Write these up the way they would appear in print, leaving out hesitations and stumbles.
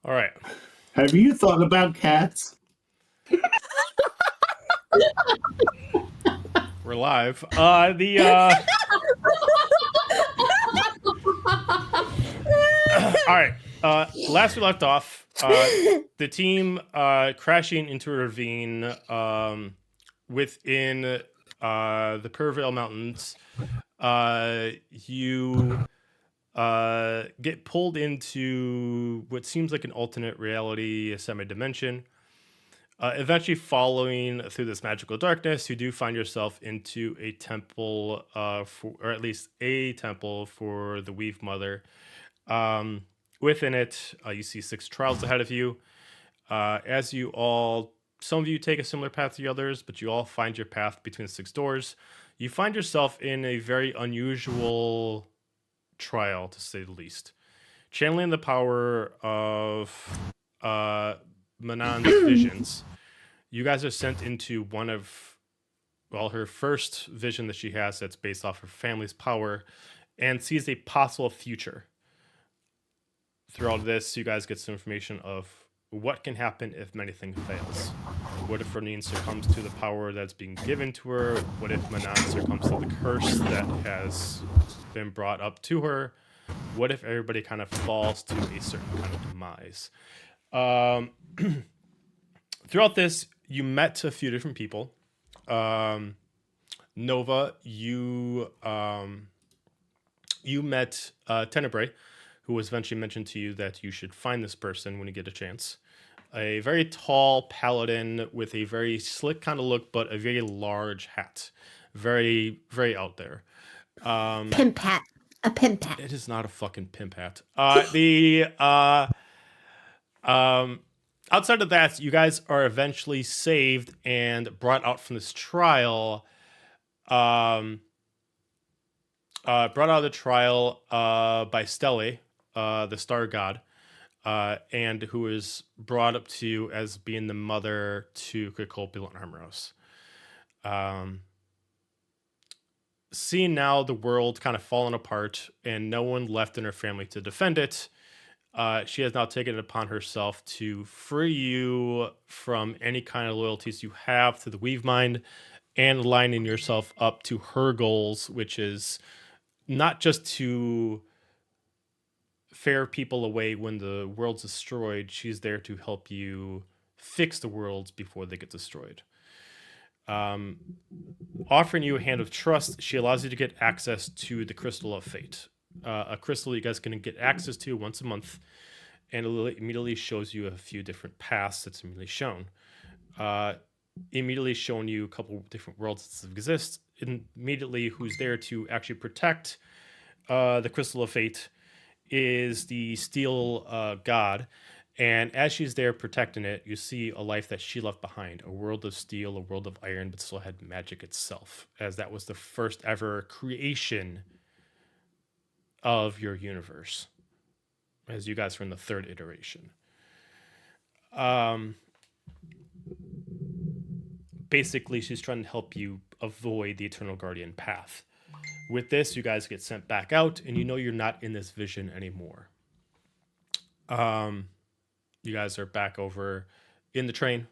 All right. Have you thought about cats? We're live. All right. Last we left off, the team crashing into a ravine within the Pervale Mountains. You get pulled into what seems like an alternate reality, a semi-dimension. Eventually, following through this magical darkness, you do find yourself into a temple, or at least a temple for the Weave Mother. Within it, you see 6 trials ahead of you. As you all, some of you take a similar path to the others, but you all find your path between the 6 doors. You find yourself in a very unusual trial, to say the least. Channeling the power of Manan's visions, you guys are sent into one of, well, her first vision that she has that's based off her family's power and sees a possible future. Throughout this, you guys get some information of what can happen if anything fails. What if Fernine succumbs to the power that's being given to her? What if Manan succumbs to the curse that has been brought up to her? What if everybody kind of falls to a certain kind of demise? Throughout this, you met a few different people. Nova, you met Tenebrae, who was eventually mentioned to you that you should find this person when you get a chance. A very tall paladin with a very slick kind of look, but a very large hat. Very, very out there. Pimp hat. A pimp hat. It is not a fucking pimp hat. Outside of that, you guys are eventually saved and brought out from this trial. Brought out of the trial by Stelle, the star god, and who is brought up to you as being the mother to Cocopula and Armoros. Seeing now the world kind of fallen apart and no one left in her family to defend it, she has now taken it upon herself to free you from any kind of loyalties you have to the Weave Mind and lining yourself up to her goals, which is not just to fare people away when the world's destroyed. She's there to help you fix the worlds before they get destroyed. Offering you a hand of trust, she allows you to get access to the Crystal of Fate. A crystal you guys can get access to once a month, and it immediately shows you a few different paths that's immediately shown. Immediately showing you a couple different worlds that exist. Immediately, who's there to actually protect the Crystal of Fate is the Steel God. And as she's there protecting it, you see a life that she left behind, a world of steel, a world of iron, but still had magic itself, as that was the first ever creation of your universe, as you guys are in the 3rd iteration. Basically, she's trying to help you avoid the Eternal Guardian path. With this, you guys get sent back out, and you know you're not in this vision anymore. You guys are back over in the train,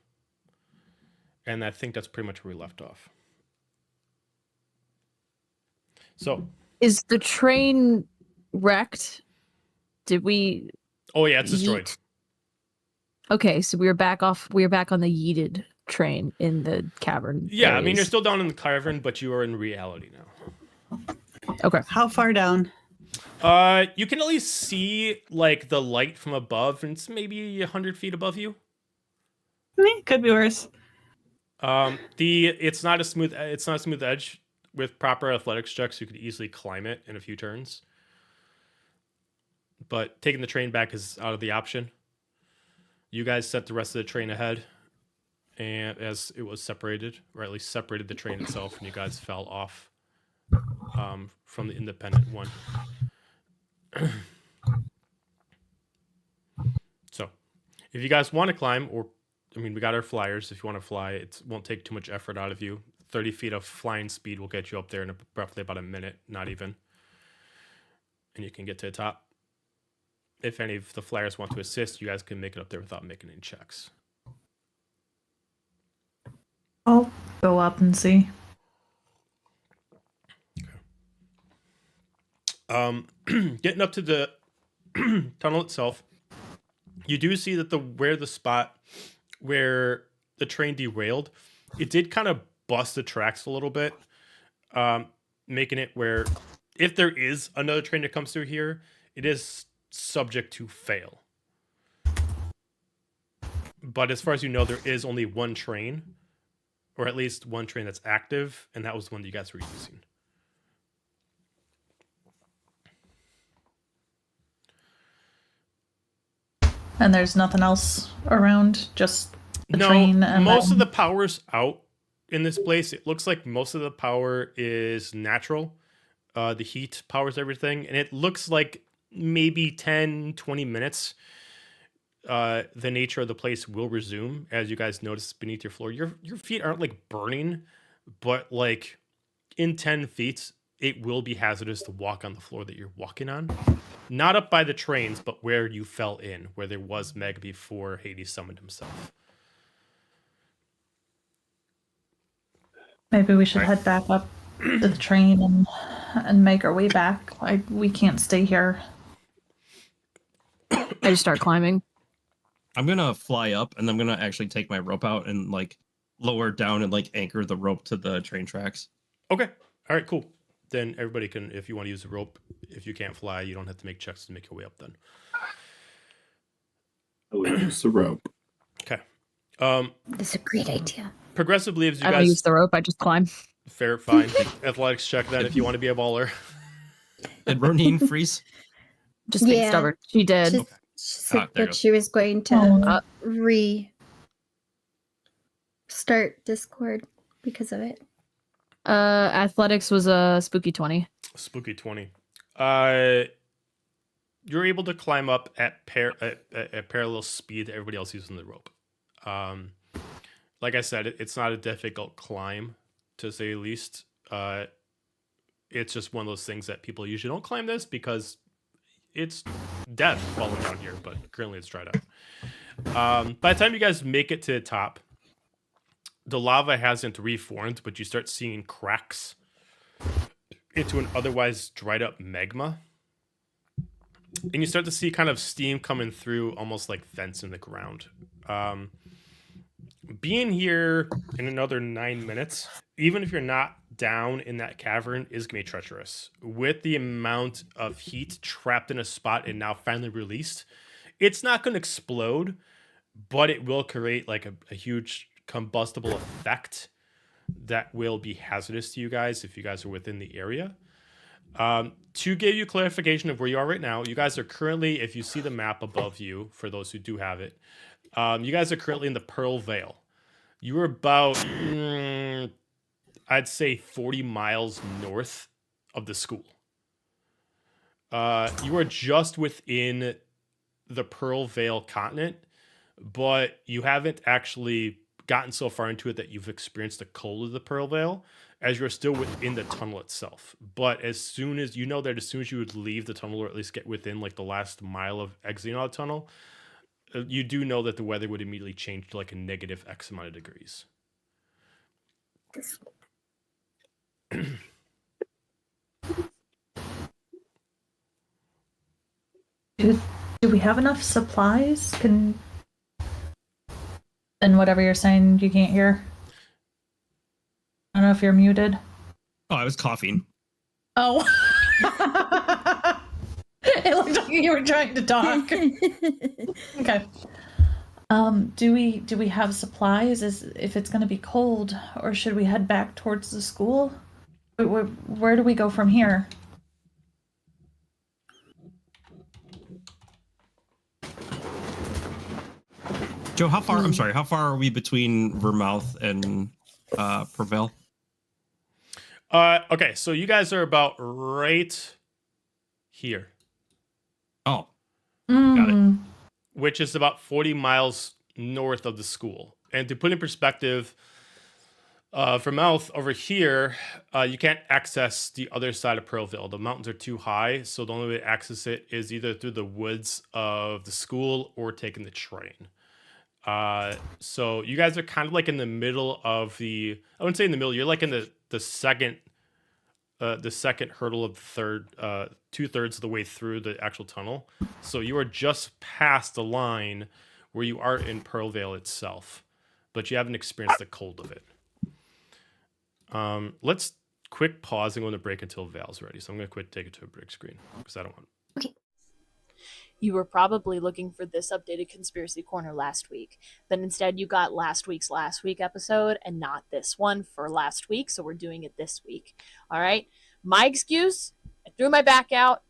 and I think that's pretty much where we left off. So, is the train wrecked? Did we? Oh yeah, it's destroyed. Yeet? Okay, so we were back on the yeeted train in the cavern. Yeah, areas. I mean you're still down in the cavern, but you are in reality now. Okay. How far down? You can at least see like the light from above, and it's maybe 100 feet above you. Could be worse. It's not a smooth edge. With proper athletics checks, you could easily climb it in a few turns. But taking the train back is out of the option. You guys set the rest of the train ahead, and as it was separated, or at least separated the train itself, and you guys fell off from the independent one. So, if you guys want to climb, we got our flyers. If you want to fly, it won't take too much effort out of you. 30 feet of flying speed will get you up there in roughly about a minute, not even. And you can get to the top. if any of the flyers want to assist, you guys can make it up there without making any checks. I'll go up and see. Getting up to the tunnel itself, you do see that where the train derailed, it did kind of bust the tracks a little bit, making it where if there is another train that comes through here, it is subject to fail. But as far as you know, there is only one train, or at least one train that's active, and that was the one that you guys were using. And there's nothing else around, just the No, train. And most of then- the power's out in this place. It looks like most of the power is natural. The heat powers everything, and it looks like maybe 10, 20 minutes. The nature of the place will resume, as you guys notice beneath your floor. Your feet aren't like burning, but like in 10 feet, it will be hazardous to walk on the floor that you're walking on. Not up by the trains, but where you fell in, where there was Meg before Hades summoned himself. Maybe we should Right. head back up to the train and make our way back. We can't stay here. I just start climbing. I'm gonna fly up and I'm gonna actually take my rope out and like lower down and like anchor the rope to the train tracks. Okay. All right, cool. Then everybody can, if you want to use the rope, if you can't fly, you don't have to make checks to make your way up then. I would use the rope. Okay. That's a great idea. Progressively, as you I don't use guys... the rope. I just climb. Fair, fine. Athletics check then if you want to be a baller. Did Ronine freeze? Just being Yeah. stubborn. She did. She said there you that go. she was going to Oh. start Discord because of it. Athletics was a spooky 20. Spooky 20. You're able to climb up at parallel speed to everybody else using the rope. Like I said, it's not a difficult climb, to say the least. It's just one of those things that people usually don't climb this because it's death falling down here, but currently it's dried up. By the time you guys make it to the top, the lava hasn't reformed, but you start seeing cracks into an otherwise dried up magma. And you start to see kind of steam coming through, almost like vents in the ground. Being here in another 9 minutes, even if you're not down in that cavern, is going to be treacherous. With the amount of heat trapped in a spot and now finally released, it's not going to explode, but it will create like a huge combustible effect that will be hazardous to you guys if you guys are within the area. To give you clarification of where you are right now, you guys are currently, if you see the map above you, for those who do have it, you guys are currently in the Pearl Vale. You are about, I'd say 40 miles north of the school. You are just within the Pearl Vale continent, but you haven't actually gotten so far into it that you've experienced the cold of the Pearl Vale, as you're still within the tunnel itself. But as soon as you know that, as soon as you would leave the tunnel, or at least get within like the last mile of exiting out of the tunnel, you do know that the weather would immediately change to like a negative X amount of degrees. Do we have enough supplies? And whatever you're saying, you can't hear. I don't know if you're muted. Oh, I was coughing. Oh. It looked like you were trying to talk. Okay. Do we have supplies? If it's going to be cold, or should we head back towards the school? Where do we go from here? Joe, how far? I'm sorry. How far are we between Vermouth and Prevail? Okay, so you guys are about right here, Oh, got it. which is about 40 miles north of the school. And to put in perspective, For Mouth, over here, you can't access the other side of Pearlville. The mountains are too high, so the only way to access it is either through the woods of the school or taking the train. So you guys are kind of like in the middle of the. I wouldn't say in the middle. You're like in the second hurdle of the third, 2/3 of the way through the actual tunnel. So you are just past the line where you are in Pearlvale itself, but you haven't experienced the cold of it. Let's quick pause and go into break until Val's ready. So I'm gonna take it to a break screen because I don't want. You were probably looking for this updated Conspiracy Corner last week, but instead you got last week episode and not this one for last week, so we're doing it this week. All right? My excuse, I threw my back out,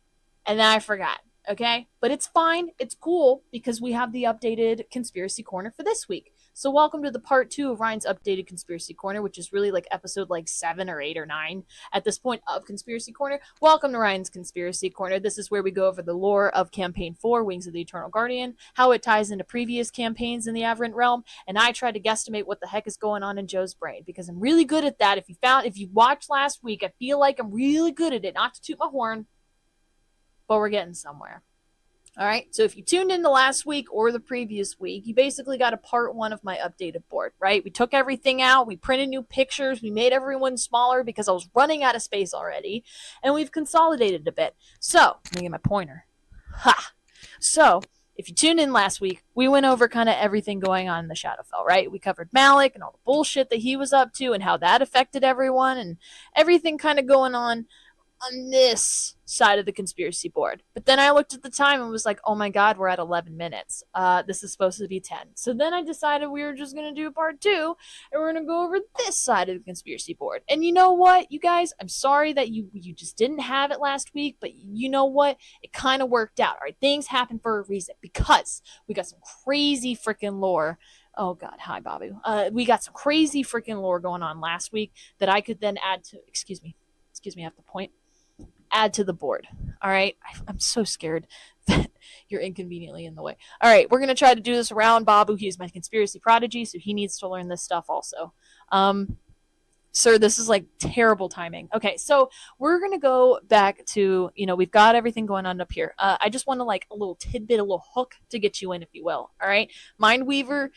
and then I forgot, okay? But it's fine. It's cool because we have the updated Conspiracy Corner for this week. So welcome to the part 2 of Ryan's updated Conspiracy Corner, which is really like episode like 7 or 8 or 9 at this point of Conspiracy Corner. Welcome to Ryan's Conspiracy Corner. This is where we go over the lore of Campaign 4, Wings of the Eternal Guardian, how it ties into previous campaigns in the Aberrant Realm, and I try to guesstimate what the heck is going on in Joe's brain, because I'm really good at that. If you watched last week, I feel like I'm really good at it. Not to toot my horn, but we're getting somewhere. All right, so if you tuned into last week or the previous week, you basically got a part 1 of my updated board, right? We took everything out, we printed new pictures, we made everyone smaller because I was running out of space already, and we've consolidated a bit. So, let me get my pointer. Ha! So, if you tuned in last week, we went over kind of everything going on in the Shadowfell, right? We covered Malik and all the bullshit that he was up to and how that affected everyone and everything kind of going on this side of the conspiracy board. But then I looked at the time and was like, oh my god, we're at 11 minutes. This is supposed to be 10. So then I decided we were just going to do part 2 and we're going to go over this side of the conspiracy board. And you know what, you guys, I'm sorry that you just didn't have it last week, but you know what, it kind of worked out. All right, things happen for a reason because we got some crazy freaking lore. Oh god, hi Babu. We got some crazy freaking lore going on last week that I could then add to, excuse me, I have to point, add to the board. All right, I'm so scared that you're inconveniently in the way. All right, we're gonna try to do this around Babu. He's my conspiracy prodigy, so he needs to learn this stuff also. Sir, this is like terrible timing. Okay, so we're gonna go back to, we've got everything going on up here. I just want to like a little tidbit, a little hook to get you in, if you will. All right, Mindweaver,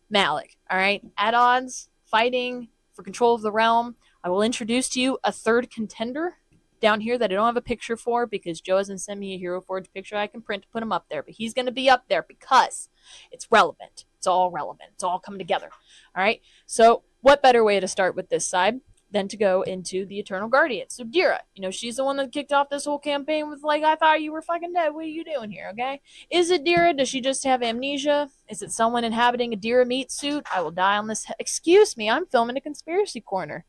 Malik. All right, at odds, fighting for control of the realm. I will introduce to you a third contender down here that I don't have a picture for because Joe hasn't sent me a Hero Forge picture I can print to put him up there. But he's going to be up there because it's relevant. It's all relevant. It's all coming together. All right. So what better way to start with this side than to go into the Eternal Guardian? So Dira, she's the one that kicked off this whole campaign with like, I thought you were fucking dead. What are you doing here? Okay. Is it Dira? Does she just have amnesia? Is it someone inhabiting a Dira meat suit? I will die on this. Excuse me. I'm filming a conspiracy corner.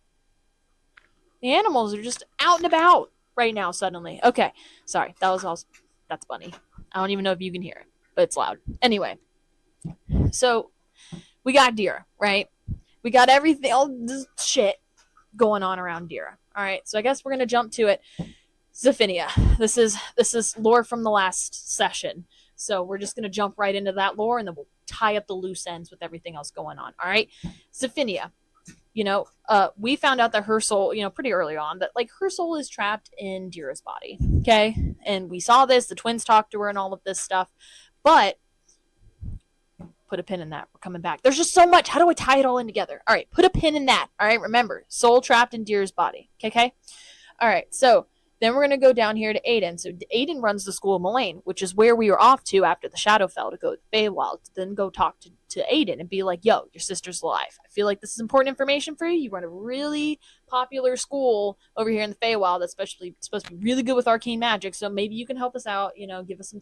The animals are just out and about right now suddenly. Okay. Sorry. That's funny. I don't even know if you can hear it, but it's loud. Anyway. So we got Dira, right? We got everything, all this shit going on around Dira. All right. So I guess we're going to jump to it. Zephynia. This is lore from the last session. So we're just going to jump right into that lore and then we'll tie up the loose ends with everything else going on. All right. Zephynia. We found out that her soul, pretty early on, that like her soul is trapped in Dira's body. Okay. And we saw this, the twins talked to her and all of this stuff, but put a pin in that. We're coming back. There's just so much. How do I tie it all in together? All right. Put a pin in that. All right. Remember, soul trapped in Dira's body. Okay. All right. So then we're going to go down here to Aiden. So Aiden runs the school of Mullane, which is where we were off to after the Shadowfell to go to Feywild, to then go talk to Aiden and be like, yo, your sister's alive. I feel like this is important information for you. You run a really popular school over here in the Feywild that's supposed to be really good with arcane magic, so maybe you can help us out, give us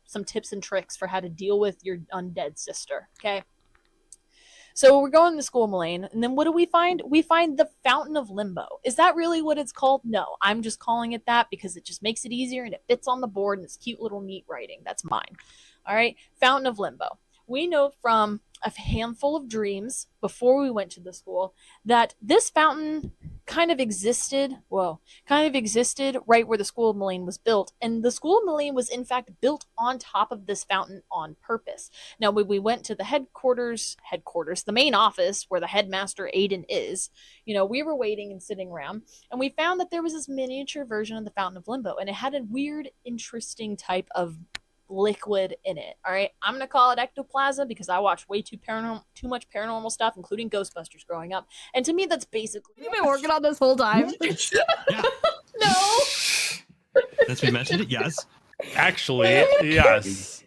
some tips and tricks for how to deal with your undead sister, okay? So we're going to School of Mullane, and then what do we find? We find the Fountain of Limbo. Is that really what it's called? No, I'm just calling it that because it just makes it easier and it fits on the board and it's cute little neat writing. That's mine. All right, Fountain of Limbo. We know from a handful of dreams before we went to the school that this fountain kind of existed right where the School of Moline was built, and the School of Moline was in fact built on top of this fountain on purpose. Now when we went to the headquarters, the main office where the headmaster Aiden is, we were waiting and sitting around, and we found that there was this miniature version of the Fountain of Limbo, and it had a weird, interesting type of liquid in it. All right, I'm gonna call it ectoplasm because I watched way too much paranormal stuff, including Ghostbusters growing up, and to me that's basically. You've been working on this whole time. Yeah. No. Since we mentioned it, yes. Actually, yes.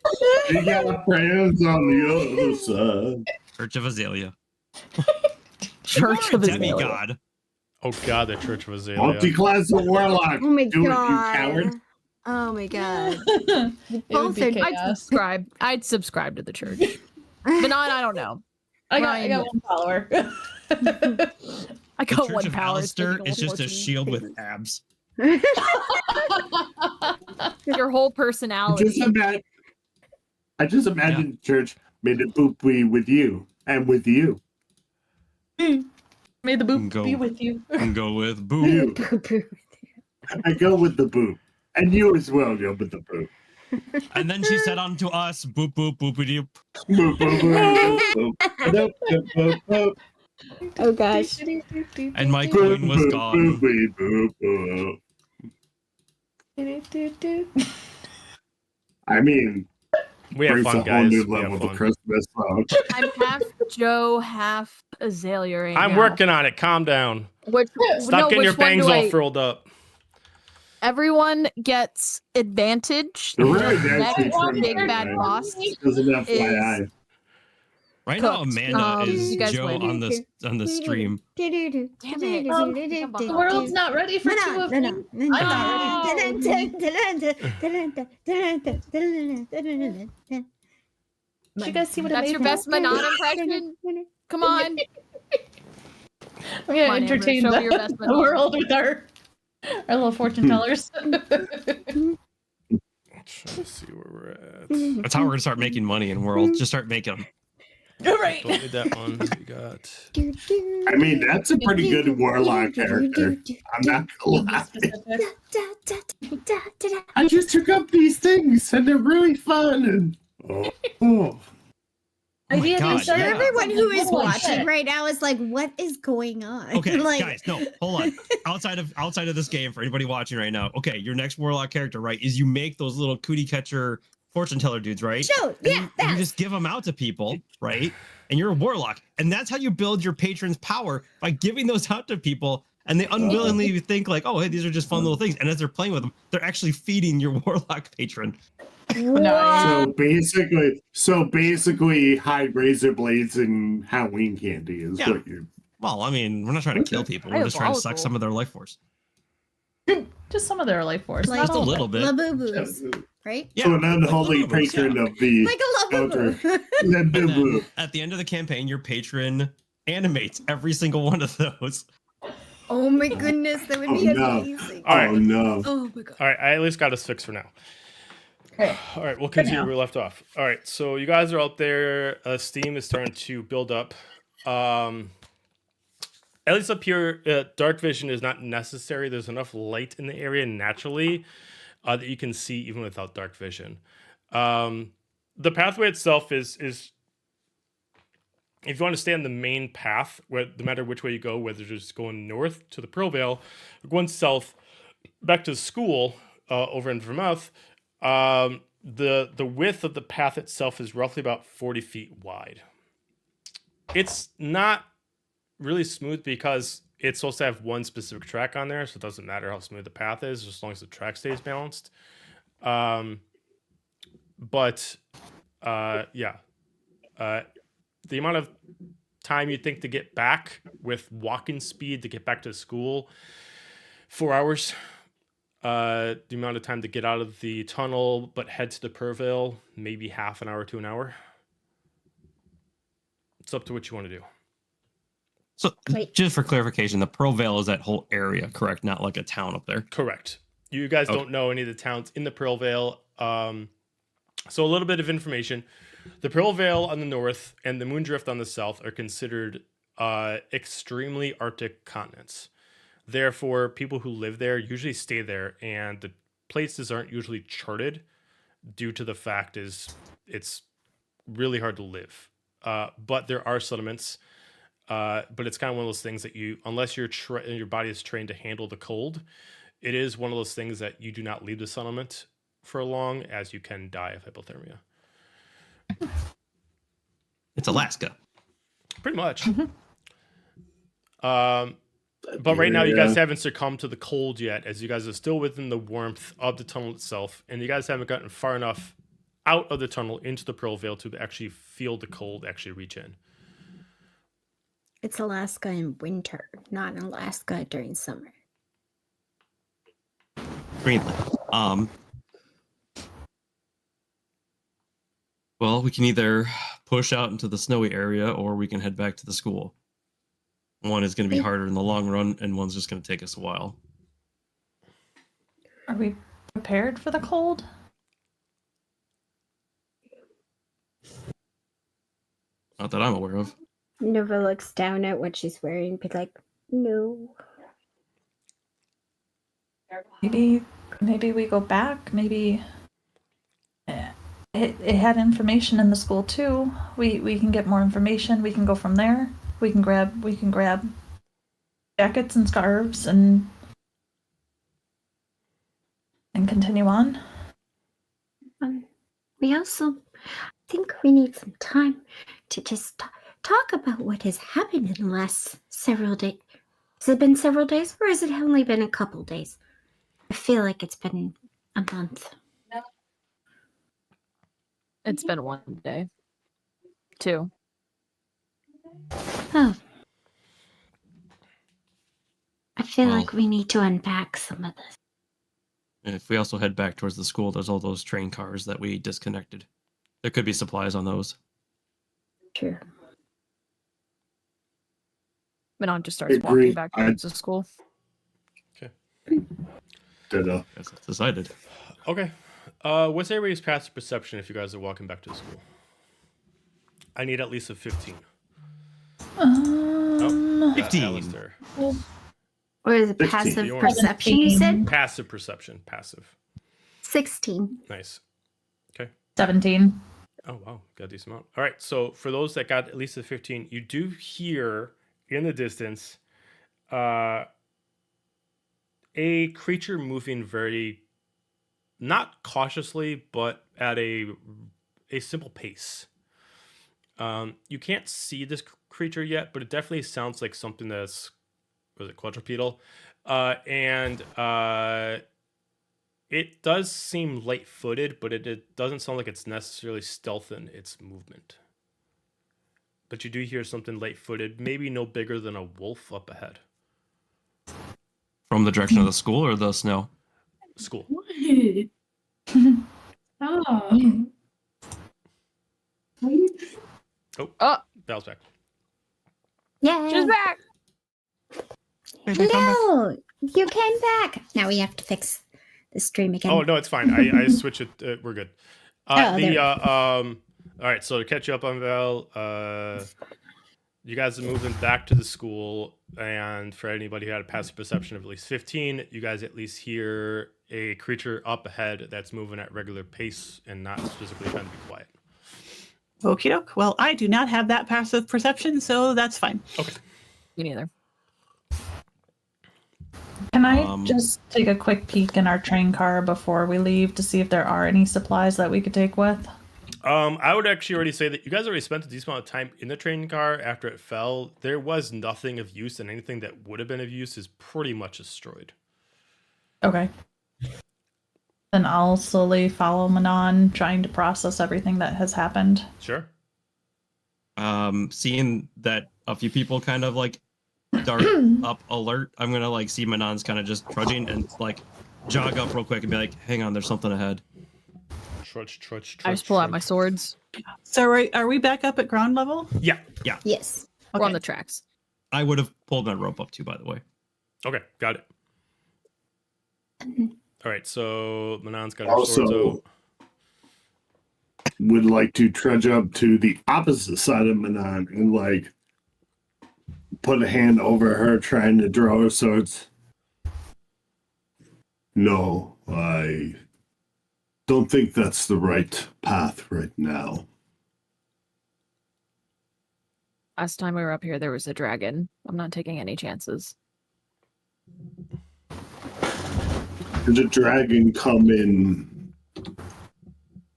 You got friends on the other side. Church of Azalea. Church You are of a Azalea. demigod. Oh god, the Church of Azalea. Multi-class warlock. Oh my Do it, you god. coward. Oh my god. It would Both be are- chaos. I'd subscribe to the church. But not, I don't know. I got one follower. I The got Church one of power. Alistair is just a shield with abs. Your whole personality. I just imagine the church made a boopy with you and with you. May the boop Go. be with you. And go with boo. You. I go with the boop. And you as well go with the boop. And then she said unto us, boop, boop, boopity doop. Boop, boop, boop, boop, boop, boop, boop, Oh gosh. And my boop, coin was boop, gone. boop, boop, boop. I mean, We have brings fun, a whole guys. new We level have to fun. Christmas song. I'm half Joe, half Azalea right I'm now. working on it. Calm down. Which, Stop getting your which one bangs do all I- furled up. Everyone gets advantage. The really The nice next feature big of bad that boss. Doesn't FYI. Right now, Cooked. Amanda is you guys Joe win. on the stream. Damn it. The world's not ready for two of me. I'm not ready. Did you guys see what I That's made? your best Manon impression? Come on. I'm Come gonna on, Amber, entertain show me your best the Manon. world with our little fortune tellers. Let's see where we're at. That's how we're gonna start making money in world. Just start making them. All right. Don't need that one. We got. I mean, that's a pretty good warlock character. I'm not gonna lie. I just took up these things and they're really fun. And oh. Oh my Idea to God, start yeah. Everyone who is Holy watching shit. right now is like, what is going on? Okay, like, guys, no, hold on. Outside of this game, for anybody watching right now, okay, your next warlock character, right, is you make those little cootie catcher fortune teller dudes, right? show, And yeah, you that. just give them out to people, right? And you're a warlock, and that's how you build your patron's power, by giving those out to people, and they unwillingly think like, oh, hey, these are just fun little things, and as they're playing with them, they're actually feeding your warlock patron. So basically, hide razor blades and Halloween candy is Yeah. what you're. Well, I mean, we're not trying to kill people; we're Hey, just trying to suck volatile. some of their life force. Just some of their life force. Like- not Just a all of it. little bit. Labubu's, right? Yeah, So an like unholy little bit, yeah. patron of the Like a labubu. the And then boo-boo. at the end of the campaign, your patron animates every single one of those. Oh my goodness, that would be Oh, no. amazing. All right. Oh no! Oh my god. All right, I at least got us fixed for now. Okay. All right, we'll continue now. where we left off. All right, so you guys are out there. Steam is starting to build up. At least up here, dark vision is not necessary. There's enough light in the area naturally that you can see even without dark vision. The pathway itself is if you want to stay on the main path, where no matter which way you go, whether you're just going north to the Pearl Vale or going south back to school over in Vermouth, the width of the path itself is roughly about 40 feet wide. It's not really smooth because it's supposed to have one specific track on there, so it doesn't matter how smooth the path is as long as the track stays balanced. The amount of time you think to get back with walking speed to get back to school, 4 hours. The amount of time to get out of the tunnel but head to the Purville, maybe half an hour to an hour. It's up to what you want to do. So, Wait. just for clarification, the Pearl Vale is that whole area, correct? Not like a town up there. Correct. You guys Okay. don't know any of the towns in the Pearl Vale. So a little bit of information. The Pearl Vale on the north and the Moondrift on the south are considered extremely Arctic continents. Therefore, people who live there usually stay there, and the places aren't usually charted due to the fact is it's really hard to live. But there are settlements, but it's kind of one of those things that you, unless your body is trained to handle the cold, it is one of those things that you do not leave the settlement for long, as you can die of hypothermia. It's Alaska. Pretty much. But right now, you guys haven't succumbed to the cold yet, as you guys are still within the warmth of the tunnel itself, and you guys haven't gotten far enough out of the tunnel into the Pearl Veil to actually feel the cold actually reach in. It's Alaska in winter, not Alaska during summer. Greenland. Well, we can either push out into the snowy area, or we can head back to the school. One is going to be harder in the long run, and one's just going to take us a while. Are we prepared for the cold? Not that I'm aware of. Nova looks down at what she's wearing and be like, no. Maybe we go back. Maybe it had information in the school too. We can get more information. We can go from there. We can grab jackets and scarves and continue on. We also think we need some time to just talk about what has happened in the last several days. Has it been several days, or has it only been a couple days? I feel like it's been a month. It's been 1 day. 2. Oh. I feel like we need to unpack some of this. And if we also head back towards the school, there's all those train cars that we disconnected. There could be supplies on those. True. Manon just starts walking back towards the school. Okay. Ditto. As it's decided. Okay. What's everybody's passive perception if you guys are walking back to the school? I need at least a 15. 15. Alistair. Or is it 16. passive perception, you said? Passive perception. Passive. 16. Nice. Okay. 17. Oh, wow. Got a decent amount. All right. So for those that got at least a 15, you do hear in the distance a creature moving very, not cautiously, but at a simple pace. You can't see this creature yet, but it definitely sounds like something that's, was it quadrupedal? And it does seem light-footed, but it doesn't sound like it's necessarily stealth in its movement. But you do hear something light-footed, maybe no bigger than a wolf up ahead. From the direction of the school or the snow? School. Oh. Oh, Val's back. Yeah. She's back! Hello. You came back. Now we have to fix the stream again. Oh, no, it's fine. I switch it. We're good. there All right, so to catch you up on Val, you guys are moving back to the school, and for anybody who had a passive perception of at least 15, you guys at least hear a creature up ahead that's moving at regular pace and not specifically trying to be quiet. Okie doke. Well, I do not have that passive perception, so that's fine. Okay. Me neither. Can I just take a quick peek in our train car before we leave to see if there are any supplies that we could take with? I would actually already say that you guys already spent a decent amount of time in the train car after it fell. There was nothing of use, and anything that would have been of use is pretty much destroyed. Okay. Then I'll slowly follow Manon, trying to process everything that has happened. Sure. Seeing that a few people kind of like dart up alert, I'm gonna like see Manon's kind of just trudging and like jog up real quick and be like, hang on, there's something ahead. Trudge. I just pull out my swords. So are we back up at ground level? Yeah. Yes. We're on the tracks. I would have pulled my rope up too, by the way. Okay, got it. All right, so Manon's got her swords Also, out. would like to trudge up to the opposite side of Manon and like put a hand over her, trying to draw her swords No, I don't think that's the right path right now. Last time we were up here, there was a dragon. I'm not taking any chances. Did the dragon come in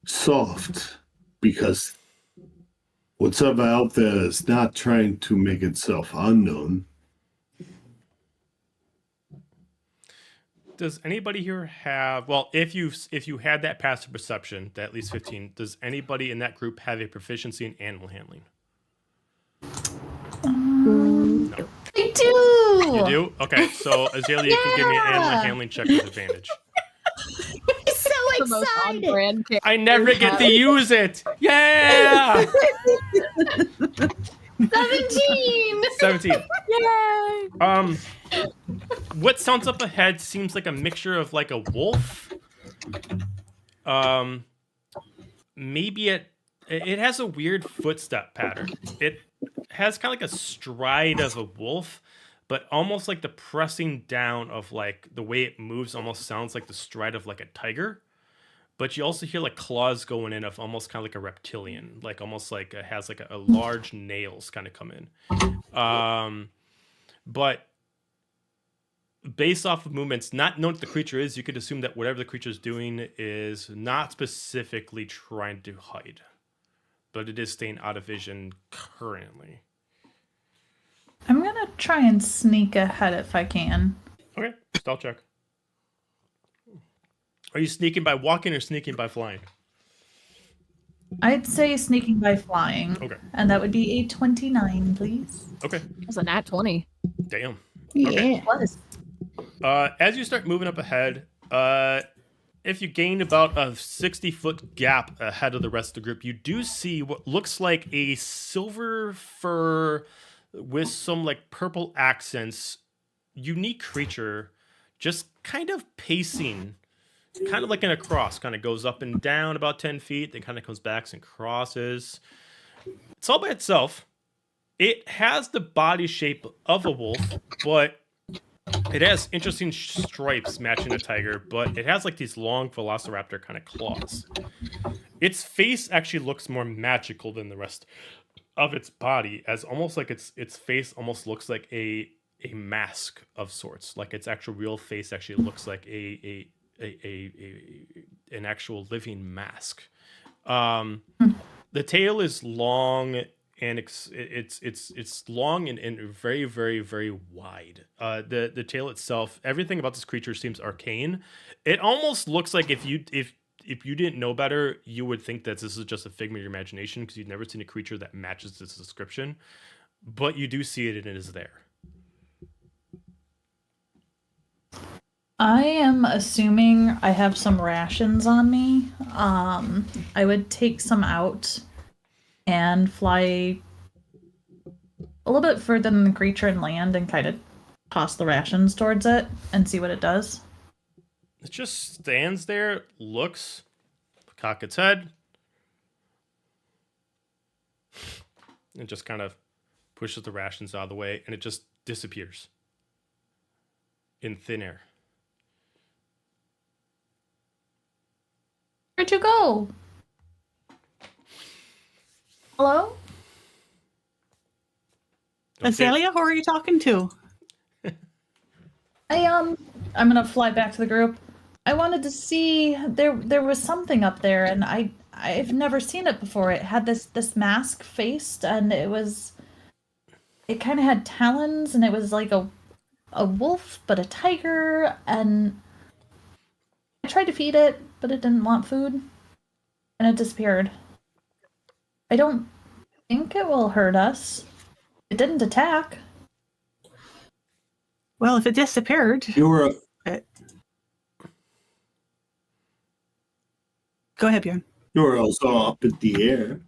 soft? Because what's up out there is not trying to make itself unknown. Does anybody here have, well, if you had that passive perception, that at least 15, does anybody in that group have a proficiency in animal handling? No. I do. You do? Okay, so Azalea, you can give me an animal handling check with advantage. He's so The most excited. on-brand character I never get to use it. Yeah. 17. 17. Yay! What sounds up ahead seems like a mixture of like a wolf. Maybe it has a weird footstep pattern. It has kind of like a stride of a wolf, but almost like the pressing down of like the way it moves almost sounds like the stride of like a tiger. But you also hear like claws going in of almost kind of like a reptilian, like almost like it has like a large nails kind of come in. But based off of movements, not knowing what the creature is, you could assume that whatever the creature is doing is not specifically trying to hide, but it is staying out of vision currently. I'm gonna try and sneak ahead if I can. Okay, stealth check. Are you sneaking by walking or sneaking by flying? I'd say sneaking by flying. Okay. And that would be a 29, please. Okay. It was a nat 20. Damn. Yeah. Plus. As you start moving up ahead, if you gain about a 60-foot gap ahead of the rest of the group, you do see what looks like a silver fur with some like purple accents, unique creature, just kind of pacing, kind of like in a cross, kind of goes up and down about 10 feet, then kind of comes back and crosses. It's all by itself. It has the body shape of a wolf, but it has interesting stripes matching a tiger, but it has like these long velociraptor kind of claws. Its face actually looks more magical than the rest of its body, as almost like its face almost looks like a mask of sorts. Like its actual real face actually looks like an actual living mask. The tail is long and it's long and very, very, very wide. The tail itself, everything about this creature seems arcane. It almost looks like if you didn't know better, you would think that this is just a figment of your imagination because you've never seen a creature that matches this description. But you do see it and it is there. I am assuming I have some rations on me. I would take some out and fly a little bit further than the creature and land and kind of toss the rations towards it and see what it does. It just stands there, looks, cock its head, and just kind of pushes the rations out of the way, and it just disappears in thin air. Where'd you go? Hello? Azalea, who are you talking to? I'm gonna fly back to the group. I wanted to see there was something up there, and I've never seen it before. It had this mask faced, and it kind of had talons, and it was like a wolf, but a tiger. And I tried to feed it, but it didn't want food, and it disappeared. I don't think it will hurt us. It didn't attack. Well, if it disappeared, You were go ahead, Bjorn. also up in the air,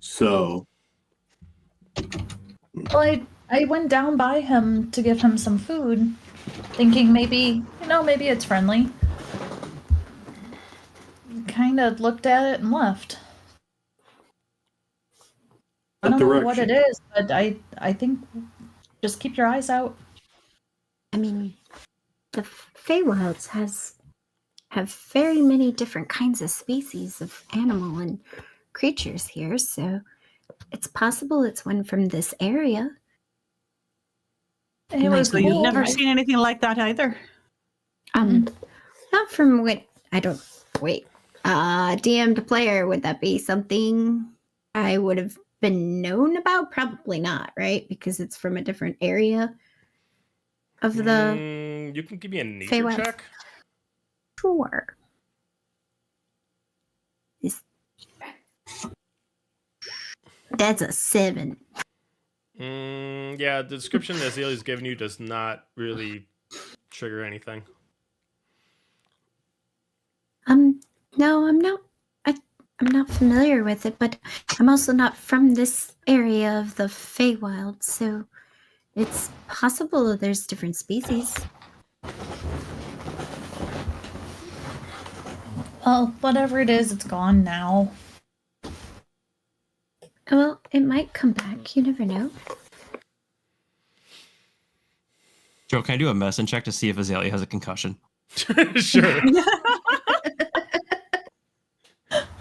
so Well, I went down by him to give him some food, thinking maybe it's friendly. Kind of looked at it and left. I What don't know what direction? it is, but I think just keep your eyes out. I mean, the Feywilds has have very many different kinds of species of animal and creatures here, so it's possible it's one from this area. It was Might be. You've cool. never seen anything like that either. Not from what I don't wait. DM to player, would that be something I would have been known about? Probably not, right? Because it's from a different area of the You can give me a nature Feywild. check. Sure. That's a 7. Yeah, the description that Azalea's given you does not really trigger anything. No, I'm not. I'm not familiar with it, but I'm also not from this area of the Feywild, so it's possible there's different species. Well, whatever it is, it's gone now. Well, it might come back. You never know. Joe, can I do a medicine check to see if Azalea has a concussion? Sure.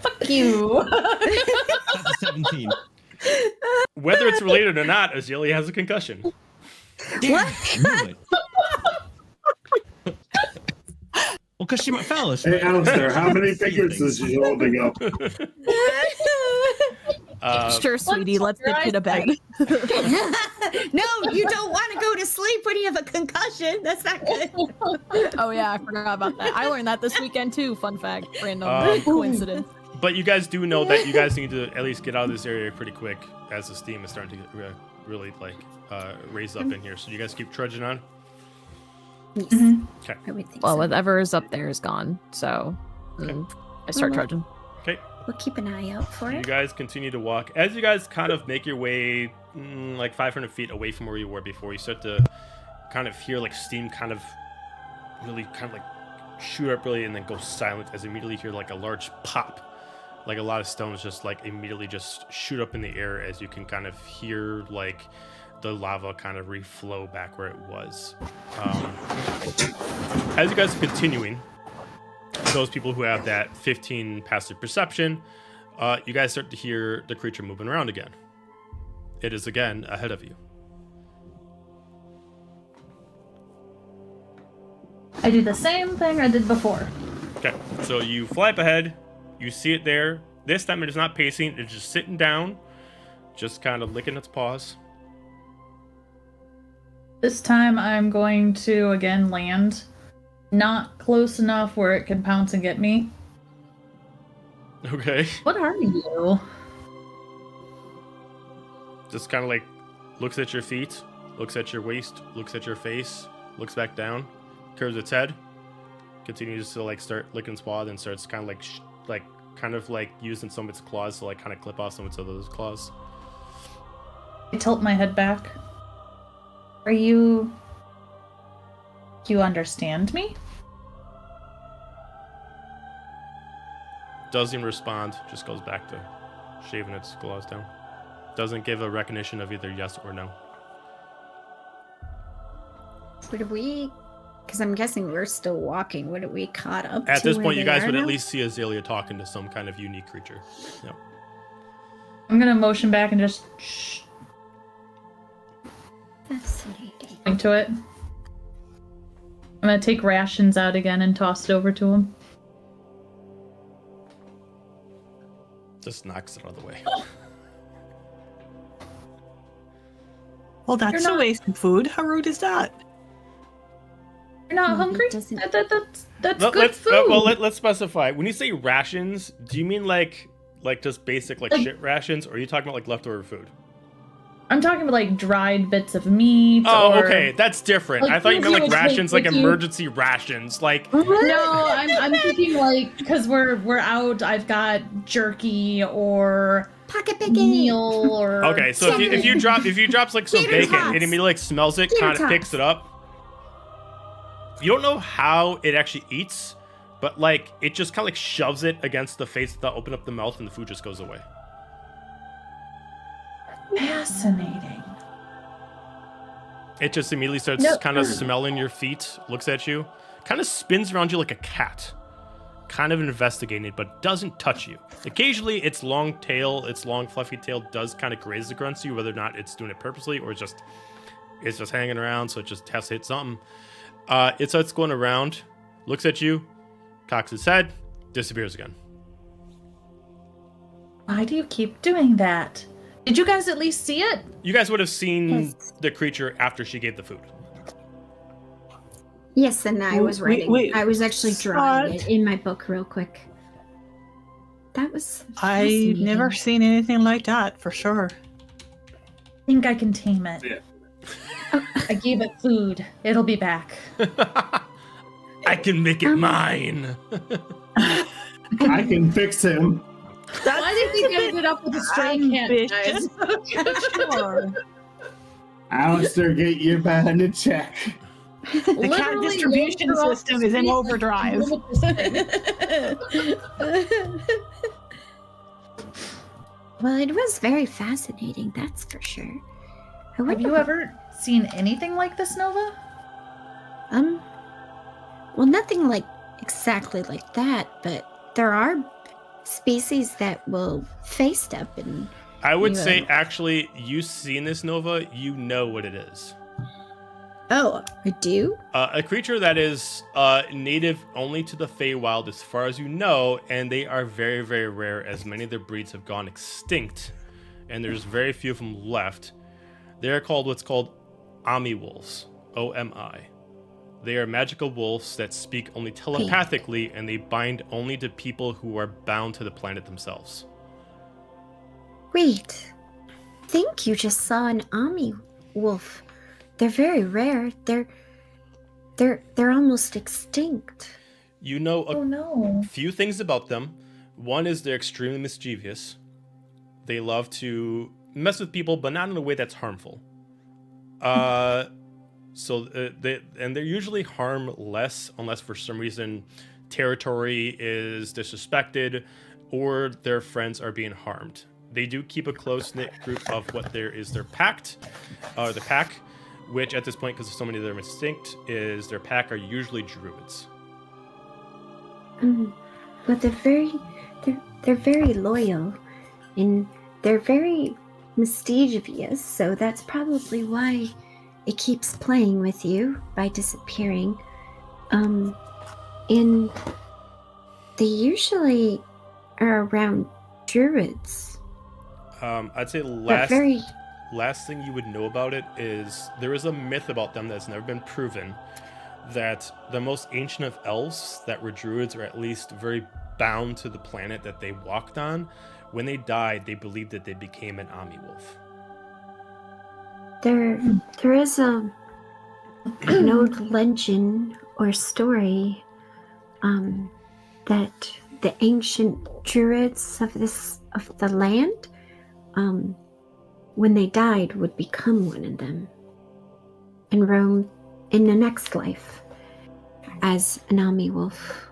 Fuck you. That's a 17. Whether it's related or not, Azalea has a concussion. Damn, I knew it. Well, because she fell. Hey, Alistair, how many fingers is she holding up? Sure, sweetie. Let's get you to bed. No, you don't want to go to sleep when you have a concussion. That's not good. Oh yeah, I forgot about that. I learned that this weekend too. Fun fact, random coincidence. But you guys do know that you guys need to at least get out of this area pretty quick as the steam is starting to get really raise up in here. So you guys keep trudging on. Yes, Okay. I would think Well, so. whatever is up there is gone. So I start Mhm. trudging. Okay. We'll keep an eye out for You it. guys continue to walk. As you guys kind of make your way like 500 feet away from where you were before, you start to kind of hear like steam kind of shoot up really and then go silent as you immediately hear like a large pop. Like a lot of stones just like immediately just shoot up in the air as you can kind of hear like the lava kind of reflow back where it was. As you guys are continuing, those people who have that 15 passive perception, you guys start to hear the creature moving around again. It is again ahead of you. I do the same thing I did before. Okay, so you fly up ahead, you see it there. This time it is not pacing, it's just sitting down, just kind of licking its paws. This time I'm going to again land not close enough where it can pounce and get me. Okay. What are you? Just kind of like looks at your feet, looks at your waist, looks at your face, looks back down, curves its head, continues to like start licking its paw, then starts kind of like using some of its claws to like kind of clip off some of its other claws. I tilt my head back. Are you... Do you understand me? Doesn't even respond, just goes back to shaving its claws down. Doesn't give a recognition of either yes or no. Would we? Because I'm guessing we're still walking. Would we caught up? At to this where point, you they guys are would at now? least see Azalea talking to some kind of unique creature. Yep. I'm gonna motion back and just shh, Fascinating. point to it. I'm gonna take rations out again and toss it over to him. Just knocks it out of the way. Well, that's You're a not- waste of food. How rude is that? You're not Maybe hungry? it doesn't- That's Let- good let's food. let's specify. When you say rations, do you mean like just basic like Like- shit rations, or are you talking about like leftover food? I'm talking about like dried bits of meat. Oh, or... okay, that's different. like, I thought you things meant you like would take rations, like with you. emergency rations, like. No, I'm thinking like because we're out. I've got jerky or Pocket picking. meal or Okay, so if you drop like some Tater bacon, tots. it immediately like smells it, Tater kind of tots. picks it up. You don't know how it actually eats, but like it just kind of like shoves it against the face without opening up the mouth, and the food just goes away. fascinating. It just immediately starts Nope. kind of smelling your feet, looks at you, kind of spins around you like a cat, kind of investigating, but doesn't touch you. Occasionally, its long fluffy tail does kind of graze against you, whether or not it's doing it purposely or it's just hanging around, so it just has to hit something. It starts going around, looks at you, cocks its head, disappears again. Why do you keep doing that? Did you guys at least see it? You guys would have seen Yes. the creature after she gave the food. Yes, and I was writing. I was actually drawing it in my book real quick. That was I've fascinating. never seen anything like that, for sure. I think I can tame it. Yeah. I gave it food. It'll be back. I can make it mine. I can fix him. Why did you get it up with a stray cat, ambitious. guys? Sure. Alistair, get your man in check. The cat distribution system is in overdrive. Well, it was very fascinating, that's for sure. I Have wonder you what- ever seen anything like this, Nova? Well, nothing like exactly like that, but there are species that will face step and I would Yeah. say, actually, you've seen this, Nova. You know what it is. oh, I do. A creature that is native only to the Feywild, as far as you know, and they are very, very rare, as many of their breeds have gone extinct, and there's very few of them left. They are called what's called Omi wolves, O-M-I. They are magical wolves that speak only telepathically, and they bind only to people who are bound to the planet themselves. Wait, I think you just saw an Ami wolf. They're very rare. They're almost extinct. You know Oh a no. few things about them. One is they're extremely mischievous. They love to mess with people, but not in a way that's harmful. They're usually harmless unless for some reason territory is disrespected or their friends are being harmed. They do keep a close-knit group of what there is their pact, the pack, which at this point, because so many of them are extinct, is their pack are usually druids. But they're very loyal, and they're very mischievous. So that's probably why it keeps playing with you by disappearing. And they usually are around druids. I'd say But very last thing you would know about it is there is a myth about them that's never been proven that the most ancient of elves that were druids, or at least very bound to the planet that they walked on, when they died, they believed that they became an Ami wolf. there is an old legend or story that the ancient druids of the land, when they died, would become one of them and roam in the next life as an Ami wolf.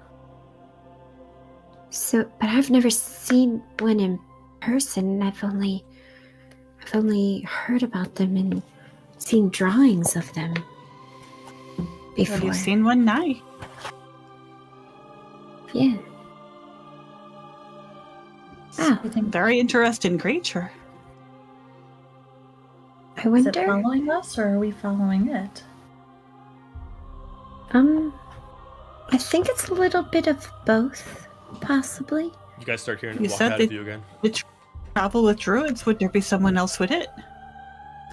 So, but I've never seen one in person. I've only heard about them and seen drawings of them before. Well, you've seen one now. Yeah. Ah, You think Very interesting creature. I is it wonder. following us or are we following it? I think it's a little bit of both, possibly. You guys start hearing it You walk said out that- of you again. Travel with druids. Would there be someone else with it?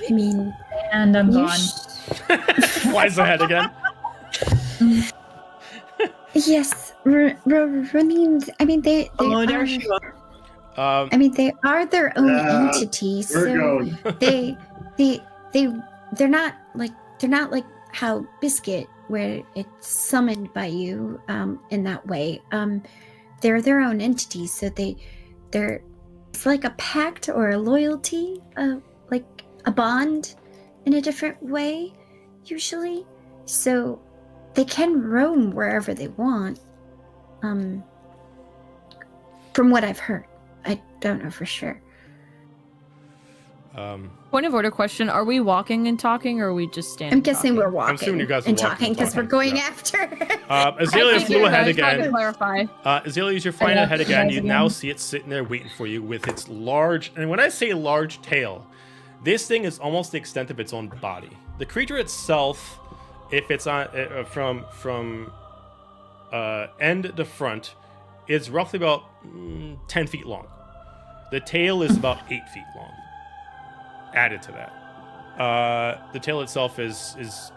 I mean, And I'm you gone. Flies ahead again. yes, Running. I mean, they Oh, are. there she was. I mean, they are their own entity, We're so going. they're not like how Biscuit, where it's summoned by you in that way. They're their own entity, so they're it's like a pact or a loyalty, like a bond in a different way, usually. So they can roam wherever they want. From what I've heard. I don't know for sure. Point of order question: are we walking and talking, or are we just standing? I'm guessing talking? we're walking assuming you guys are and walking talking and because we're talking, going yeah. after. Azalea flew ahead I tried to again. clarify. Azalea, as you're flying Yeah, ahead again, guys you again. now see it sitting there waiting for you with its large, and when I say large tail, this thing is almost the extent of its own body. The creature itself, if it's on from end to front, is roughly about 10 feet long. The tail is about 8 feet long. Added to that, the tail itself is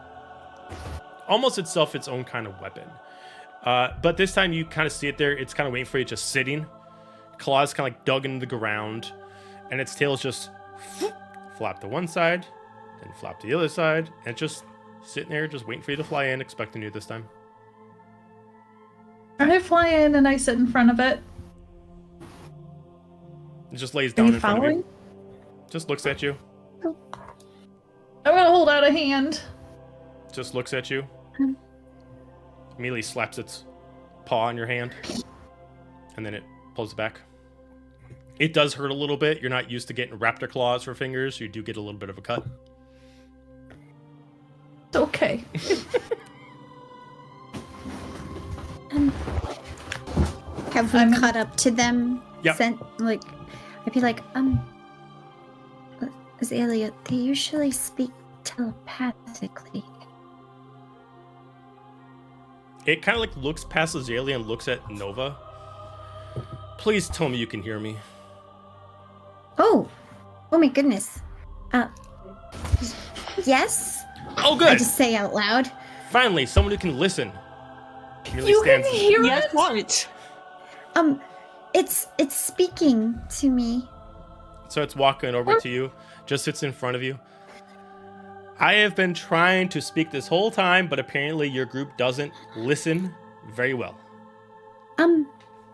almost itself its own kind of weapon. But this time you kind of see it there. It's kind of waiting for you, just sitting. Claws kind of like dug into the ground, and its tail's just flap to one side, then flap to the other side, and just sitting there, just waiting for you to fly in, expecting you this time. I fly in and I sit in front of it. It just lays Are down you in front of following? you. Just looks at you. I'm gonna hold out a hand. Just looks at you. Immediately slaps its paw on your hand, and then it pulls it back. It does hurt a little bit. You're not used to getting raptor claws for fingers. You do get a little bit of a cut. It's okay. Have we I'm- caught up to them? Yep. I'd be like, Azalea, they usually speak telepathically. It kind of like looks past Azalea and looks at Nova. Please tell me you can hear me. Oh my goodness. Yes? Oh, I good. just say out loud. Finally, someone who can listen. Merely You can stands. hear Yes, it? what? It's speaking to me. So it's walking over to you, just sits in front of you. I have been trying to speak this whole time, but apparently your group doesn't listen very well.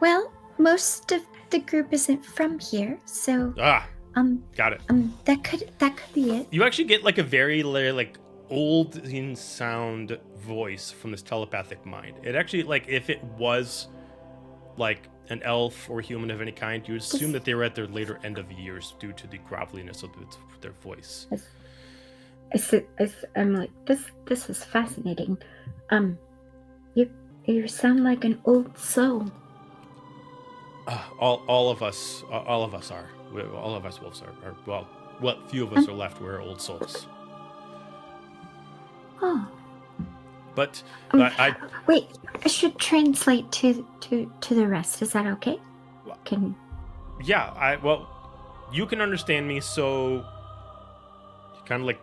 Well, most of the group isn't from here, so Got it. that could be it. You actually get like a very like old in sound voice from this telepathic mind. It actually, like, if it was like an elf or human of any kind, you would assume that they were at their later end of years due to the groveliness of their voice. I'm like, this is fascinating. You sound like an old soul. All of us are. All of us wolves are. Well, what few of us are left, we're old souls. Oh. But Um, I Wait, I should translate to the rest. Is that okay? Can you can understand me, so he kind of like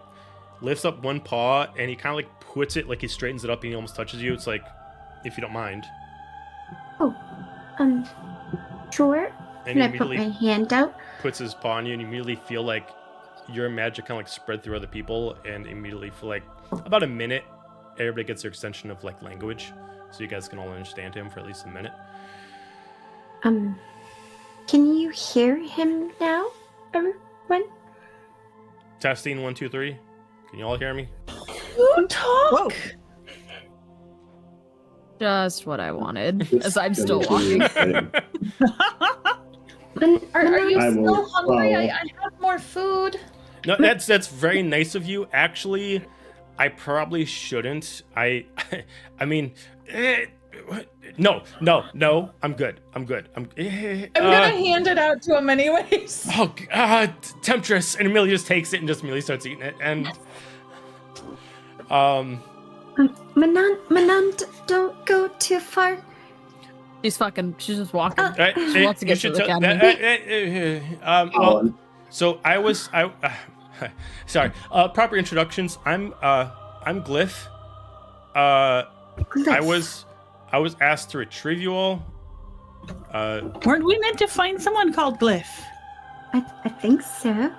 lifts up one paw and he kind of like puts it, like he straightens it up and he almost touches you. It's like, if you don't mind. Sure. And Can he I put immediately my hand out? puts his paw on you and you immediately feel like your magic kind of like spread through other people, and immediately for like about a minute, everybody gets their extension of like language, so you guys can all understand him for at least a minute. Can you hear him now, everyone? Testing 1, 2, 3. Can you all hear me? You talk. Whoa. Just what I wanted, as I'm still walking. Are you I will still hungry? follow. I have more food. No, that's very nice of you. Actually, I probably shouldn't. I mean, no. I'm good. I'm gonna hand it out to him anyways. Oh, Temptress, and Amelia just takes it and just immediately starts eating it. And Manon, don't go too far. She's just walking. she wants to get to the academy. So sorry. Proper introductions. I'm Glyph. Glyph. I was asked to retrieve you all. Weren't we meant to find someone called Glyph? I think so.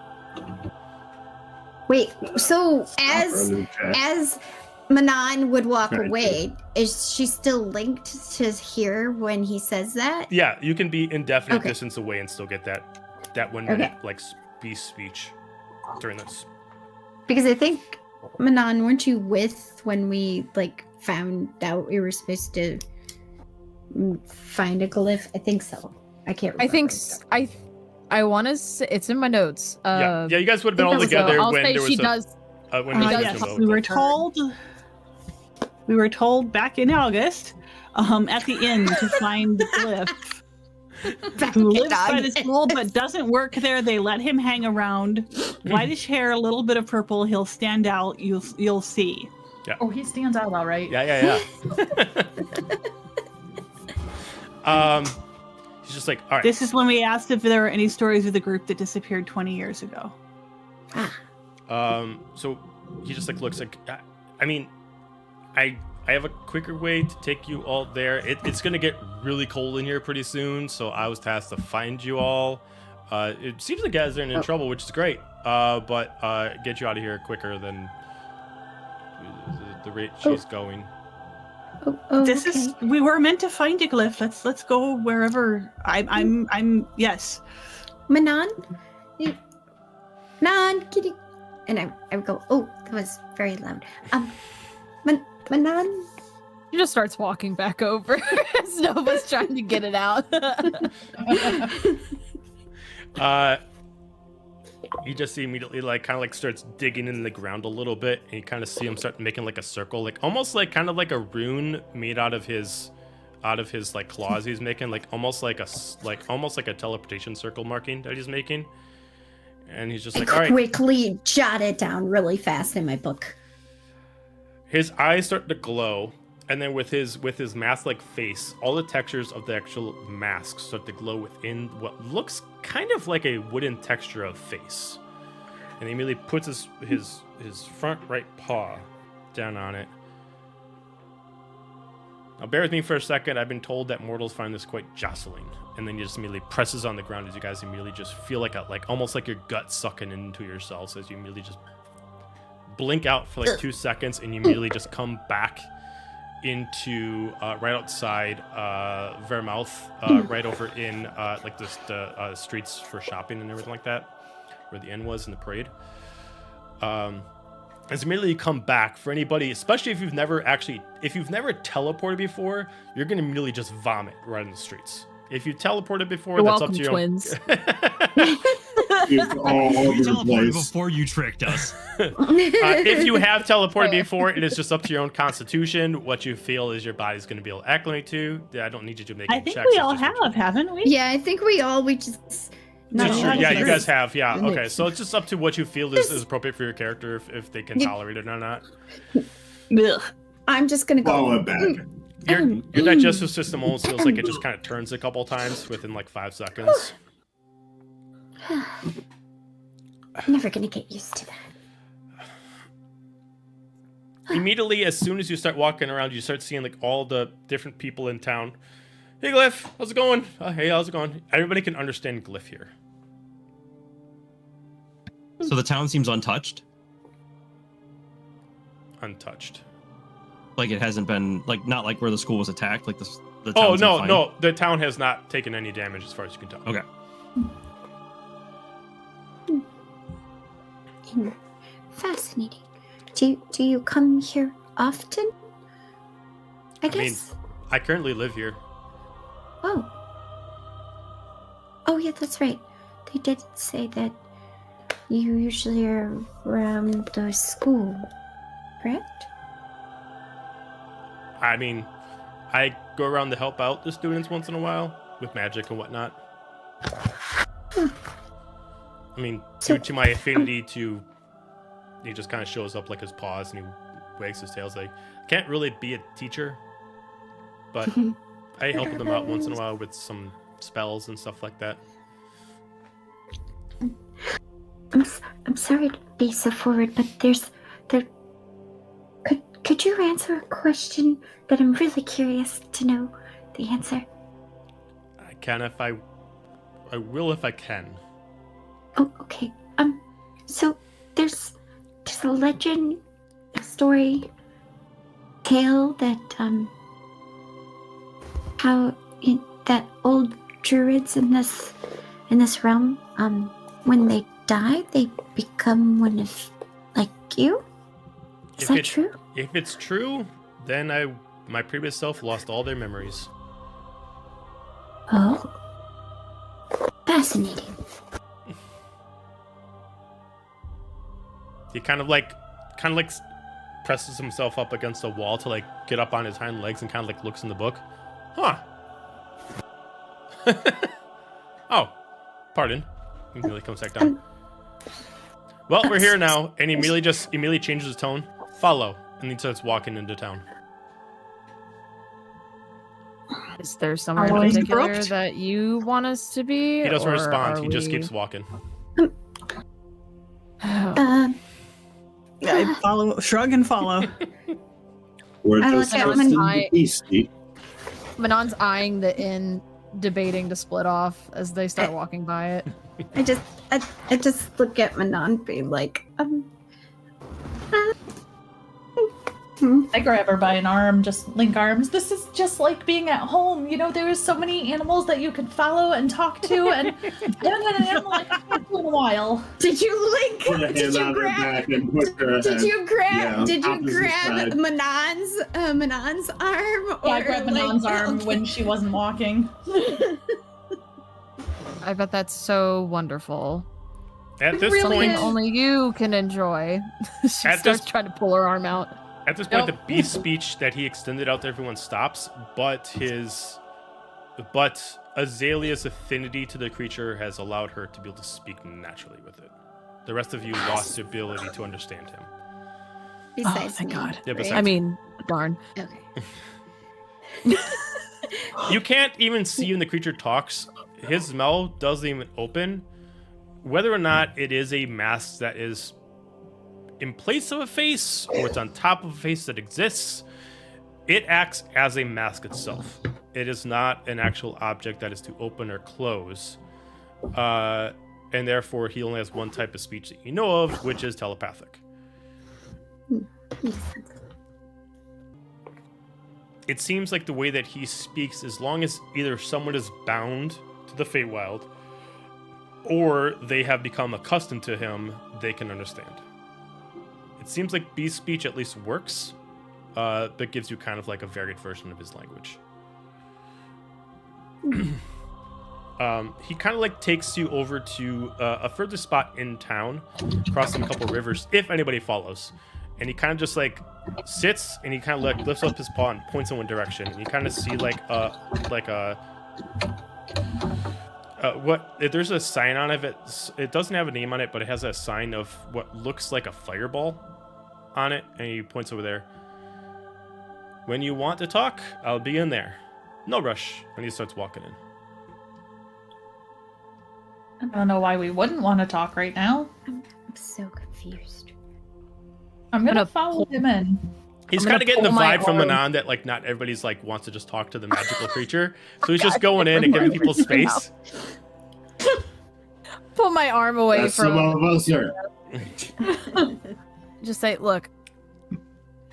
Wait, so as Manon would walk Right. away, is she still linked to hear when he says that? Yeah, you can be indefinite Okay. distance away and still get that 1 minute like speech during this. Because I think, Manon, weren't you with when we like found out we were supposed to find a glyph? I think so. I can't remember. I think I want to say it's in my notes. Yeah, you guys would have been all so together I'll when say there was she a does. when there was does a Yes, jumbo. we were told. We were told back in August, at the inn, to find the glyph. Who lives by the school but doesn't work there. They let him hang around. Whitish hair, a little bit of purple. He'll stand out. You'll see. Oh, he stands out all right. Yeah. He's just like, all right. This is when we asked if there were any stories of the group that disappeared 20 years ago. So he just like looks like, I mean, I have a quicker way to take you all there. It's gonna get really cold in here pretty soon, so I was tasked to find you all. It seems like you guys are in trouble, which is great. But get you out of here quicker than the rate she's going. This is we were meant to find a glyph. Let's go wherever. I'm yes. Manon, can you? And I would go. Oh, that was very loud. Manon. He just starts walking back over as Nova's trying to get it out. You just see immediately like kind of like starts digging in the ground a little bit, and you kind of see him start making like a circle, like almost like kind of like a rune made out of his like claws he's making, like almost like a teleportation circle marking that he's making. And he's just like, all right. Quickly jot it down really fast in my book. His eyes start to glow, and then with his mask-like face, all the textures of the actual mask start to glow within what looks kind of like a wooden texture of face. And he immediately puts his front right paw down on it. Now bear with me for a second. I've been told that mortals find this quite jostling. And then he just immediately presses on the ground as you guys immediately just feel like almost like your gut sucking into yourselves as you immediately just blink out for like 2 seconds, and you immediately just come back into right outside Vermouth, right over in like the streets for shopping and everything like that, where the inn was in the parade. As immediately you come back, for anybody, especially if you've never teleported before, you're gonna immediately just vomit right in the streets. If you teleported before, You're that's welcome, up to your twins. It's all over You the teleported place. before you tricked us. If you have teleported before, it is just up to your own constitution. What you feel is your body's going to be able to acclimate to. I don't need you to make I any think checks. we It's all just what have, haven't we? Yeah, I think we just. That's No, true. not Yeah, us. you guys have. Yeah. And Okay. it's- So it's just up to what you feel is appropriate for your character, if they can Yeah. tolerate it or not. Ugh. I'm just gonna go. Follow it back. Your digestive system almost feels like it just kind of turns a couple times within like 5 seconds. I'm never gonna get used to that. Immediately, as soon as you start walking around, you start seeing like all the different people in town. Hey, Glyph, how's it going? Hey, how's it going? Everybody can understand Glyph here. So the town seems untouched. Untouched. Like it hasn't been like not like where the school was attacked. Like the Oh town's no, fine. no, the town has not taken any damage as far as you can tell. Okay. Fascinating. Do you come here often? I mean, guess. I currently live here. Oh. Oh yeah, that's right. They did say that you usually are around the school, correct? I mean, I go around to help out the students once in a while with magic and whatnot. I mean, due to my affinity to, he just kind of shows up like his paws and he wags his tails. Like, can't really be a teacher, but I help them out once in a while with some spells and stuff like that. I'm sorry to be so forward, but could you answer a question that I'm really curious to know the answer? I can if I will if I can. Oh, okay. So there's a legend, a story, tale that how that old druids in this realm, when they die, they become one of like you. Is that true? If it's true, then my previous self lost all their memories. Oh, fascinating. He kind of like presses himself up against the wall to like get up on his hind legs and kind of like looks in the book. Huh. Oh, pardon. He immediately comes back down. Well, we're here now, and he immediately changes his tone. Follow, and he starts walking into town. Is there somewhere in Following particular Brooke? that you want us to be? He doesn't or respond. are He just we- keeps walking. Yeah, I follow, shrug and follow. We're I just look at trusting when the beastie. Manon's eyeing the inn, debating to split off as they start walking by it. I just look at Manon, being like, I grab her by an arm, just link arms. This is just like being at home. You know, there is so many animals that you can follow and talk to, and I haven't had an animal I can talk to in a while. Did you link? Put a Did hand you on her grab? back and push her Did ahead. you grab? Yeah, did you opposite grab side. Manon's arm? Yeah, I grabbed Manon's arm when she wasn't walking. I bet that's so wonderful. At this Really Something point, only you can enjoy. She At starts this- trying to pull her arm out. At this point, Nope. the beast speech that he extended out to everyone stops, but Azalea's affinity to the creature has allowed her to be able to speak naturally with it. The rest of you lost the ability to understand him. Besides thank me, God. Yeah, right? besides- I mean, darn. Okay. You can't even see when the creature talks. His mouth doesn't even open. Whether or not it is a mask that is in place of a face or it's on top of a face that exists, it acts as a mask itself. It is not an actual object that is to open or close. And therefore, he only has one type of speech that you know of, which is telepathic. Makes sense. It seems like the way that he speaks, as long as either someone is bound to the Feywild or they have become accustomed to him, they can understand. It seems like beast speech at least works, but gives you kind of like a varied version of his language. He kind of like takes you over to a further spot in town, crossing a couple rivers, if anybody follows. And he kind of just like sits and he kind of like lifts up his paw and points in one direction. And you kind of see there's a sign on it. It doesn't have a name on it, but it has a sign of what looks like a fireball on it. And he points over there. When you want to talk, I'll be in there. No rush. And he starts walking in. I don't know why we wouldn't want to talk right now. I'm so confused. I'm gonna gonna follow him in. He's I'm kind gonna of getting the pull my vibe from arm. Manon that like not everybody's like wants to just talk to the magical creature. So he's just going in and giving people space. Pull my arm away That's some from. of us are. Just say, look,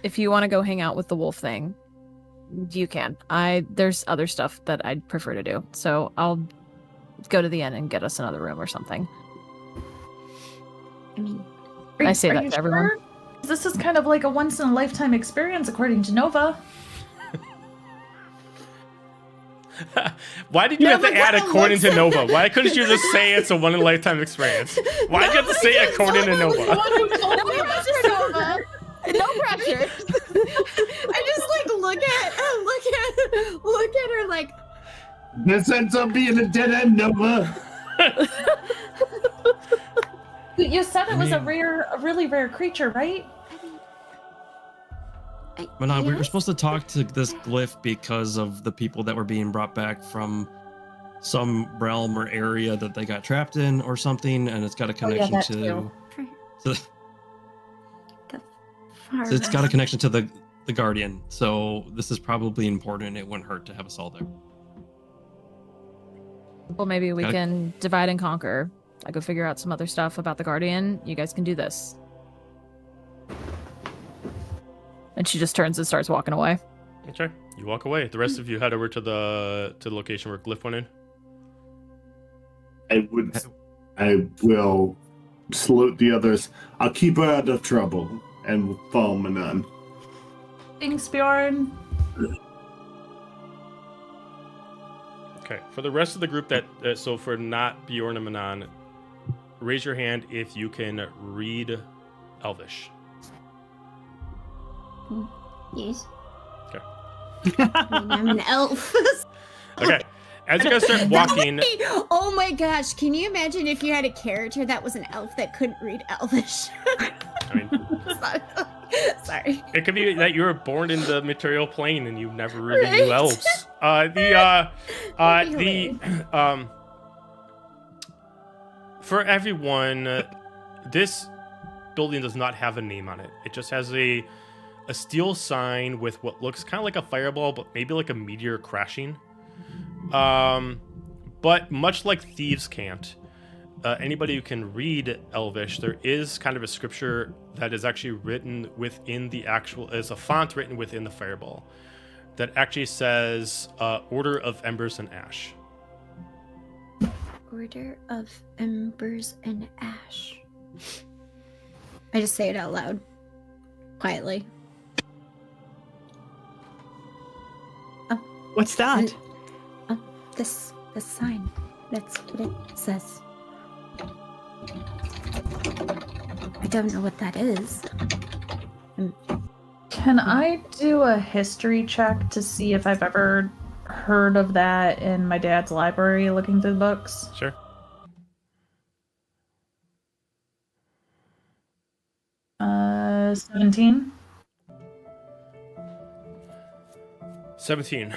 if you want to go hang out with the wolf thing, you can. There's other stuff that I'd prefer to do. So I'll go to the inn and get us another room or something. I mean, I say Are that you to everyone. sure? This is kind of like a once in a lifetime experience, according to Nova. Why did you have to Nova add kinda according to looks- Nova? Why couldn't you just say it's a one in a lifetime experience? Why did you have to say according to Nova? No pressure, Nova. No pressure. I just like look at her like, This ends up being a dead end, Nova. You said it was a really rare creature, right? Manon, we were yes? supposed to talk to this glyph because of the people that were being brought back from some realm or area that they got trapped in or something, and it's got a connection that to. too. So, far so it's got a right. connection to the Guardian. So this is probably important. It wouldn't hurt to have us all there. Well, maybe we Gotta- can divide and conquer. I go figure out some other stuff about the Guardian. You guys can do this. And she just turns and starts walking away. Okay, you walk away. The rest of you head over to the location where Glyph went in. I will salute the others. I'll keep her out of trouble and follow Manon. Thanks, Bjorn. Okay, for the rest of the group so for not Bjorn and Manon, raise your hand if you can read Elvish. Yes. Okay. I mean, I'm an elf. Okay. As you guys start walking, Oh my gosh! Can you imagine if you had a character that was an elf that couldn't read Elvish? I mean, Sorry. it could be that you were born in the material plane and you never really knew Right. elves. That'd be hilarious. For everyone, this building does not have a name on it. It just has a steel sign with what looks kind of like a fireball, but maybe like a meteor crashing. But much like thieves can't, anybody who can read Elvish, there is kind of a scripture that is actually written within the actual, is a font written within the fireball that actually says Order of Embers and Ash. Order of Embers and Ash. I just say it out loud, quietly. What's that? This sign. That's what it says. I don't know what that is. Can I do a history check to see if I've ever heard of that in my dad's library looking through the books? Sure. Uh, 17. 17.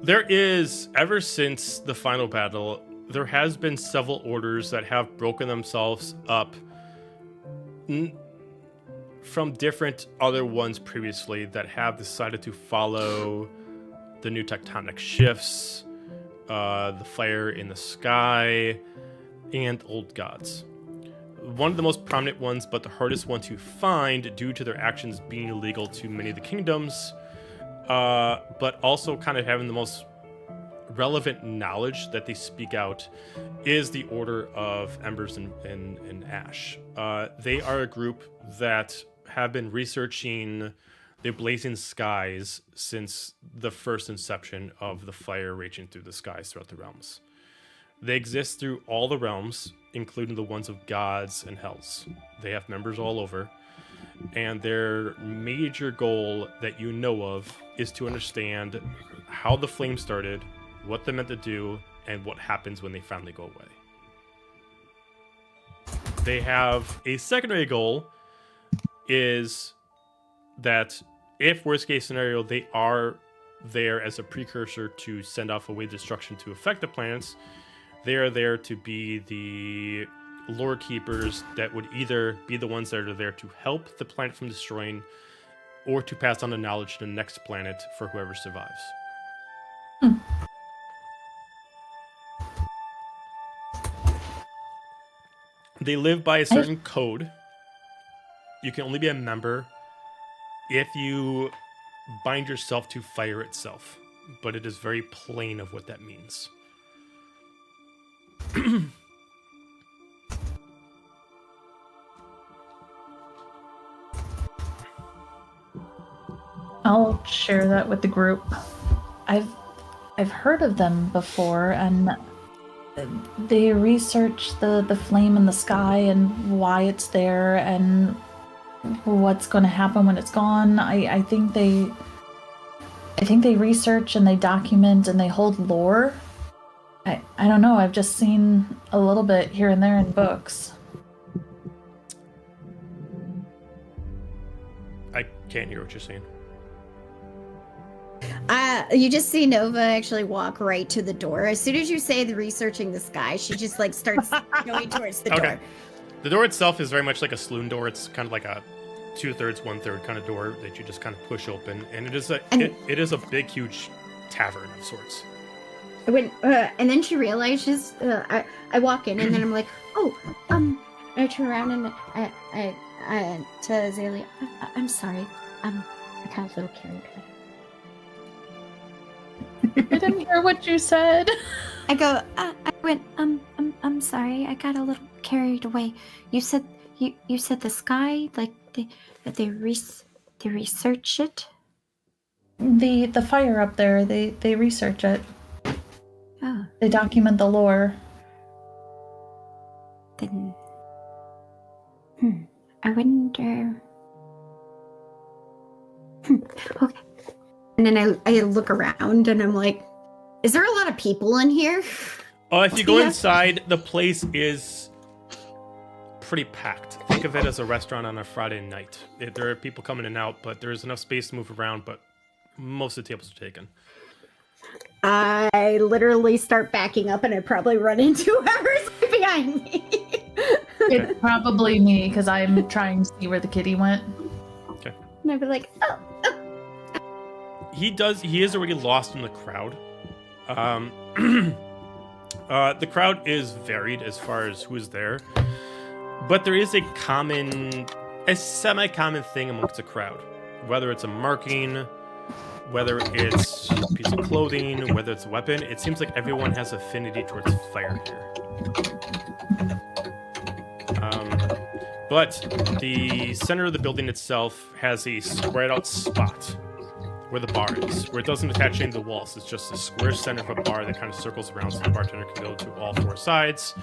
There is, ever since the final battle, there has been several orders that have broken themselves up from different other ones previously that have decided to follow the new tectonic shifts, the fire in the sky, and old gods. One of the most prominent ones, but the hardest one to find due to their actions being illegal to many of the kingdoms, but also kind of having the most relevant knowledge that they speak out, is the Order of Embers and Ash. They are a group that have been researching the blazing skies since the first inception of the fire raging through the skies throughout the realms. They exist through all the realms, including the ones of gods and hells. They have members all over, and their major goal that you know of is to understand how the flame started, what they meant to do, and what happens when they finally go away. They have a secondary goal, is that if worst case scenario, they are there as a precursor to send off a wave of destruction to affect the planets, they are there to be the lore keepers that would either be the ones that are there to help the planet from destroying, or to pass on the knowledge to the next planet for whoever survives. They live by a certain code. You can only be a member if you bind yourself to fire itself, but it is very plain of what that means. I'll share that with the group. I've heard of them before, and they research the flame in the sky and why it's there and what's going to happen when it's gone. I think they research and they document and they hold lore. I don't know. I've just seen a little bit here and there in books. I can't hear what you're saying. You just see Nova actually walk right to the door. As soon as you say the researching the sky, she just like starts going towards the door. The door itself is very much like a saloon door. It's kind of like a 2/3, 1/3 kind of door that you just kind of push open, and it is it is a big, huge tavern of sorts. And then she realizes I walk in, and then I'm like, I turn around and I to Azalea, I'm sorry, I got a little carried away. I didn't hear what you said. I go, I went, I'm sorry, I got a little carried away. You said the sky, like they research it. The fire up there, they research it. Oh, They document the lore. then, I wonder. Okay. And then I look around and I'm like, is there a lot of people in here? If you go inside, the place is pretty packed. Think of it as a restaurant on a Friday night. There are people coming in and out, but there's enough space to move around, but most of the tables are taken. I literally start backing up and I probably run into whoever's behind me. It's probably me because I'm trying to see where the kitty went. Okay. And I'd be like, oh. He is already lost in the crowd. The crowd is varied as far as who's there, but there is a semi-common thing amongst the crowd. Whether it's a marking, whether it's a piece of clothing, whether it's a weapon, it seems like everyone has affinity towards fire here. But the center of the building itself has a spread out spot where the bar is, where it doesn't attach any to the walls. It's just a square center of a bar that kind of circles around so the bartender can go to all four sides.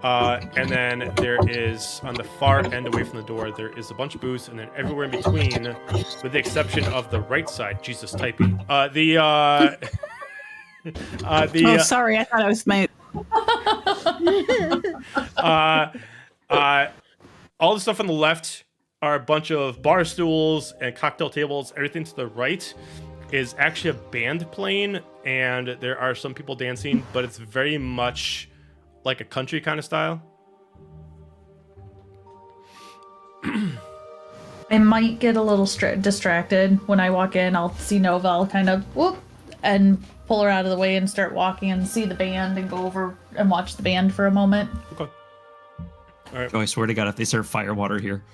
And then there is, on the far end away from the door, there is a bunch of booths, and then everywhere in between, with the exception of the right side, Jesus typing, Oh, sorry, I thought I was my... all the stuff on the left are a bunch of bar stools and cocktail tables. Everything to the right is actually a band playing, and there are some people dancing, but it's very much like a country kind of style. I might get a little distracted when I walk in. I'll see Nova, I'll kind of whoop and pull her out of the way and start walking and see the band and go over and watch the band for a moment. Okay. All right. Oh, I swear to God, if they serve fire water here.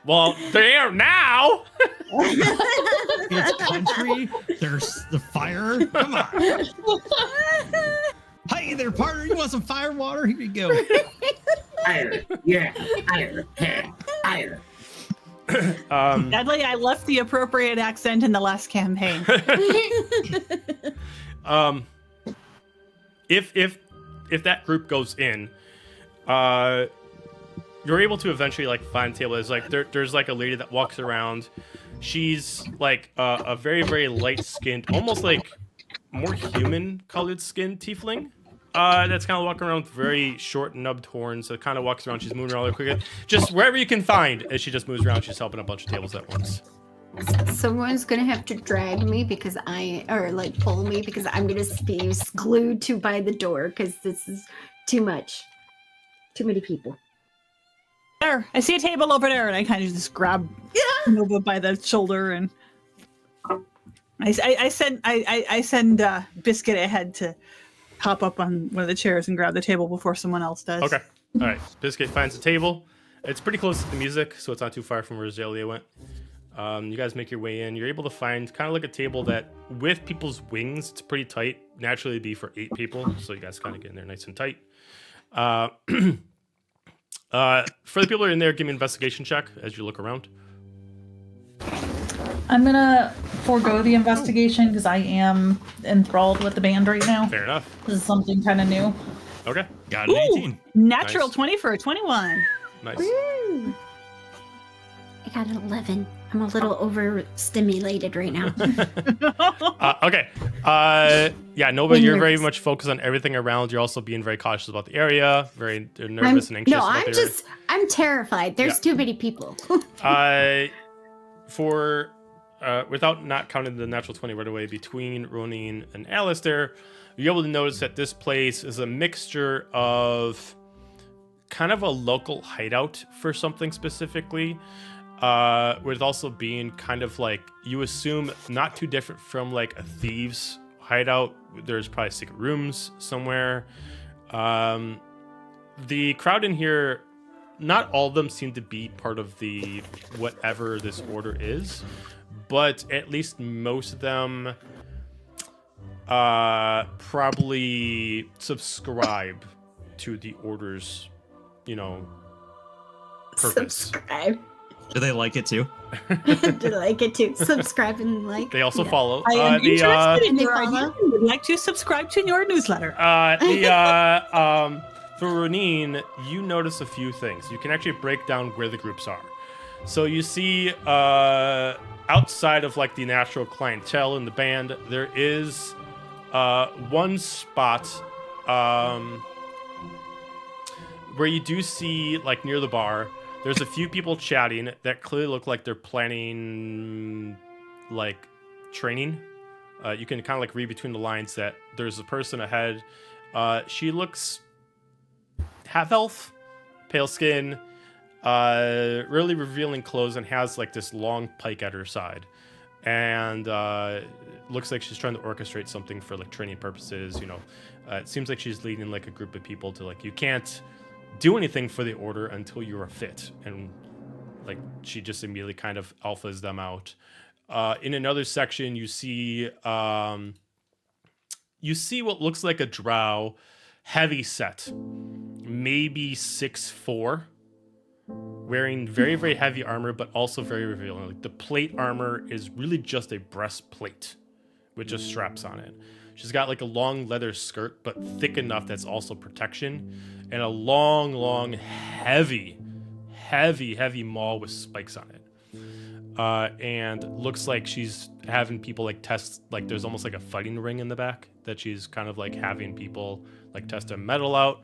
Well, they are now. It's country. There's the fire. Come on. Hey there, partner. You want some fire water? Here you go. Fire. Yeah. Fire. Fire. Sadly, I left the appropriate accent in the last campaign. If that group goes in, you're able to eventually like find a table. There's like there's like a lady that walks around. She's like a very, very light skinned, almost like more human colored skin tiefling. That's kind of walking around with very short nubbed horns. So it kind of walks around. She's moving around really quickly. Just wherever you can find, as she just moves around, she's helping a bunch of tables at once. Someone's gonna have to drag me pull me because I'm gonna be glued to by the door because this is too much. Too many people. There, I see a table over there, and I kind of just grab Nova by the shoulder, and I send Biscuit ahead to hop up on one of the chairs and grab the table before someone else does. Okay. All right. Biscuit finds the table. It's pretty close to the music, so it's not too far from where Zelia went. You guys make your way in. You're able to find kind of like a table that, with people's wings, it's pretty tight. Naturally, it'd be for 8 people, so you guys kind of get in there nice and tight. For the people who are in there, give me an investigation check as you look around. I'm gonna forego the investigation because I am enthralled with the band right now. Fair enough. This is something kind of new. Okay. Got an 18. Natural Nice. 20 for a 21. Nice. Woo! I got an 11. I'm a little overstimulated right now. Okay. Yeah, Nova, Being you're very nervous. much focused on everything around. You're also being very cautious about the area, very nervous and anxious about the area. I'm terrified. There's too many people. Without not counting the natural 20 right away between Ronin and Alistair, you're able to notice that this place is a mixture of kind of a local hideout for something specifically, with also being kind of like, you assume not too different from like a thieves hideout. There's probably secret rooms somewhere. The crowd in here, not all of them seem to be part of the whatever this order is, but at least most of them probably subscribe to the order's, purpose. Subscribe. Do they like it too? Do like it too. Subscribe and like. They also Yeah. follow. I am interested in they your follow? idea. Would like to subscribe to your newsletter. For Ronin, you notice a few things. You can actually break down where the groups are. So you see, outside of like the natural clientele in the band, there is one spot where you do see, like near the bar, there's a few people chatting that clearly look like they're planning like training. You can kind of like read between the lines that there's a person ahead. She looks half elf, pale skin, really revealing clothes, and has like this long pike at her side. And looks like she's trying to orchestrate something for like training purposes. You know, it seems like she's leading like a group of people to like, you can't do anything for the order until you are fit. And like she just immediately kind of alphas them out. In another section, you see what looks like a drow, heavy set, maybe 6'4", wearing very, very heavy armor, but also very revealing. Like the plate armor is really just a breastplate with just straps on it. She's got like a long leather skirt, but thick enough that's also protection, and a long, long, heavy maul with spikes on it. And looks like she's having people like test, like there's almost like a fighting ring in the back that she's kind of like having people like test a metal out.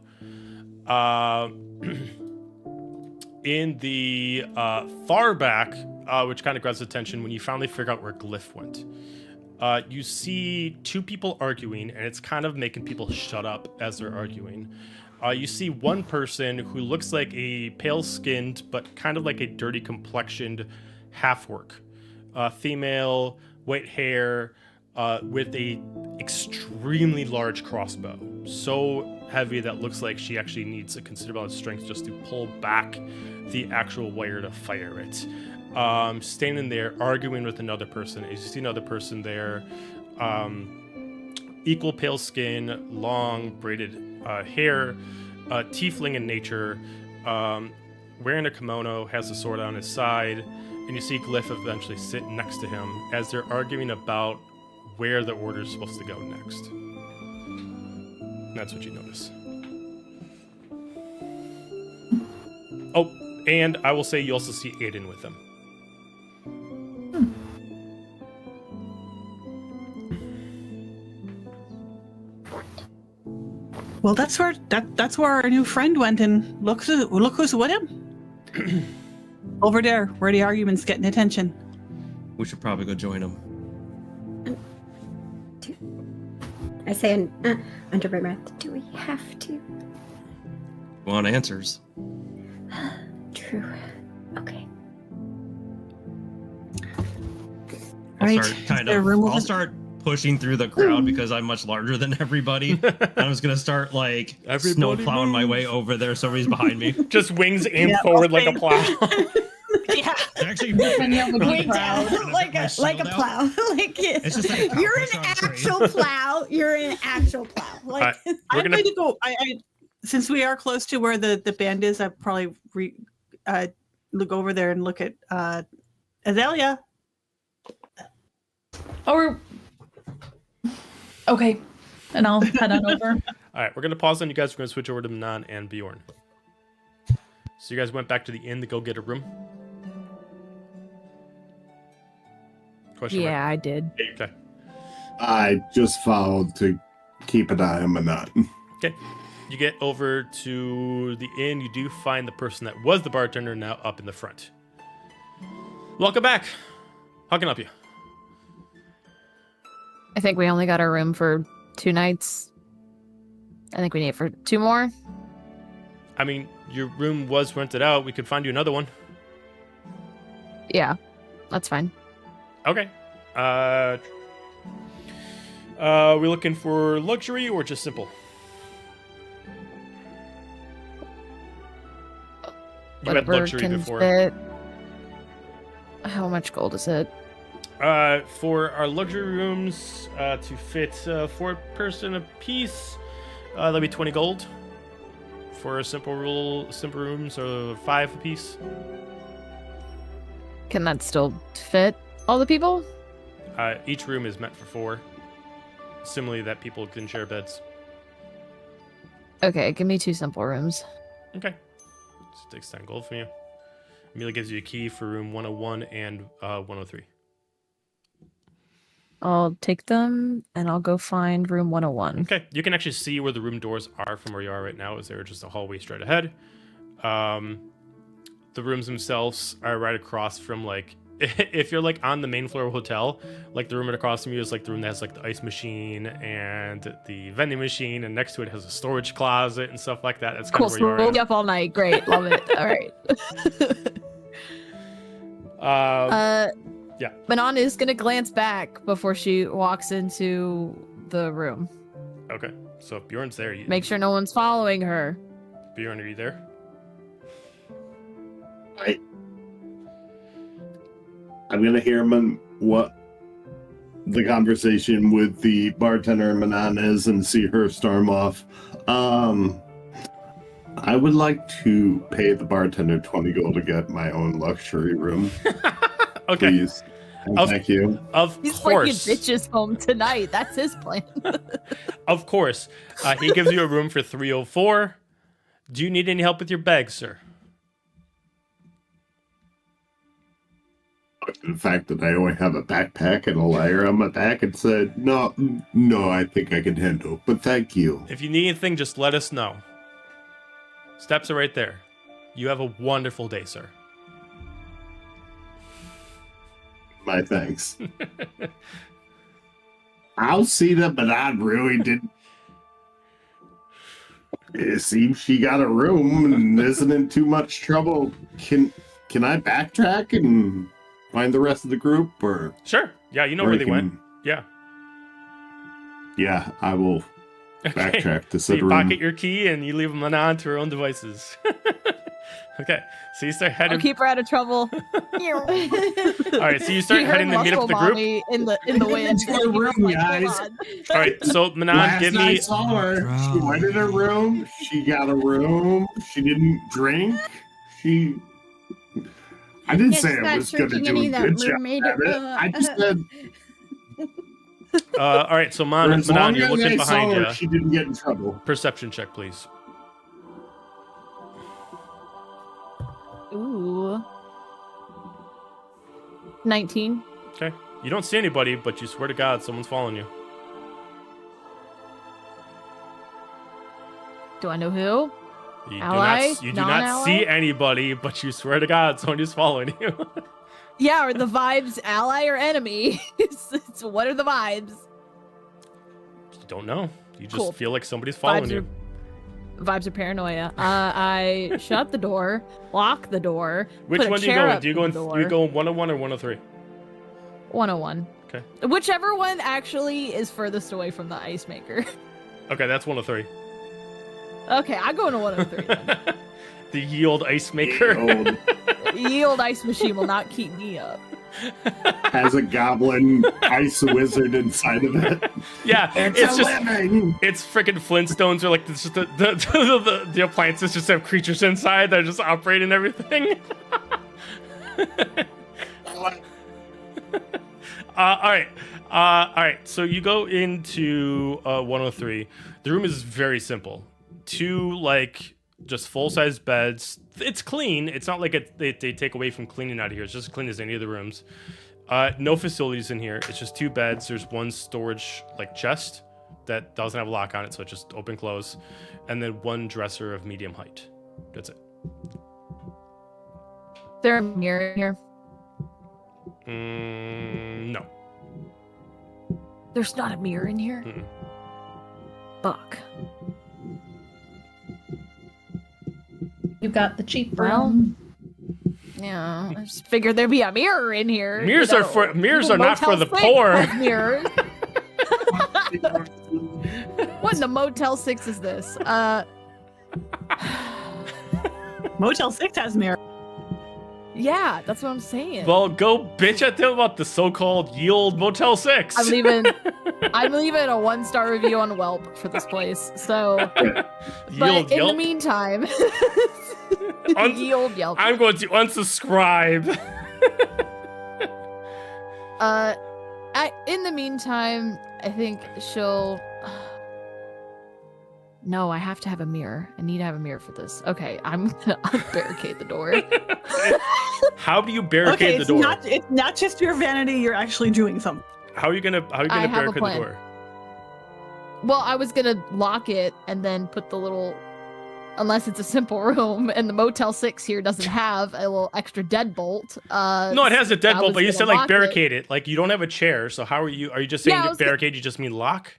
In the far back, which kind of grabs attention when you finally figure out where Glyph went, you see two people arguing, and it's kind of making people shut up as they're arguing. You see one person who looks like a pale-skinned but kind of like a dirty complexioned half-orc, female, white hair, with a extremely large crossbow, so heavy that looks like she actually needs a considerable amount of strength just to pull back the actual wire to fire it. Standing there arguing with another person. As you see another person there, equal pale skin, long braided hair, tiefling in nature, wearing a kimono, has a sword on his side, and you see Glyph eventually sit next to him as they're arguing about where the order is supposed to go next. And that's what you notice. Oh, and I will say you also see Aiden with them. Well, that's where our new friend went, and look who's with him. Over there, where the argument's getting attention. We should probably go join them. I say under my breath, do we have to? We want answers. True. Okay. I'll start pushing through the crowd because I'm much larger than everybody. I'm just gonna start like snow plowing my way over there so he's behind me. Just wings aimed forward like a plow. Yeah. Actually, Way down like a plow. It's just like you're an actual plow. You're an actual plow. Like I'm going to go. I since we are close to where the band is, I'd probably look over there and look at Azalea. Or okay, and I'll head on over. All right, we're gonna pause on you guys. We're gonna switch over to Manon and Bjorn. So you guys went back to the inn to go get a room. Question mark. Yeah, I did. Okay. I just followed to keep an eye on Manon. Okay. You get over to the inn. You do find the person that was the bartender now up in the front. Welcome back. How can I help you? I think we only got our room for 2 nights. I think we need it for 2 more. I mean, your room was rented out. We could find you another one. Yeah, that's fine. Okay. We looking for luxury or just simple? You had Whatever luxury can before. fit. How much gold is it? For our luxury rooms, to fit 4 person a piece, that'll be 20 gold. For simple rooms, or 5 a piece. Can that still fit all the people? Each room is meant for 4. Similarly, that people can share beds. Okay, give me 2 simple rooms. Okay. Just takes 10 gold from you. Amelia gives you a key for room 101 and 103. I'll take them and I'll go find room 101. Okay, you can actually see where the room doors are from where you are right now, as they're just a hallway straight ahead. The rooms themselves are right across from, like, if you're like on the main floor of a hotel, like the room right across from you is like the room that has like the ice machine and the vending machine, and next to it has a storage closet and stuff like that. That's kind Cool. of So where you we'll are. be up all night. Great. Love it. All right. Yeah. Manon is going to glance back before she walks into the room. Okay, so if Bjorn's there. Make sure no one's following her. Bjorn, are you there? I'm gonna hear what the conversation with the bartender and Manon is and see her storm off. I would like to pay the bartender 20 gold to get my own luxury room. Okay. Please. And thank you. Of He's bringing course. bitches home tonight. That's his plan. Of course. He gives you a room for 304. Do you need any help with your bags, sir? The fact that I only have a backpack and a lyre on my back and said, no, I think I can handle, but thank you. If you need anything, just let us know. Steps are right there. You have a wonderful day, sir. My thanks. I'll see that, but I really didn't. It seems she got a room and isn't in too much trouble. Can I backtrack and find the rest of the group, or? Sure. Yeah, you know or where I they can- went. Yeah. Yeah, I will Okay. backtrack to So said you room. pocket your key and you leave them on to her own devices. Okay. So you start I'll heading. keep her out of trouble. All right. So you start You heading heard to meet up with the Muscle group. Mommy in the wind. It's her room, Like, guys. hold on. All right. So Manon, Last give night I me. saw her. She went in her room. She got a room. She didn't drink. I didn't Yes, say I not was going to searching do any a of that good job mermaid, at it. I just said, All right. So for Manon, as long you're as looking I saw behind her, you. she didn't get in trouble. Perception check, please. Ooh. 19. Okay. You don't see anybody, but you swear to God someone's following you. Do I know who? You Ally? do not Non-ally? see anybody, but you swear to God someone is following you. Yeah, are the vibes ally or enemy? It's what are the vibes? You don't know. You just Cool. feel like somebody's following Vibes you. Vibes are paranoia. I shut the door, lock the door. Which put a one do you chair go in? up Do you go in? the Do you door. go in 101 or 103? 101. Okay. Whichever one actually is furthest away from the ice maker. Okay, that's 103. Okay, I go into 103 then. The yield ice maker. Old, Yield ice machine will not keep me up. has a goblin ice wizard inside of it. Yeah, It's it's a just living. it's freaking Flintstones, or like it's just the appliances just have creatures inside that are just operating everything. All right. So you go into 103. The room is very simple. Two like just full-size beds. It's clean. It's not like they take away from cleaning out of here. It's just as clean as any of the rooms. No facilities in here. It's just two beds. There's one storage like chest that doesn't have a lock on it, so it's just open close, and then one dresser of medium height. That's it. Is there a mirror here? No. There's not a mirror in here? Mm-mm. Fuck. You got the cheap Well, room. Yeah, I just figured there'd be a mirror in here. Mirrors you are know. for mirrors are not for Motel the 6 poor. has mirrors. What in the Motel 6 is this? Motel 6 has mirror. Yeah, that's what I'm saying. Well, go bitch at them about the so-called yield Motel 6. I'm leaving a 1-star review on Welp for this place. So, but Yield in the Yelp. meantime, yield Yelp. I'm going to unsubscribe. In the meantime, I think she'll No, I have to have a mirror. I need to have a mirror for this. Okay, I'm gonna barricade the door. How do you barricade the door? It's not just your vanity. You're actually doing something. How are you gonna have a barricade the plan. door? Well, I was gonna lock it and then put the little, unless it's a simple room, and the Motel 6 here doesn't have a little extra deadbolt. No, it has a I deadbolt, was but you gonna said like lock barricade it. Like you don't have a chair, so how are you just saying Yeah, I that was gonna- barricade? You just mean lock?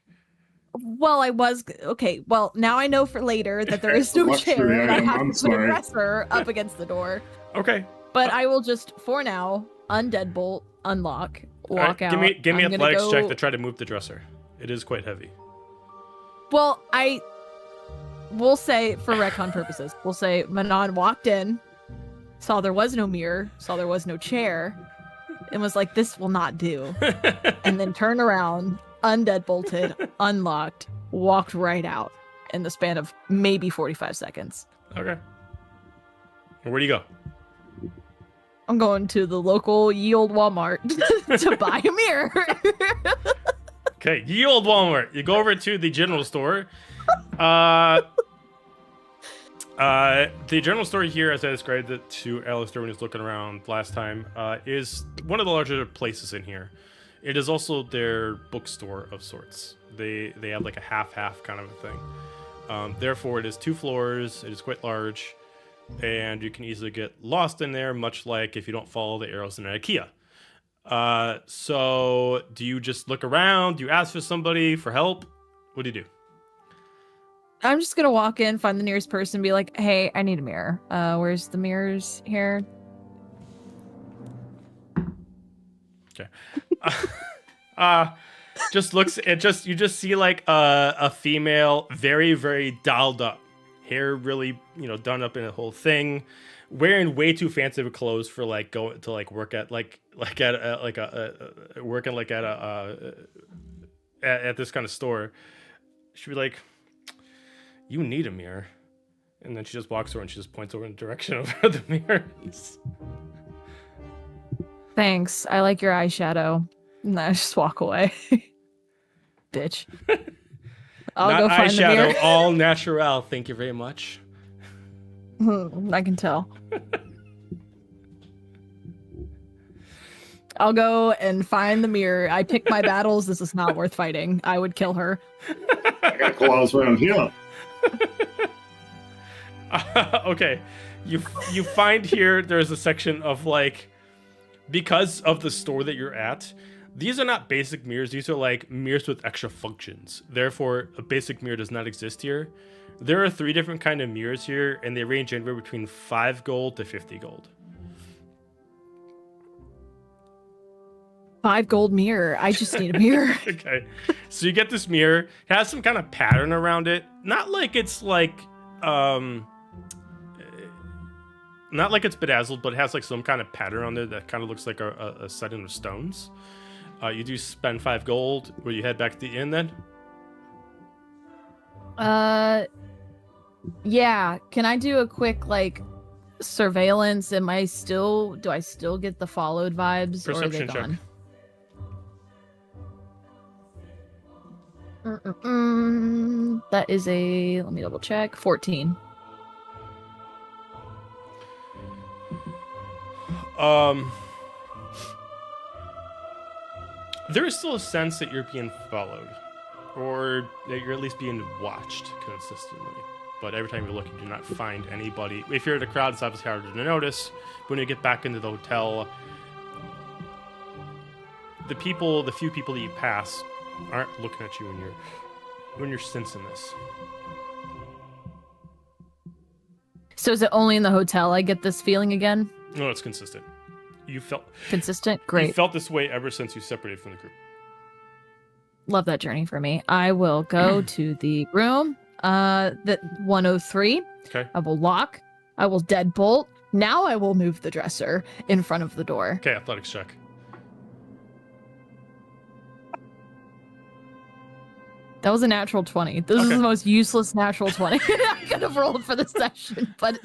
Well, I was okay. Well, now I know for later that there is no Luxury chair, and I item, have I'm to put a sorry. dresser up against the door. Okay. But I will just, for now, undeadbolt, unlock, All right, walk out. Give me I'm gonna athletics check go- to try to move the dresser. It is quite heavy. Well, we'll say, for retcon purposes, we'll say Manon walked in, saw there was no mirror, saw there was no chair, and was like, this will not do. And then turned around, undeadbolted, unlocked, walked right out in the span of maybe 45 seconds. Okay. Where do you go? I'm going to the local ye old Walmart to buy a mirror. Okay, ye old Walmart. You go over to the general store. The general store here, as I described it to Alistair when he was looking around last time, is one of the larger places in here. It is also their bookstore of sorts. They have like a half-half kind of a thing. Therefore, it is 2 floors. It is quite large, and you can easily get lost in there, much like if you don't follow the arrows in an IKEA. So do you just look around? Do you ask for somebody for help? What do you do? I'm just gonna walk in, find the nearest person, be like, hey, I need a mirror. Where's the mirrors here? Okay. Just looks it just you just see like a female, very, very dolled up, hair really, done up in a whole thing, wearing way too fancy of clothes for like going to like work at at this kind of store. She'd be like, you need a mirror. And then she just walks over and she just points over in the direction of the mirrors. Thanks. I like your eyeshadow. And I just walk away. Bitch. I'll Not go find the mirror. eyeshadow, all natural. Thank you very much. I can tell. I'll go and find the mirror. I pick my battles. This is not worth fighting. I would kill her. I got claws around here. Okay, you find here there's a section of like, because of the store that you're at, these are not basic mirrors. These are like mirrors with extra functions. Therefore, a basic mirror does not exist here. There are 3 different kind of mirrors here, and they range anywhere between 5 gold to 50 gold. 5 gold mirror. I just need a mirror. Okay, so you get this mirror. It has some kind of pattern around it. Not like it's bedazzled, but it has like some kind of pattern on there that kind of looks like a setting of stones. You do spend 5 gold. Will you head back to the inn then? Yeah. Can I do a quick like surveillance? Do I still get the followed vibes, Perception or are they check. gone? That is let me double check. 14. There is still a sense that you're being followed, or that you're at least being watched consistently. But every time you look, you do not find anybody. If you're in a crowd, it's obviously harder to notice. When you get back into the hotel, the few people that you pass, aren't looking at you when you're sensing this. So is it only in the hotel I get this feeling again? No, it's consistent. You felt Consistent? You Great. felt this way ever since you separated from the group. Love that journey for me. I will go to the room, that 103. Okay. I will lock. I will deadbolt. Now I will move the dresser in front of the door. Okay, athletics check. That was a natural 20. This is the most useless natural 20 I could have rolled for this session, but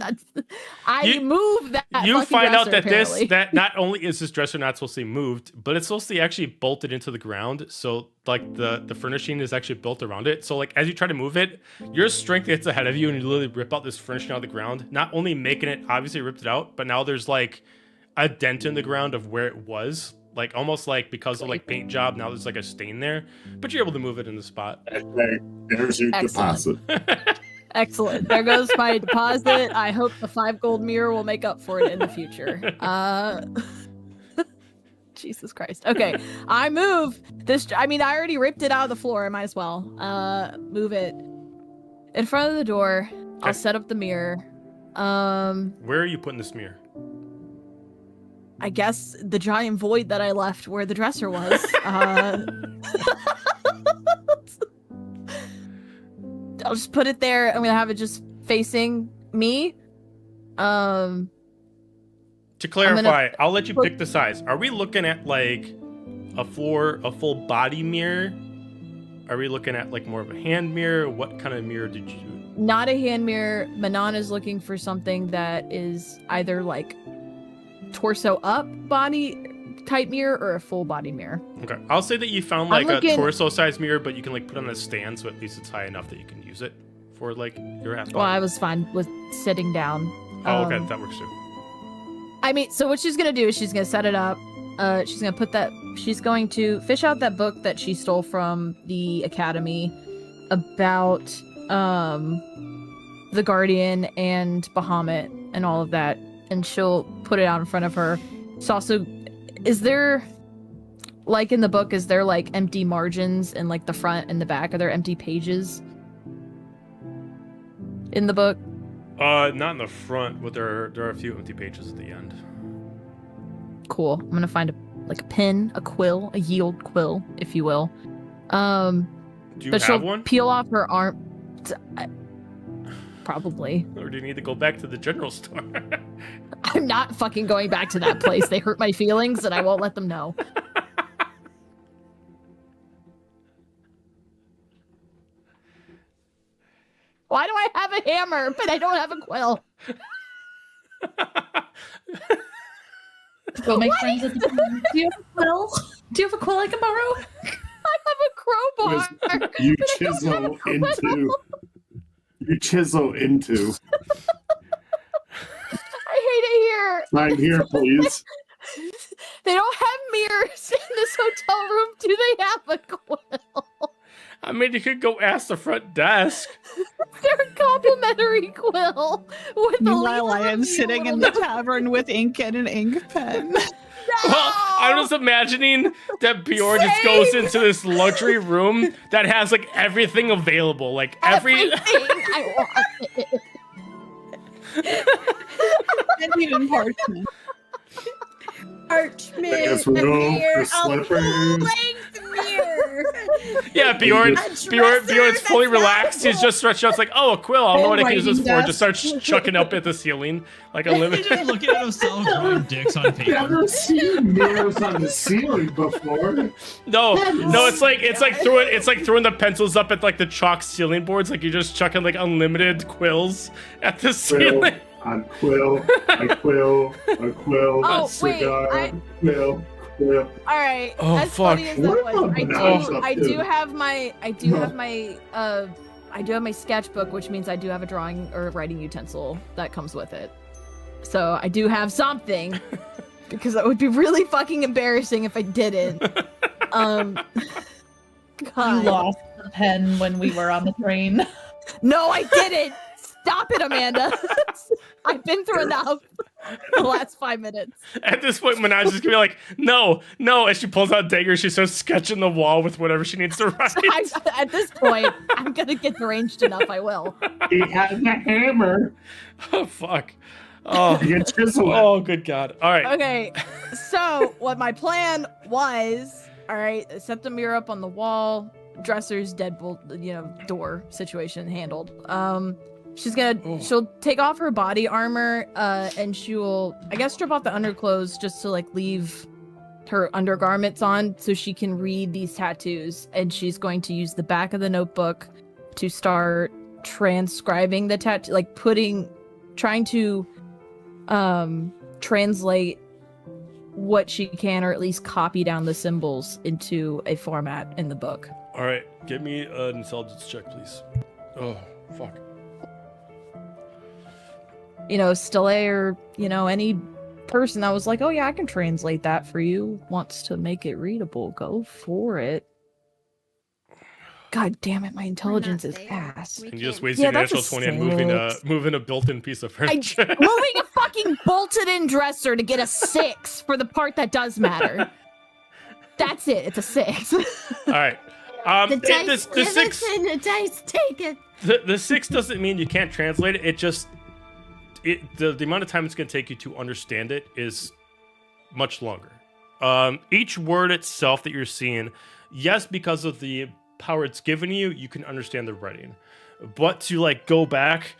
I moved that. You find out that apparently. that not only is this dresser not supposed to be moved, but it's supposed to be actually bolted into the ground. So like the furnishing is actually built around it. So like as you try to move it, your strength gets ahead of you and you literally rip out this furnishing out of the ground, not only making it obviously ripped it out, but now there's like a dent in the ground of where it was. Like almost like because of like paint job, now there's like a stain there, but you're able to move it in the spot. Okay, there's your deposit. Excellent. There goes my deposit. I hope the 5 gold mirror will make up for it in the future. Jesus Christ. Okay, I move this. I mean, I already ripped it out of the floor. I might as well move it in front of the door. Okay. I'll set up the mirror. Where are you putting this mirror? I guess the giant void that I left where the dresser was. I'll just put it there. I'm gonna have it just facing me. To clarify, I'll let you pick the size. Are we looking at like a full body mirror? Are we looking at like more of a hand mirror? What kind of mirror did you do? Not a hand mirror. Manon is looking for something that is either like torso up body type mirror or a full body mirror. Okay, I'll say that you found like a torso size mirror, but you can like put it on a stand, so at least it's high enough that you can use it for like your half body. Well, I was fine with sitting down. Oh, okay, that works too. I mean, so what she's gonna do is she's gonna set it up. She's going to fish out that book that she stole from the academy about the Guardian and Bahamut and all of that, and she'll put it out in front of her. It's also, is there, like in the book, is there like empty margins in like the front and the back? Are there empty pages in the book? Not in the front, but there are a few empty pages at the end. Cool. I'm gonna find a pen, a quill, a yield quill, if you will. Do you but have she'll one? peel off her arm. Probably. Or do you need to go back to the general store? I'm not fucking going back to that place. They hurt my feelings and I won't let them know. Why do I have a hammer, but I don't have a quill? Go make friends at the bar. Do you have a quill? Do you have a quill I can borrow? I have a crowbar. You chisel into. You chisel into. I hate it here. Sign here, please. They don't have mirrors in this hotel room. Do they have a quill? I mean, you could go ask the front desk. They're a complimentary quill. Meanwhile, I am sitting in the tavern with ink and an ink pen. Well, I'm just imagining that Bjorn just goes into this luxury room that has like everything available, like everything I want. And even parchment. Parchment. I guess we'll go for slippers. Yeah, Bjorn's fully relaxed. He's just stretched out. It's like, oh, a quill. I don't know what I can use this for. Just starts chucking up at the ceiling like a limit. He's just looking at himself drawing dicks on paper. I've never seen mirrors on the ceiling before. No, it's like throwing the pencils up at like the chalk ceiling boards. Like you're just chucking like unlimited quills at the ceiling. On quill, a quill, a quill, Oh, a cigar, wait, quill. All right. Oh, as fuck. funny as that was, I do to? have my sketchbook, which means I do have a drawing or writing utensil that comes with it. So I do have something, because that would be really fucking embarrassing if I didn't. God. You lost the pen when we were on the train. No, I didn't. Stop it, Amanda. I've been through enough the last 5 minutes. At this point, Minaj is gonna be like, no. As she pulls out dagger, she starts sketching the wall with whatever she needs to write. At this point, I'm gonna get deranged enough. I will. He has a hammer. Oh fuck. Oh, You chisel it. oh, good God. All right. Okay, so what my plan was, all right, set the mirror up on the wall, dresser's deadbolt, door situation handled. She'll take off her body armor, and she will, I guess, strip off the underclothes just to like leave her undergarments on so she can read these tattoos, and she's going to use the back of the notebook to start transcribing the tattoo, like trying to translate what she can, or at least copy down the symbols into a format in the book. All right, give me an intelligence check, please. Oh, fuck. Stille, or, any person that was like, oh yeah, I can translate that for you, wants to make it readable, go for it. God damn it, my intelligence is ass. And you just wasted your natural 20 on moving a built-in piece of furniture. Moving a fucking bolted-in dresser to get a 6 for the part that does matter. That's it. It's a 6. All right. The dice the 6. And the dice take it. The 6 doesn't mean you can't translate it. It just the amount of time it's going to take you to understand it is much longer. Each word itself that you're seeing, yes, because of the power it's given you, you can understand the writing. But to go back,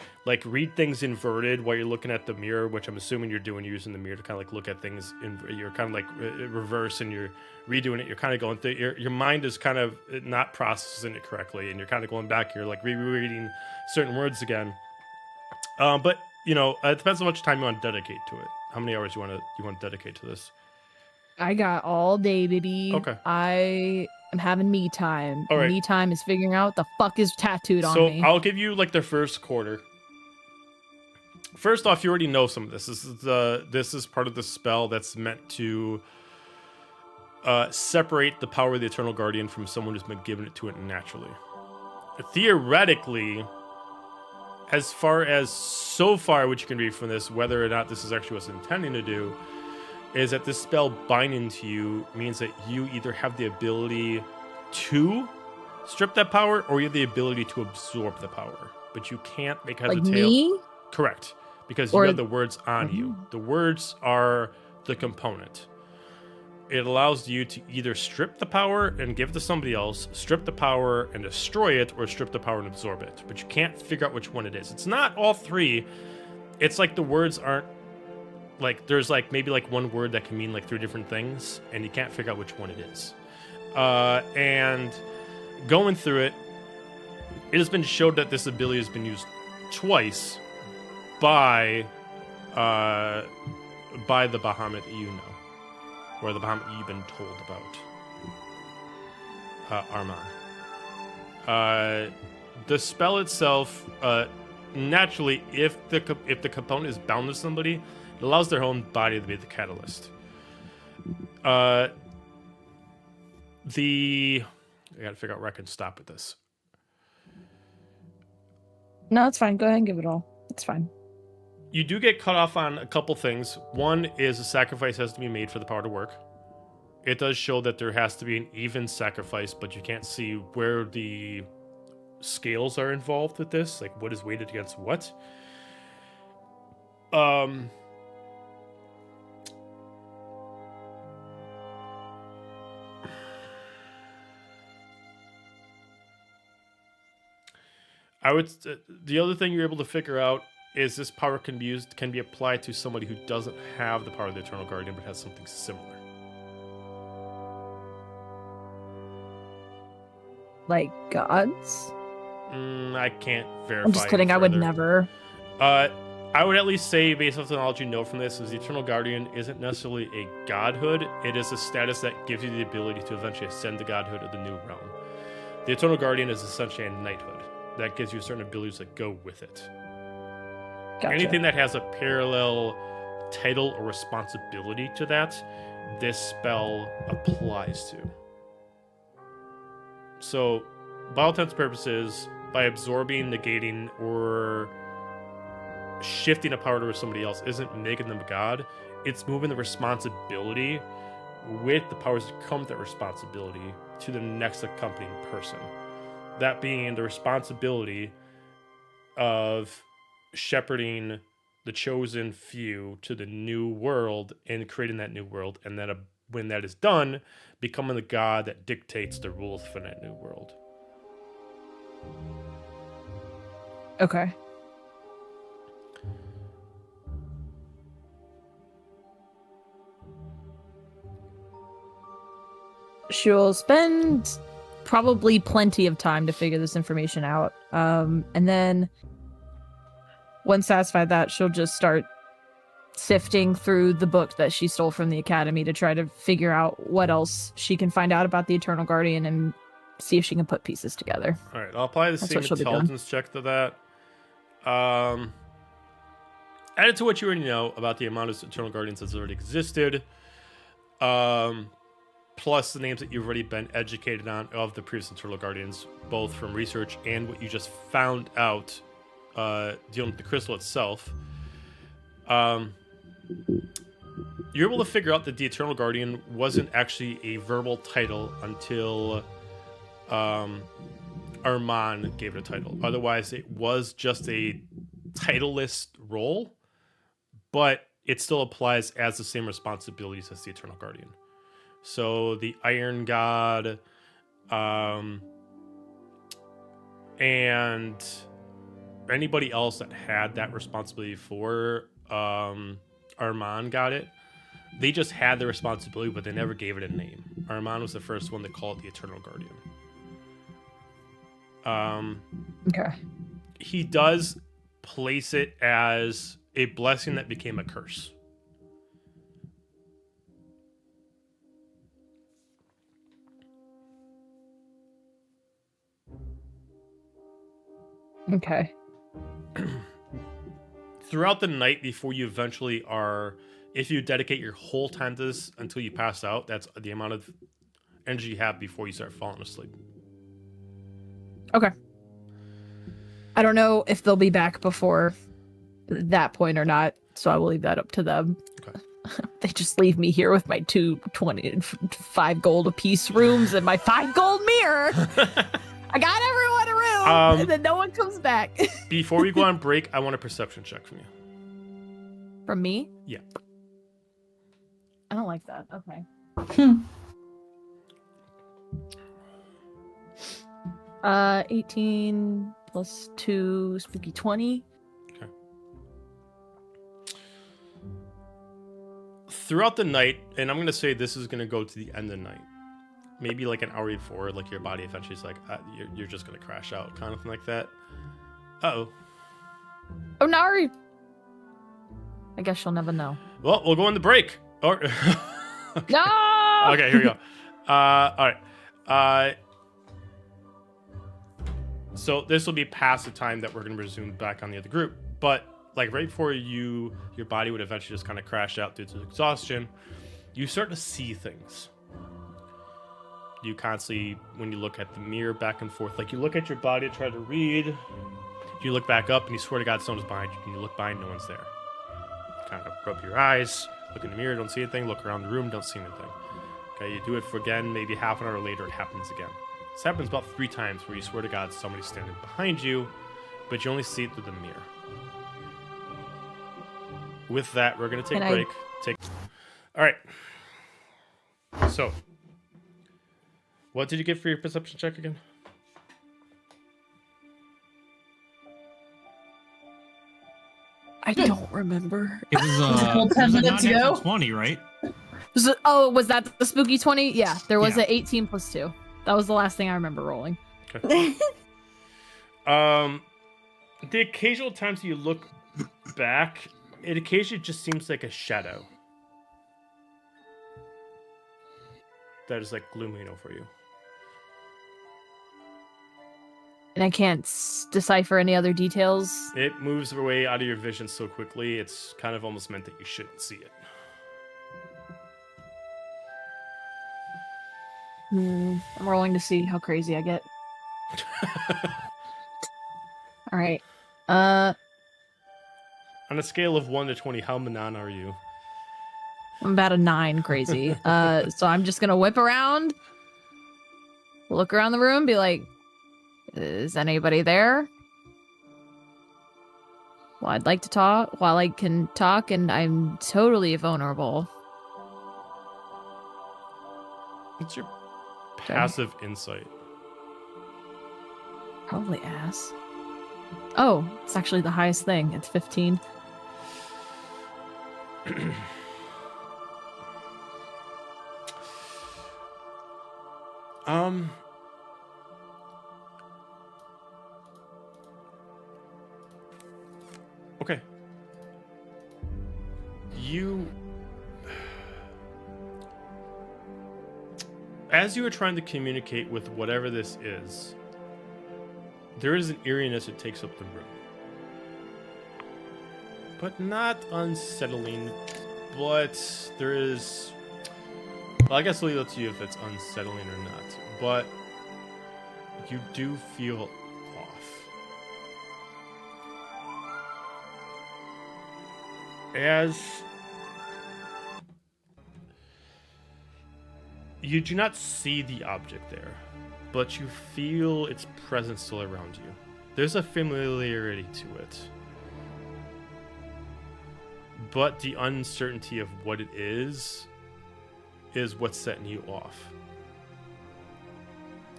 read things inverted while you're looking at the mirror, which I'm assuming you're doing, using the mirror to kind of look at things you're kind of reverse, and you're redoing it. You're kind of going through your mind is kind of not processing it correctly, and you're kind of going back. You're rereading certain words again. But it depends on how much time you want to dedicate to it. How many hours you want to dedicate to this? I got all day, baby. Okay. I am having me time. All right. Me time is figuring out what the fuck is tattooed on me. So I'll give you the first quarter. First off, you already know some of this. This is part of the spell that's meant to separate the power of the Eternal Guardian from someone who's been given it to it naturally. Theoretically, as far as so far what you can read from this, whether or not this is actually what's intending to do, is that this spell binding to you means that you either have the ability to strip that power, or you have the ability to absorb the power. But you can't make heads or tails. Me? Correct. Because you have the words on you. The words are the component. It allows you to either strip the power and give it to somebody else, strip the power and destroy it, or strip the power and absorb it. But you can't figure out which one it is. It's not all three. It's the words aren't there's maybe one word that can mean 3 different things, and you can't figure out which one it is. And going through it, it has been showed that this ability has been used twice by the Bahamut you know, or the Bahamut you've been told about. Armand. The spell itself, naturally, if the component is bound to somebody, it allows their own body to be the catalyst. I gotta figure out where I can stop with this. No, it's fine. Go ahead and give it all. It's fine. You do get cut off on a couple things. One is a sacrifice has to be made for the power to work. It does show that there has to be an even sacrifice, but you can't see where the scales are involved with this, what is weighted against what. The other thing you're able to figure out is this power can be applied to somebody who doesn't have the power of the Eternal Guardian but has something similar. Like gods? I can't verify. I'm just kidding. I would never. I would at least say, based off the knowledge you know from this, is the Eternal Guardian isn't necessarily a godhood. It is a status that gives you the ability to eventually ascend to godhood of the new realm. The Eternal Guardian is essentially a knighthood that gives you certain abilities that go with it. Gotcha. Anything that has a parallel title or responsibility to that, this spell applies to. So, by all intents and purposes, by absorbing, negating, or shifting a power to somebody else isn't making them a god. It's moving the responsibility with the powers that come with that responsibility to the next accompanying person. That being the responsibility of shepherding the chosen few to the new world and creating that new world, and then when that is done, becoming the god that dictates the rules for that new world. Okay. she'll spend probably plenty of time to figure this information out. And then once satisfied that, she'll just start sifting through the book that she stole from the academy to try to figure out what else she can find out about the Eternal Guardian and see if she can put pieces together. All right, I'll apply the That's same what she'll be doing. intelligence check to that. Added to what you already know about the amount of Eternal Guardians that's already existed, plus the names that you've already been educated on of the previous Eternal Guardians, both from research and what you just found out dealing with the crystal itself. You're able to figure out that the Eternal Guardian wasn't actually a verbal title until Armand gave it a title. Otherwise, it was just a titleless role, but it still applies as the same responsibilities as the Eternal Guardian. So the Iron God, and anybody else that had that responsibility for Armand got it. They just had the responsibility, but they never gave it a name. Armand was the first one to call it the Eternal Guardian. Okay. He does place it as a blessing that became a curse. Okay. Throughout the night before you eventually are, if you dedicate your whole time to this until you pass out, that's the amount of energy you have before you start falling asleep. Okay. I don't know if they'll be back before that point or not, so I will leave that up to them. Okay. They just leave me here with my 5 gold apiece rooms and my 5 gold mirror. I got everyone a room, and then no one comes back. Before we go on break, I want a perception check from you. From me? Yeah. I don't like that. Okay. 18 plus 2, spooky 20. Okay. Throughout the night, and I'm going to say this is going to go to the end of the night. Maybe like an hour before, like your body eventually is like, you're just going to crash out, kind of thing like that. Uh-oh. Oh, Nari. I guess she'll never know. Well, we'll go on the break. Or Okay. No! Okay, here we go. All right. So this will be past the time that we're going to resume back on the other group. But like right before your body would eventually just kind of crash out due to exhaustion, you start to see things. You constantly, when you look at the mirror back and forth, like you look at your body to try to read, you look back up and you swear to God someone's behind you, and you look behind, no one's there. Kind of rub your eyes, look in the mirror, don't see anything, look around the room, don't see anything. Okay, you do it for again, maybe half an hour later, it happens again. This happens about 3 times where you swear to God somebody's standing behind you, but you only see it through the mirror. With that, we're going to take a break. All right. So, what did you get for your perception check again? I don't remember. It was 10 minutes ago. 20, right? Was that the spooky 20? Yeah, there was Yeah. an 18 plus 2. That was the last thing I remember rolling. Okay. The occasional times you look back, it occasionally just seems like a shadow that is like glooming over you. And I can't decipher any other details. It moves away out of your vision so quickly, it's kind of almost meant that you shouldn't see it. I'm rolling to see how crazy I get. All right. On a scale of 1 to 20, how manan are you? I'm about a 9 crazy. So I'm just gonna whip around, look around the room, be like, is anybody there? Well, I'd like to talk while I can talk, and I'm totally vulnerable. What's your passive insight? Probably ass. Oh, it's actually the highest thing. It's 15. Okay. As you are trying to communicate with whatever this is, there is an eeriness that takes up the room. But not unsettling, but there is... Well, I guess I'll leave it to you if it's unsettling or not, but you do feel off. As you do not see the object there, but you feel its presence still around you. There's a familiarity to it. But the uncertainty of what it is what's setting you off.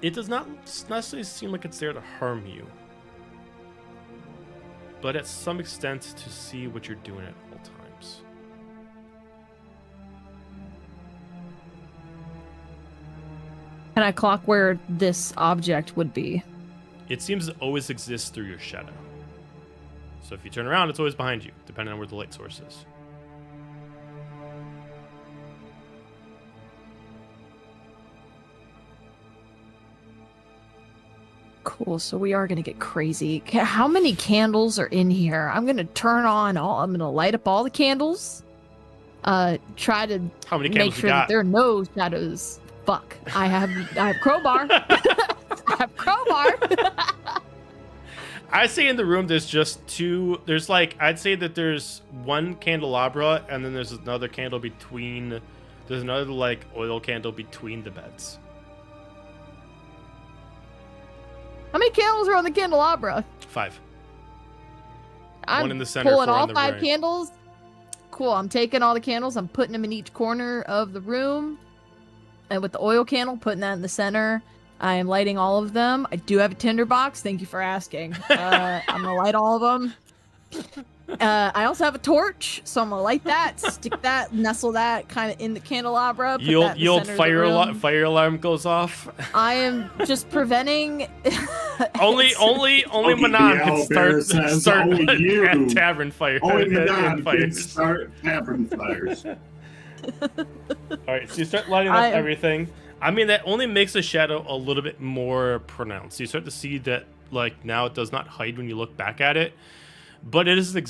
It does not necessarily seem like it's there to harm you, but at some extent to see what you're doing at all times. Can I clock where this object would be? It seems to always exist through your shadow. So if you turn around, it's always behind you, depending on where the light source is. Cool, so we are gonna get crazy. How many candles are in here? I'm gonna I'm gonna light up all the candles. Try to How many make candles sure you that got? there are no shadows. Fuck. I have crowbar. I have crowbar. I say in the room there's just two. There's like, I'd say that there's one candelabra and then there's another candle between. There's another like oil candle between the beds. How many candles are on the candelabra? 5. I'm One in the center, pulling 4 on all the 5 right. candles. Cool. I'm taking all the candles. I'm putting them in each corner of the room. And with the oil candle, putting that in the center. I am lighting all of them. I do have a tinderbox. Thank you for asking. I'm going to light all of them. I also have a torch, so I'm going to light that, stick that, nestle that kind of in the candelabra. Put that in the center of the room. Fire alarm goes off. I am just preventing... only Manon can Owlbear says start only you. at tavern fire. Only Manon can fires. start tavern fires. Alright, so you start lighting up everything. I mean, that only makes the shadow a little bit more pronounced. You start to see that, like, now it does not hide when you look back at it, but it is an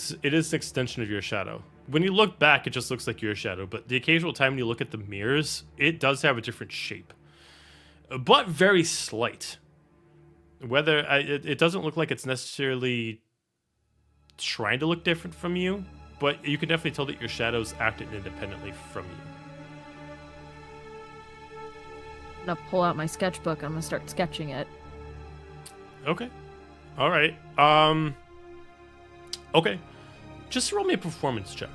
extension of your shadow. When you look back, it just looks like your shadow, but the occasional time when you look at the mirrors, it does have a different shape, but very slight. Whether it doesn't look like it's necessarily trying to look different from you, but you can definitely tell that your shadow's acting independently from you. I'm gonna pull out my sketchbook. I'm gonna start sketching it. Okay. All right. Okay. Just roll me a performance check.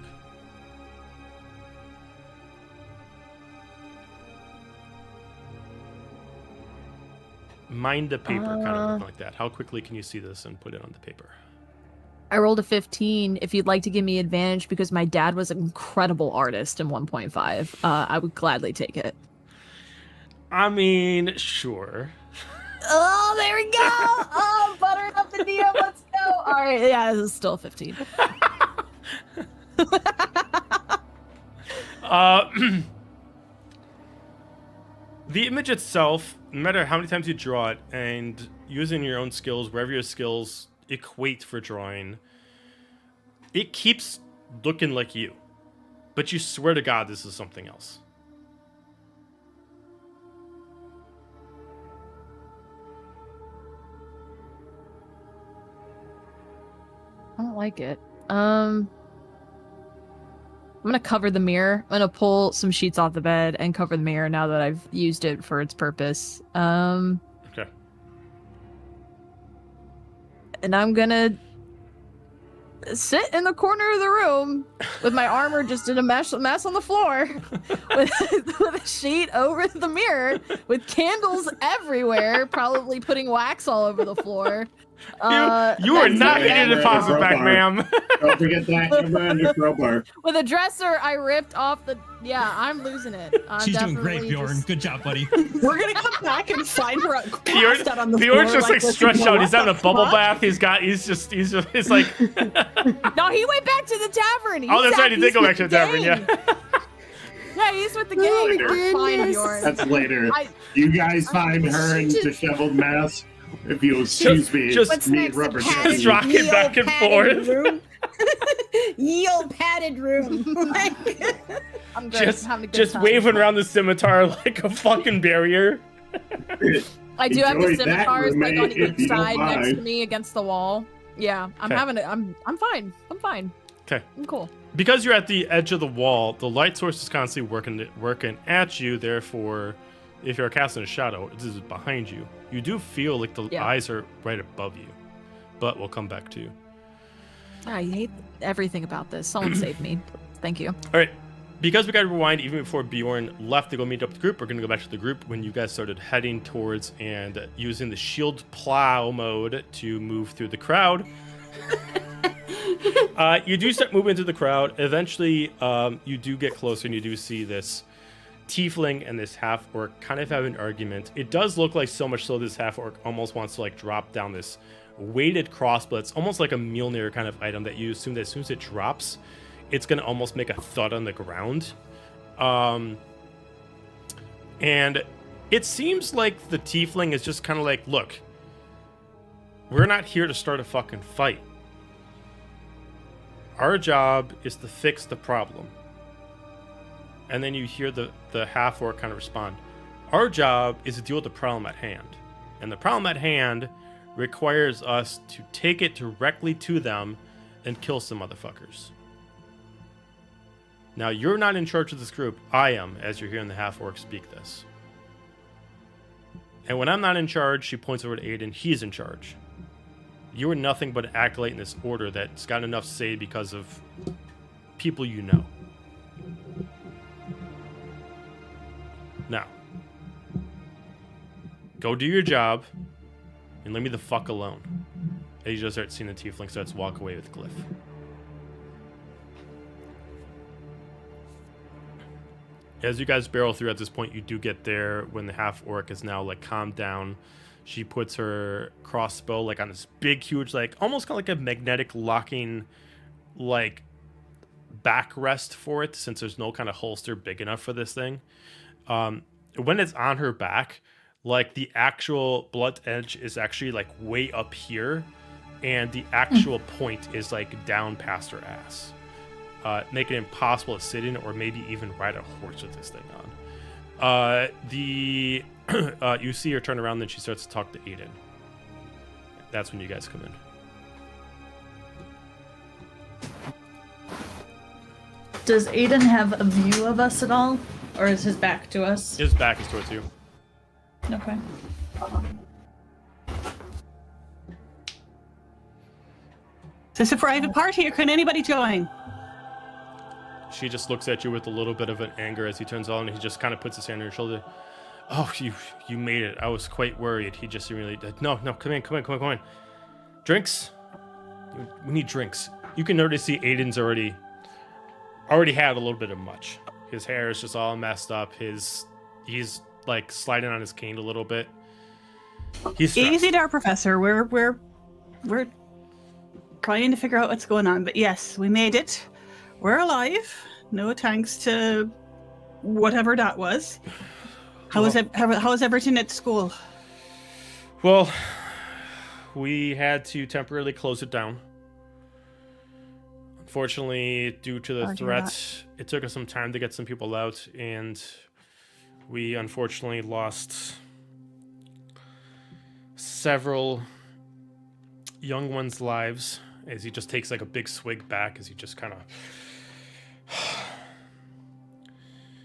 Mind the paper, kind of looking like that. How quickly can you see this and put it on the paper? I rolled a 15. If you'd like to give me advantage because my dad was an incredible artist in 1.5, I would gladly take it. I mean, sure. Oh, there we go. Oh, buttering up the DM. Let's go. All right. Yeah, this is still 15. The image itself, no matter how many times you draw it, and using your own skills, wherever your skills equate for drawing, it keeps looking like you. But you swear to God this is something else. I don't like it. I'm gonna cover the mirror. I'm gonna pull some sheets off the bed and cover the mirror now that I've used it for its purpose. Okay. And I'm gonna sit in the corner of the room with my armor just in a mess on the floor with a sheet over the mirror with candles everywhere, probably putting wax all over the floor. You are that's not okay. getting a deposit back, ma'am. Don't forget that hammer and the crowbar. With a dresser, I ripped off the. Yeah, I'm losing it. I'm She's doing definitely great, Bjorn. just- Good job, buddy. We're gonna come back and find her Bjorn, passed out on the Bjorn's floor. just like listen, stretched out. what He's having a the bubble fuck? bath. He's like. No, he went back to the tavern. Oh, that's right. He did He's go with back to the tavern. gang. Yeah. Yeah, he's with the Oh gang. my We're fine, goodness. Bjorn. That's later. I- You guys find her in She just- disheveled mass. If you excuse me, just- What's me next? rubber Padded- Just rocking ye back old and padded forth. room. Ye old padded room. I'm good. Just, I'm having a good just time. waving around the scimitar like a fucking barrier. I do have the Enjoy that, scimitars like on roommate, if each you don't side next to mind. me against the wall. Yeah, I'm Okay. having it. I'm fine. I'm fine. Okay. I'm cool. Because you're at the edge of the wall, the light source is constantly working at you. Therefore, if you're casting a shadow, this is behind you. You do feel like the Yeah. eyes are right above you, but we'll come back to you. I hate everything about this. Someone save me. Thank you. All right. Because we got to rewind even before Bjorn left to go meet up with the group, we're going to go back to the group when you guys started heading towards and using the shield plow mode to move through the crowd. You do start moving through the crowd. Eventually, you do get closer and you do see this tiefling and this half-orc kind of have an argument. It does look like so much so this half-orc almost wants to like drop down this weighted crossbow. It's almost like a Mjolnir kind of item that you assume that as soon as it drops, it's going to almost make a thud on the ground. And it seems like the tiefling is just kind of like, look, we're not here to start a fucking fight. Our job is to fix the problem. And then you hear the half-orc kind of respond. Our job is to deal with the problem at hand. And the problem at hand requires us to take it directly to them and kill some motherfuckers. Now, you're not in charge of this group. I am, as you're hearing the half-orc speak this. And when I'm not in charge, she points over to Aiden. He's in charge. You are nothing but an acolyte in this order that's got enough say because of people you know. Now, go do your job and leave me the fuck alone. And you just start seeing the tiefling starts to walk away with Glyph. As you guys barrel through at this point, you do get there when the half-orc is now like calmed down. She puts her crossbow like on this big, huge, like almost kind of like a magnetic locking, like backrest for it, since there's no kind of holster big enough for this thing. When it's on her back, like the actual blunt edge is actually like way up here, and the actual point is like down past her ass, making it impossible to sit in or maybe even ride a horse with this thing on. You see her turn around, then she starts to talk to Aiden. That's when you guys come in. Does Aiden have a view of us at all? Or is his back to us? His back is towards you. Okay. Is this a private party or can anybody join? She just looks at you with a little bit of an anger as he turns on, and he just kind of puts his hand on your shoulder. Oh, you made it. I was quite worried. He just really... No, come in. Drinks? We need drinks. You can already see Aiden's already had a little bit of much. His hair is just all messed up. He's like sliding on his cane a little bit. He's stressed. Easy there, Professor. We're trying to figure out what's going on, but yes, we made it. We're alive. No thanks to whatever that was. How is everything at school? Well, we had to temporarily close it down. Unfortunately, due to the Roger threat, it took us some time to get some people out, and we unfortunately lost several young ones' lives as he just takes like a big swig back as he just kind of...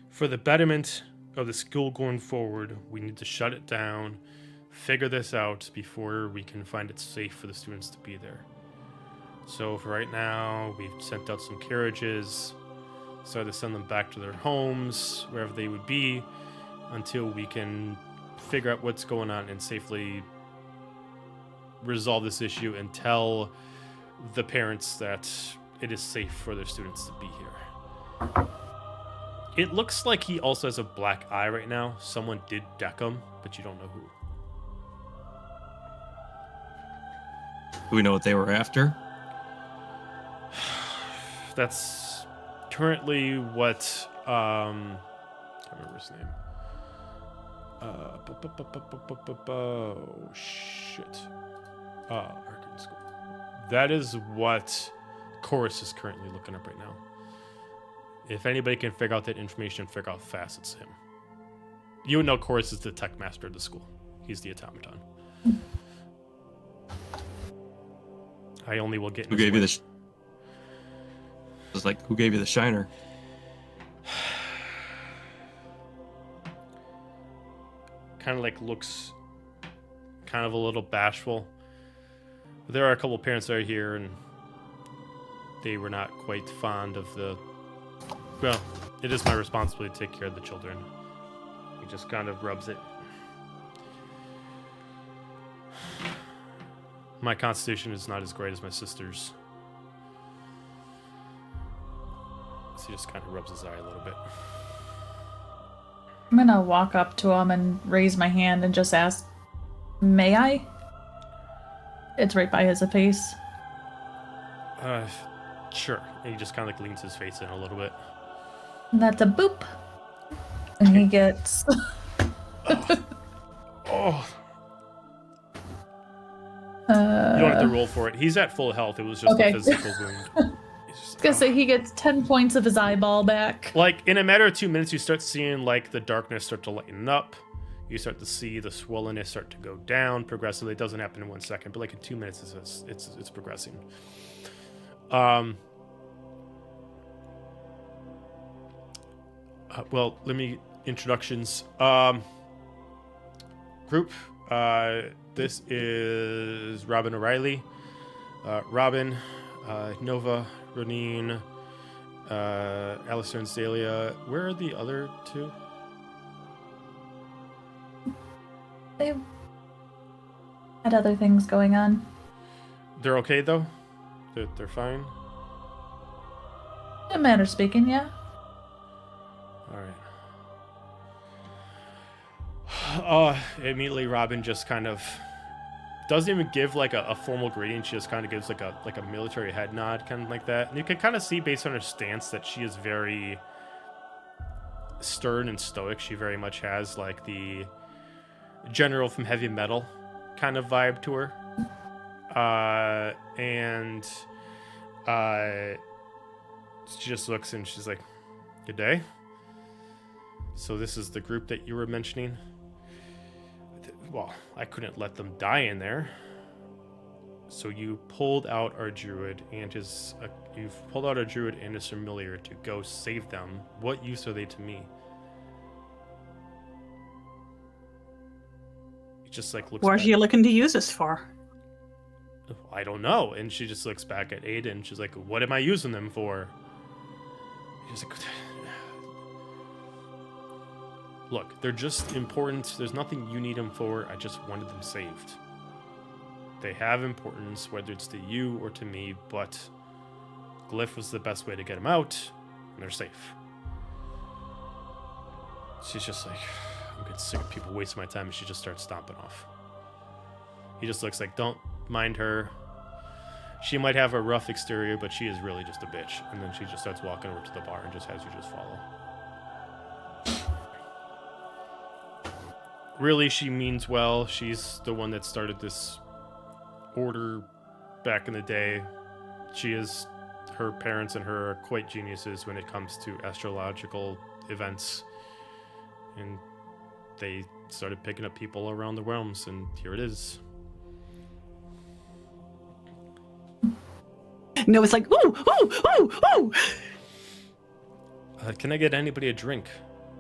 For the betterment of the school going forward, we need to shut it down, figure this out before we can find it safe for the students to be there. So for right now, we've sent out some carriages, started to send them back to their homes, wherever they would be, until we can figure out what's going on and safely resolve this issue and tell the parents that it is safe for their students to be here. It looks like he also has a black eye right now. Someone did deck him, but you don't know who. Do we know what they were after? That's currently what I can't remember his name. Oh shit. Arcane School. That is what Chorus is currently looking up right now. If anybody can figure out that information, figure out fast, it's him. You would know Chorus is the tech master of the school. He's the automaton. I only will get in Who his gave way. you the? It's like, who gave you the shiner? Kind of like looks kind of a little bashful. But there are a couple parents that are here, and they were not quite fond of the. Well, it is my responsibility to take care of the children. He just kind of rubs it. My constitution is not as great as my sister's. So he just kind of rubs his eye a little bit. I'm gonna walk up to him and raise my hand and just ask, "May I?" It's right by his face. Sure. And he just kind of like leans his face in a little bit. And that's a boop. And he gets. Oh. You Uh, don't have to roll for it. He's at full health. It was just Okay. a physical wound. He's just, gonna say he gets 10 points of his eyeball back. Like, in a matter of 2 minutes, you start seeing, like, the darkness start to lighten up. You start to see the swollenness start to go down progressively. It doesn't happen in 1 second, but, like, in 2 minutes, it's progressing. Well, let me... Introductions. Group. This is Robin O'Reilly. Robin, Nova, Ronine, Alistair and Celia. Where are the other two? They had other things going on. They're okay, though? They're fine? In a manner of speaking, yeah. Alright. Immediately Robin just kind of doesn't even give like a formal greeting. She just kind of gives like a military head nod, kind of like that. And you can kind of see based on her stance that she is very stern and stoic. She very much has like the general from Heavy Metal kind of vibe to her. And she just looks and she's like, "Good day. So this is the group that you were mentioning? Well, I couldn't let them die in there. So you pulled out our druid and his familiar to go save them. What use are they to me?" He just like looks. What are back. you looking to use us for? I don't know. And she just looks back at Ada and she's like, "What am I using them for?" She's like, "Look, they're just important. There's nothing you need them for. I just wanted them saved. They have importance, whether it's to you or to me, but Glyph was the best way to get them out, and they're safe." She's just like, "I'm getting sick of people wasting my time," and she just starts stomping off. He just looks like, "Don't mind her. She might have a rough exterior, but she is really just a bitch." And then she just starts walking over to the bar and just has you just follow. Really, she means well. She's the one that started this order back in the day. Her parents and her are quite geniuses when it comes to astrological events. And they started picking up people around the realms, and here it is. No, it's like, ooh, ooh, ooh, ooh. Can I get anybody a drink?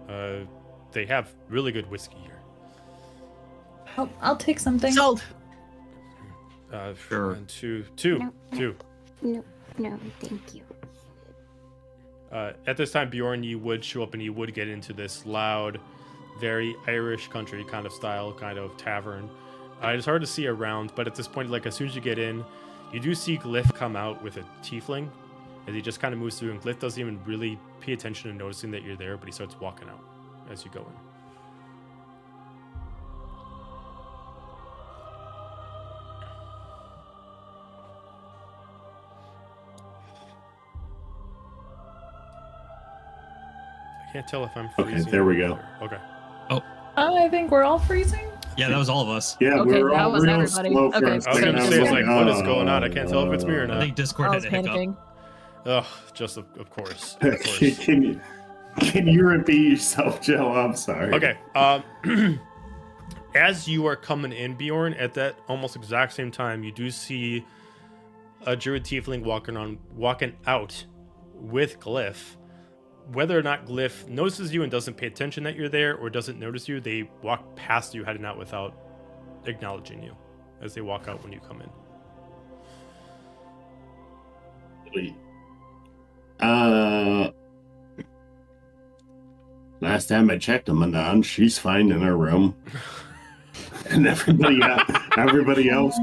They have really good whiskey here. I'll take something. Sold. Sure. And two. No, thank you. At this time, Bjorn, you would show up and you would get into this loud, very Irish country kind of style, kind of tavern. It's hard to see around, but at this point, like as soon as you get in, you do see Glyph come out with a tiefling, as he just kind of moves through, and Glyph doesn't even really pay attention to noticing that you're there, but he starts walking out as you go in. I can't tell if I'm freezing. Okay, there we go. Okay. I think we're all freezing. Yeah, that was all of us. Yeah, Okay, we're that all was real everybody. slow Okay, for a I was second. gonna I say, was like, what is going on? I can't tell if it's me or I not. think Discord I had was a hiccup. panicking. Ugh, just of course. Of course. Can you repeat yourself, Joe? I'm sorry. Okay. As you are coming in, Bjorn, at that almost exact same time, you do see a druid tiefling walking out with Glyph. Whether or not Glyph notices you and doesn't pay attention that you're there, or doesn't notice you, they walk past you heading out without acknowledging you as they walk out when you come in. Last time I checked on Manon, she's fine in her room. And everybody else.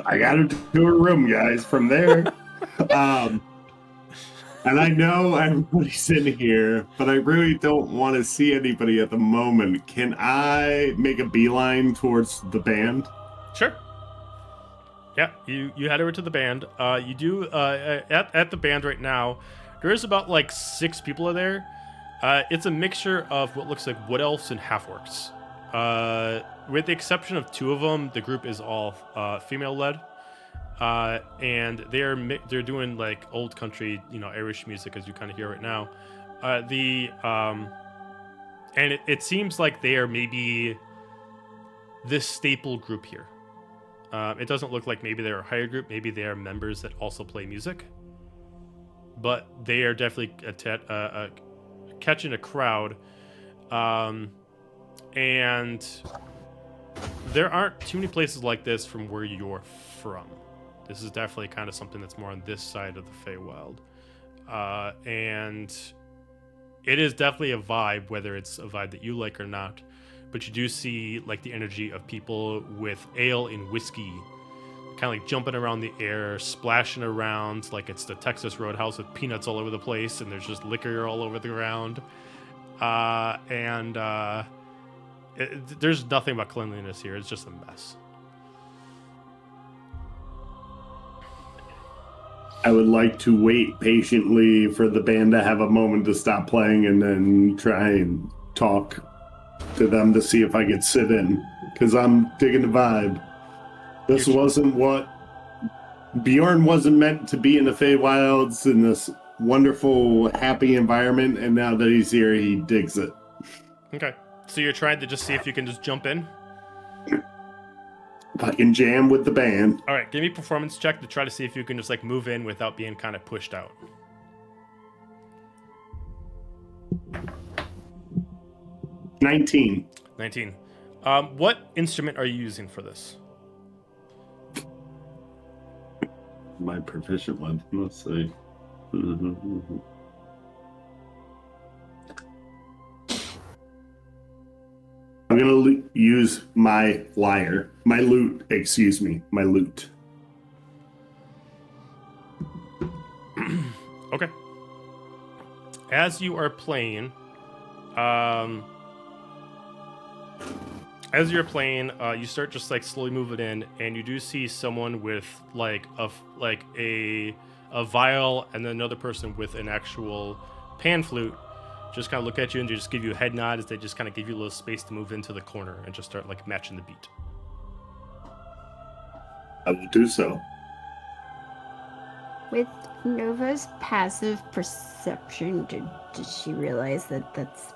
I got her to her room, guys, from there. And I know everybody's in here, but I really don't want to see anybody at the moment. Can I make a beeline towards the band? Sure. Yeah, you head over to the band. You do at the band right now. There is about like 6 people are there. It's a mixture of what looks like wood elves and half-orcs. With the exception of 2 of them, the group is all female-led, and they're doing like old country, Irish music, as you kind of hear right now. And it seems like they are maybe this staple group here. It doesn't look like maybe they're a hired group. Maybe they are members that also play music. But they are definitely catching a crowd. And there aren't too many places like this from where you're from. This is definitely kind of something that's more on this side of the Feywild. And it is definitely a vibe, whether it's a vibe that you like or not. But you do see like the energy of people with ale and whiskey kind of like jumping around the air, splashing around like it's the Texas Roadhouse with peanuts all over the place, and there's just liquor all over the ground. There's nothing about cleanliness here. It's just a mess. I would like to wait patiently for the band to have a moment to stop playing and then try and talk to them to see if I could sit in, because I'm digging the vibe. This wasn't what Bjorn wasn't meant to be in the Feywilds in this wonderful, happy environment, and now that he's here, he digs it. Okay, so you're trying to just see if you can just jump in? If I can jam with the band. All right, give me a performance check to try to see if you can just like move in without being kind of pushed out. 19. 19. What instrument are you using for this? My proficient one. Let's see. I'm going to use my lyre. My lute, excuse me. My lute. Okay. As you are playing, you start just like slowly moving in, and you do see someone with like a viol, and then another person with an actual pan flute just kind of look at you and just give you a head nod as they just kind of give you a little space to move into the corner and just start like matching the beat. I will do so. With Nova's passive perception, did she realize that that's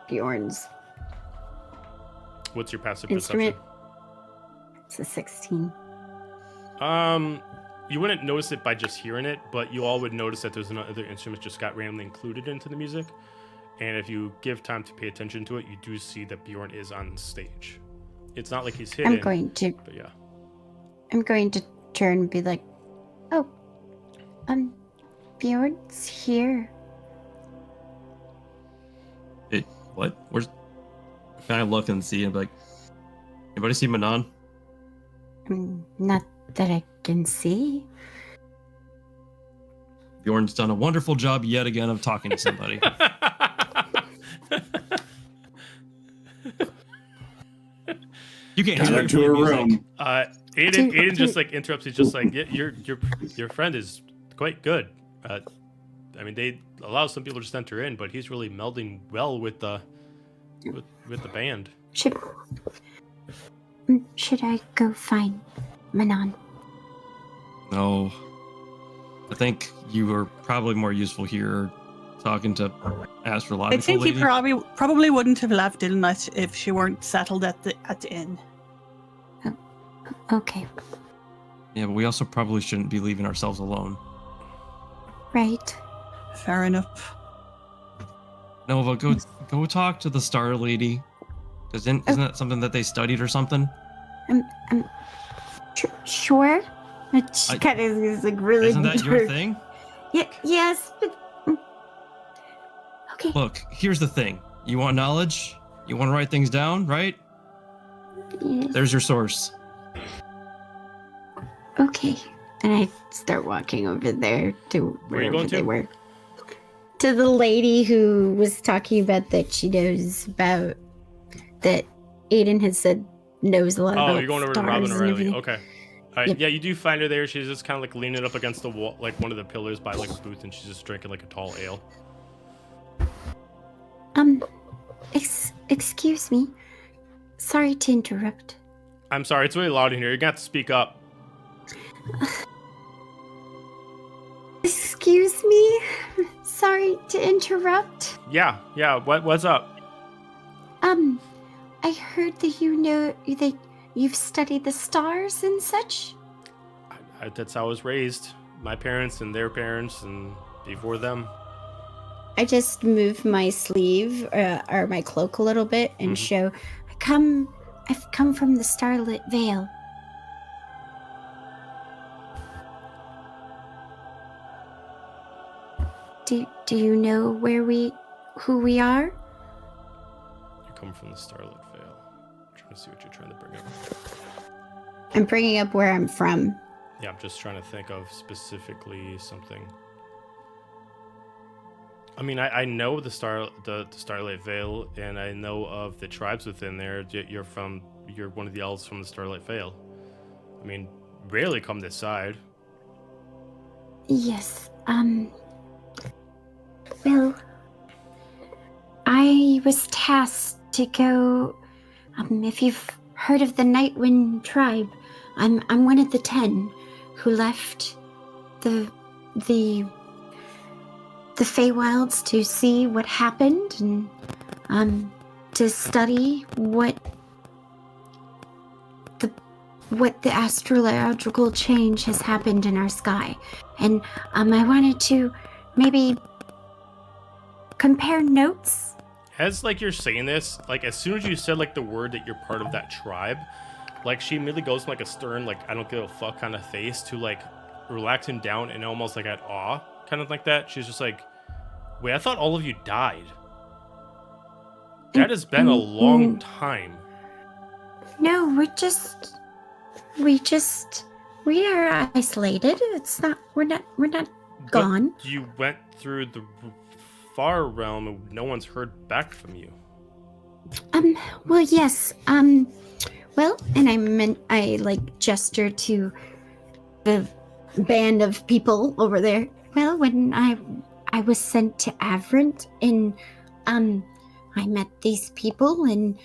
Bjorn's What's your passive instrument? perception? It's a 16. You wouldn't notice it by just hearing it, but you all would notice that there's another instrument just got randomly included into the music. And if you give time to pay attention to it, you do see that Bjorn is on stage. It's not like he's hidden. I'm going to turn and be like, "Oh, Bjorn's here." what? Where's? Can I look and see and be like, anybody see Manon? Not that I can see. Bjorn's done a wonderful job yet again of talking to somebody. You can't Got hear her that to her music. room. Aiden just like interrupts. He's just like, yeah, your friend is quite good. I mean, they allow some people to just enter in, but he's really melding well with the band. Should I go find Manon? No. I think you are probably more useful here talking to astrological I think lady. he probably wouldn't have left unless if she weren't settled at the inn. Okay. Yeah, but we also probably shouldn't be leaving ourselves alone. Right. Fair enough. Nova, go talk to the Star Lady. Isn't that something that they studied or something? Sure. She kind of is like really. Isn't that your thing? Yeah. Yes. But, okay. Look, here's the thing. You want knowledge? You want to write things down, right? Yes. There's your source. Okay. And I start walking over there to Where are you wherever going they to? were. To the lady who was talking about that she knows about that Aiden has said knows a lot about. Oh, you're going over to stars Robin and O'Reilly. everything. Okay. All right. Yep. Yeah, you do find her there. She's just kind of like leaning up against the wall, like one of the pillars by like a booth, and she's just drinking like a tall ale. Excuse me. Sorry to interrupt. I'm sorry, it's really loud in here. You're gonna have to speak up. Excuse me. Sorry to interrupt. Yeah. What's up? I heard that you know that you've studied the stars and such. That's how I was raised. My parents and their parents and before them. I just move my sleeve or my cloak a little bit and show I've come from the Starlit Vale. Do you know who we are? You come from the Starlit Vale. I'm trying to see what you're trying to bring up. I'm bringing up where I'm from. Yeah, I'm just trying to think of specifically something. I mean, I know the Starlight Vale, and I know of the tribes within there. You're one of the elves from the Starlight Vale. I mean, rarely come this side. Yes. Well, I was tasked to go. If you've heard of the Nightwind tribe, I'm one of the 10 who left the Feywilds to see what happened and to study what the astrological change has happened in our sky. And I wanted to maybe compare notes. As like you're saying this, like as soon as you said like the word that you're part of that tribe, like she immediately goes from like a stern, like I don't give a fuck kind of face to like relaxing down and almost like at awe, kind of like that. She's just like, wait, I thought all of you died. That has been a long time. No, we are isolated. We're not gone. But you went through the far realm and no one's heard back from you. Well, yes. Well, and I like gesture to the band of people over there. Well, when I was sent to Avrant, and I met these people, and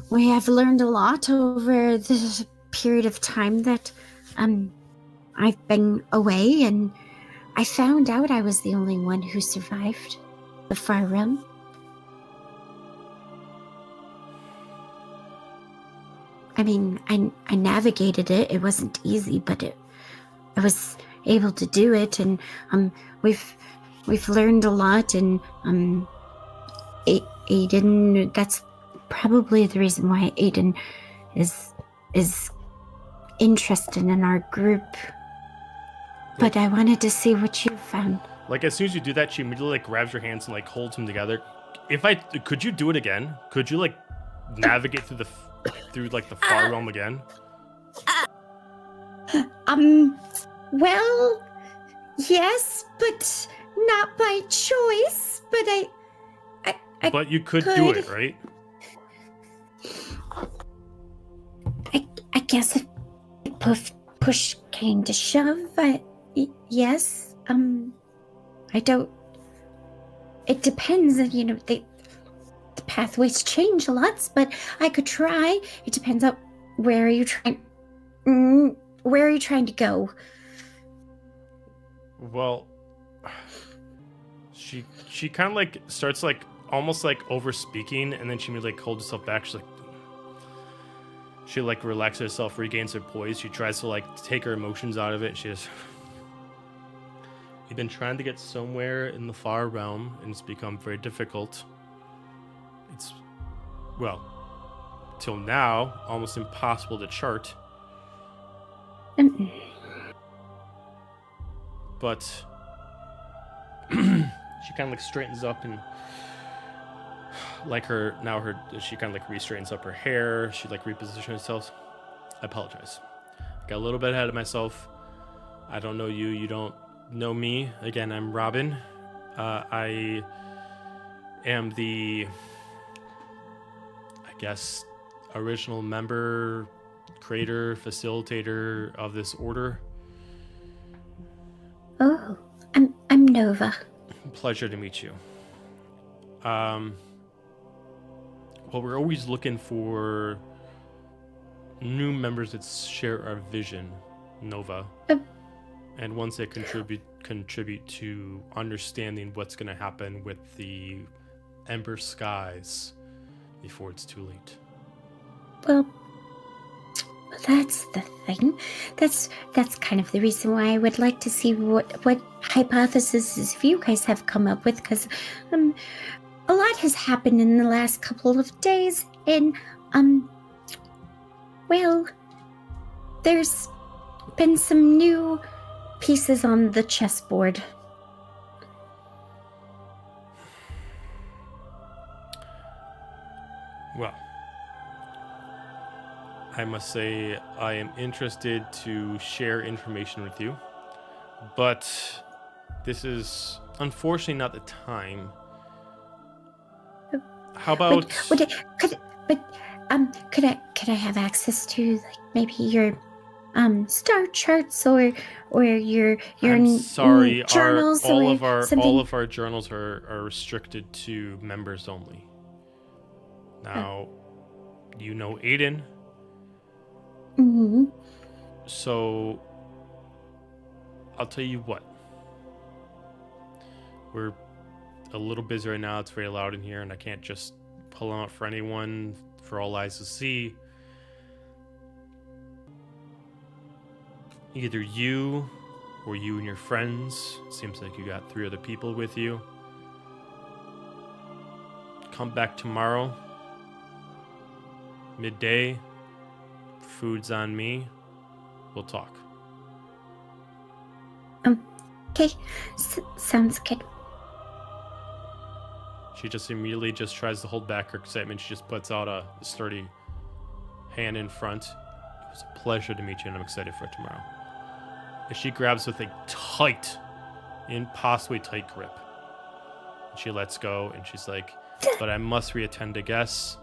we have learned a lot over the period of time that I've been away, and I found out I was the only one who survived the Far Realm. I mean, I navigated it. It wasn't easy, but I was able to do it, and we've learned a lot, and Aiden. That's probably the reason why Aiden is interested in our group. But I wanted to see what you found. Like as soon as you do that, she immediately like grabs your hands and like holds them together. Could you do it again? Could you like navigate through like the far realm again? Well, yes, but not by choice. But But you could do it, right? I guess if push came to shove, yes. I don't. It depends, the pathways change lots, but I could try. It depends on where are you trying. Where are you trying to go? Well, she kind of like starts like almost like over speaking, and then she like holds herself back. She like relaxes herself, regains her poise. She tries to like take her emotions out of it. She just, we've been trying to get somewhere in the far realm, and it's become very difficult. It's, well, till now, almost impossible to chart. But she kind of like straightens up and like she kind of like re-straightens up her hair. She like repositions herself. I apologize. Got a little bit ahead of myself. I don't know you. You don't know me. Again, I'm Robin. I am the, I guess, original member, creator, facilitator of this order. Oh, I'm Nova. Pleasure to meet you. Well, we're always looking for new members that share our vision, Nova, and ones that contribute to understanding what's going to happen with the Ember skies before it's too late. Well, that's the thing. That's kind of the reason why I would like to see what hypotheses you guys have come up with, because a lot has happened in the last couple of days, and well, there's been some new pieces on the chessboard. Well, I must say I am interested to share information with you, but this is unfortunately not the time. How about? Could I have access to like maybe your star charts or your I'm sorry, journals all something? of our journals are restricted to members only. Now, you know Aiden. Mm-hmm. So, I'll tell you what. We're a little busy right now. It's very loud in here, and I can't just pull them out for anyone, for all eyes to see. Either you or you and your friends, seems like you got 3 other people with you, come back tomorrow, midday, food's on me, we'll talk. Okay, sounds good. She just immediately just tries to hold back her excitement. She just puts out a sturdy hand in front. It was a pleasure to meet you, and I'm excited for tomorrow. And she grabs with a tight, impossibly tight grip. And she lets go, and she's like, but I must reattend to guests.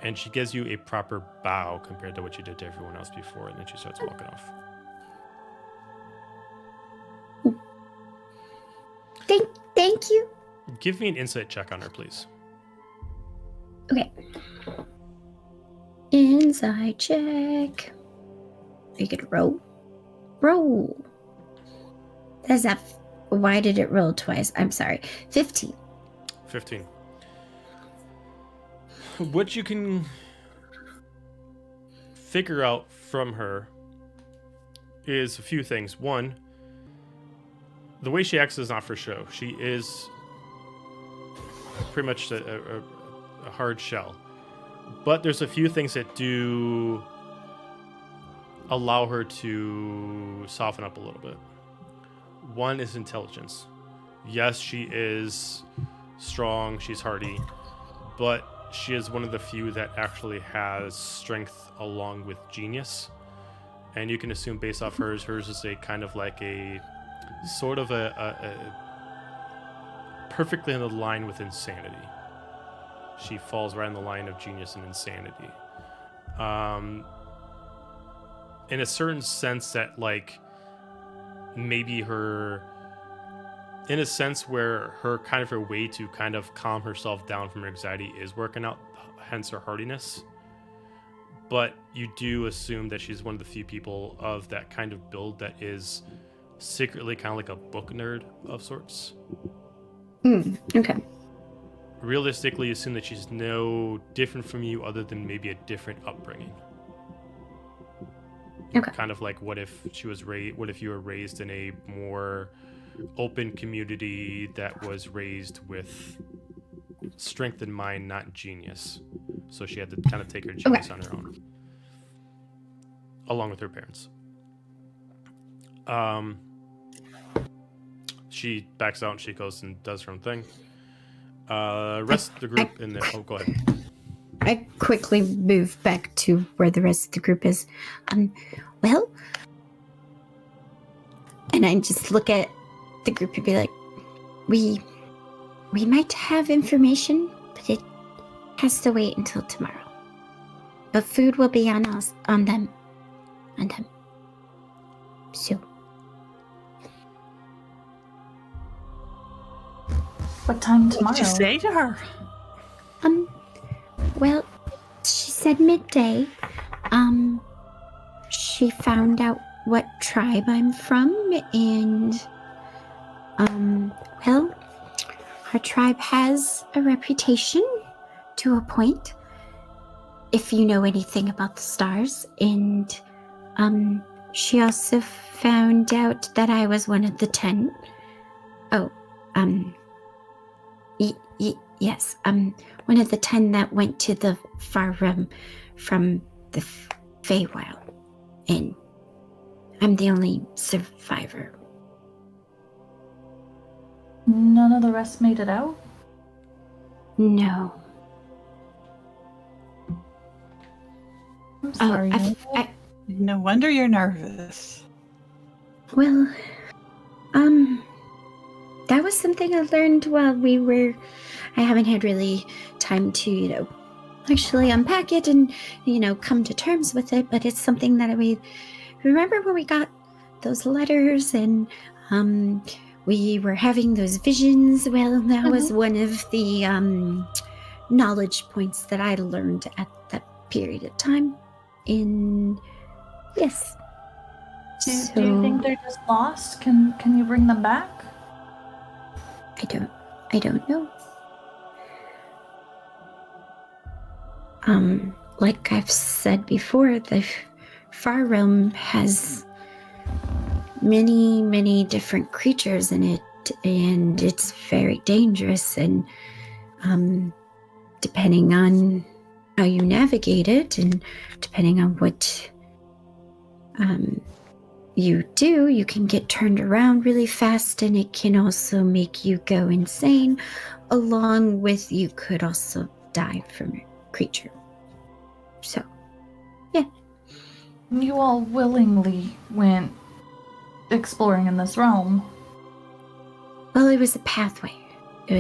And she gives you a proper bow compared to what you did to everyone else before, and then she starts walking off. Thank you. Give me an insight check on her, please. Okay. Inside check. You could roll. That's that. Why did it roll twice? I'm sorry. 15. 15. What you can figure out from her is a few things. One, the way she acts is not for show. She is pretty much a hard shell. But there's a few things that do allow her to soften up a little bit. One is intelligence. Yes, she is strong, she's hardy, but she is one of the few that actually has strength along with genius. And you can assume based off hers is a kind of like a sort of a perfectly in the line with insanity. She falls right in the line of genius and insanity. In a certain sense that like maybe her, in a sense where her kind of her way to kind of calm herself down from her anxiety is working out, hence her hardiness. But you do assume that she's one of the few people of that kind of build that is secretly kind of like a book nerd of sorts. Okay. Realistically, assume that she's no different from you other than maybe a different upbringing. Okay. Kind of like what if she was what if you were raised in a more open community that was raised with strength in mind, not genius. So she had to kind of take her genius on her own, along with her parents. She backs out and she goes and does her own thing. Rest of the group oh, go ahead. I quickly move back to where the rest of the group is. Well, and I just look at the group and be like, we might have information, but it has to wait until tomorrow. But food will be on us, on them. So. What time tomorrow? What did you say to her? Well, she said midday. She found out what tribe I'm from, and, well, our tribe has a reputation to a point, if you know anything about the stars, and, she also found out that I was one of the 10. Oh, yes, one of the 10 that went to the far realm from the Feywild, and I'm the only survivor. None of the rest made it out? No. I'm sorry. No wonder you're nervous. Well, that was something I learned while I haven't had really time to, actually unpack it and, come to terms with it, but it's something that we remember when we got those letters and, we were having those visions. Well, that was one of the, knowledge points that I learned at that period of time. Yes. Do you think they're just lost? Can you bring them back? I don't know. Like I've said before, the Far Realm has many, many different creatures in it, and it's very dangerous, and depending on how you navigate it, and depending on what you do, you can get turned around really fast, and it can also make you go insane, along with you could also die from a creature. So, yeah. You all willingly went exploring in this realm. Well, it was a pathway. It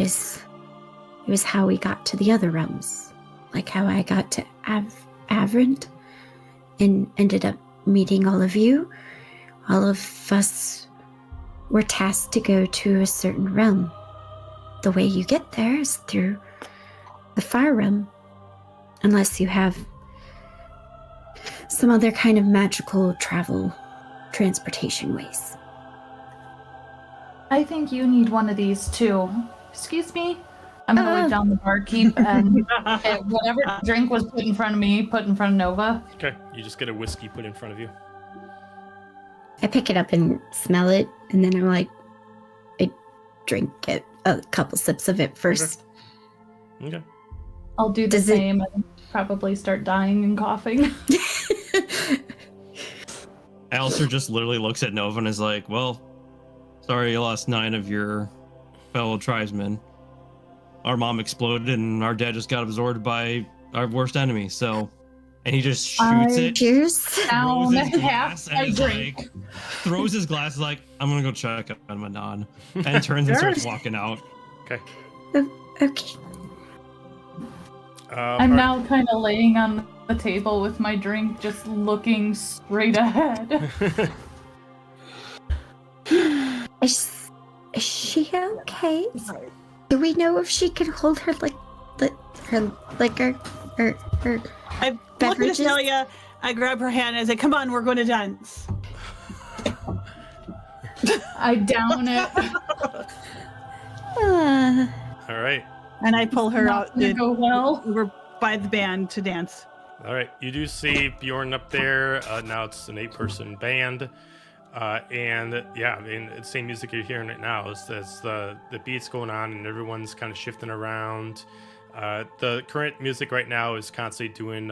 was how we got to the other realms. Like how I got to Avrant and ended up meeting all of you. All of us were tasked to go to a certain realm. The way you get there is through the Fire Realm, unless you have some other kind of magical transportation ways. I think you need one of these too. Excuse me? I'm gonna look down the barkeep and whatever drink was put in front of me, put in front of Nova. Okay, you just get a whiskey put in front of you. I pick it up and smell it, and then I'm like, I drink it, a couple sips of it first. Okay. I'll do the same and probably start dying and coughing. Alistair just literally looks at Nova and is like, well, Sorry you lost 9 of your fellow tribesmen. Our mom exploded and our dad just got absorbed by our worst enemy, so... And he just shoots it, Cheers. throws Down his half glass, my and is drink. like... Throws his glass, like, I'm gonna go check on Manon. And turns and starts walking out. Okay. Okay. I'm now kind of laying on the table with my drink, just looking straight ahead. Is she okay? Do we know if she can hold her her liquor or her I look at beverages? Azalea, I grab her hand and I say, come on, we're going to dance. I down it. All right. And I pull her out. Gonna go well. We're by the band to dance. All right. You do see Bjorn up there. Now it's an 8-person band. And yeah, I mean, it's the same music you're hearing right now. It's the beats going on and everyone's kind of shifting around. The current music right now is constantly doing,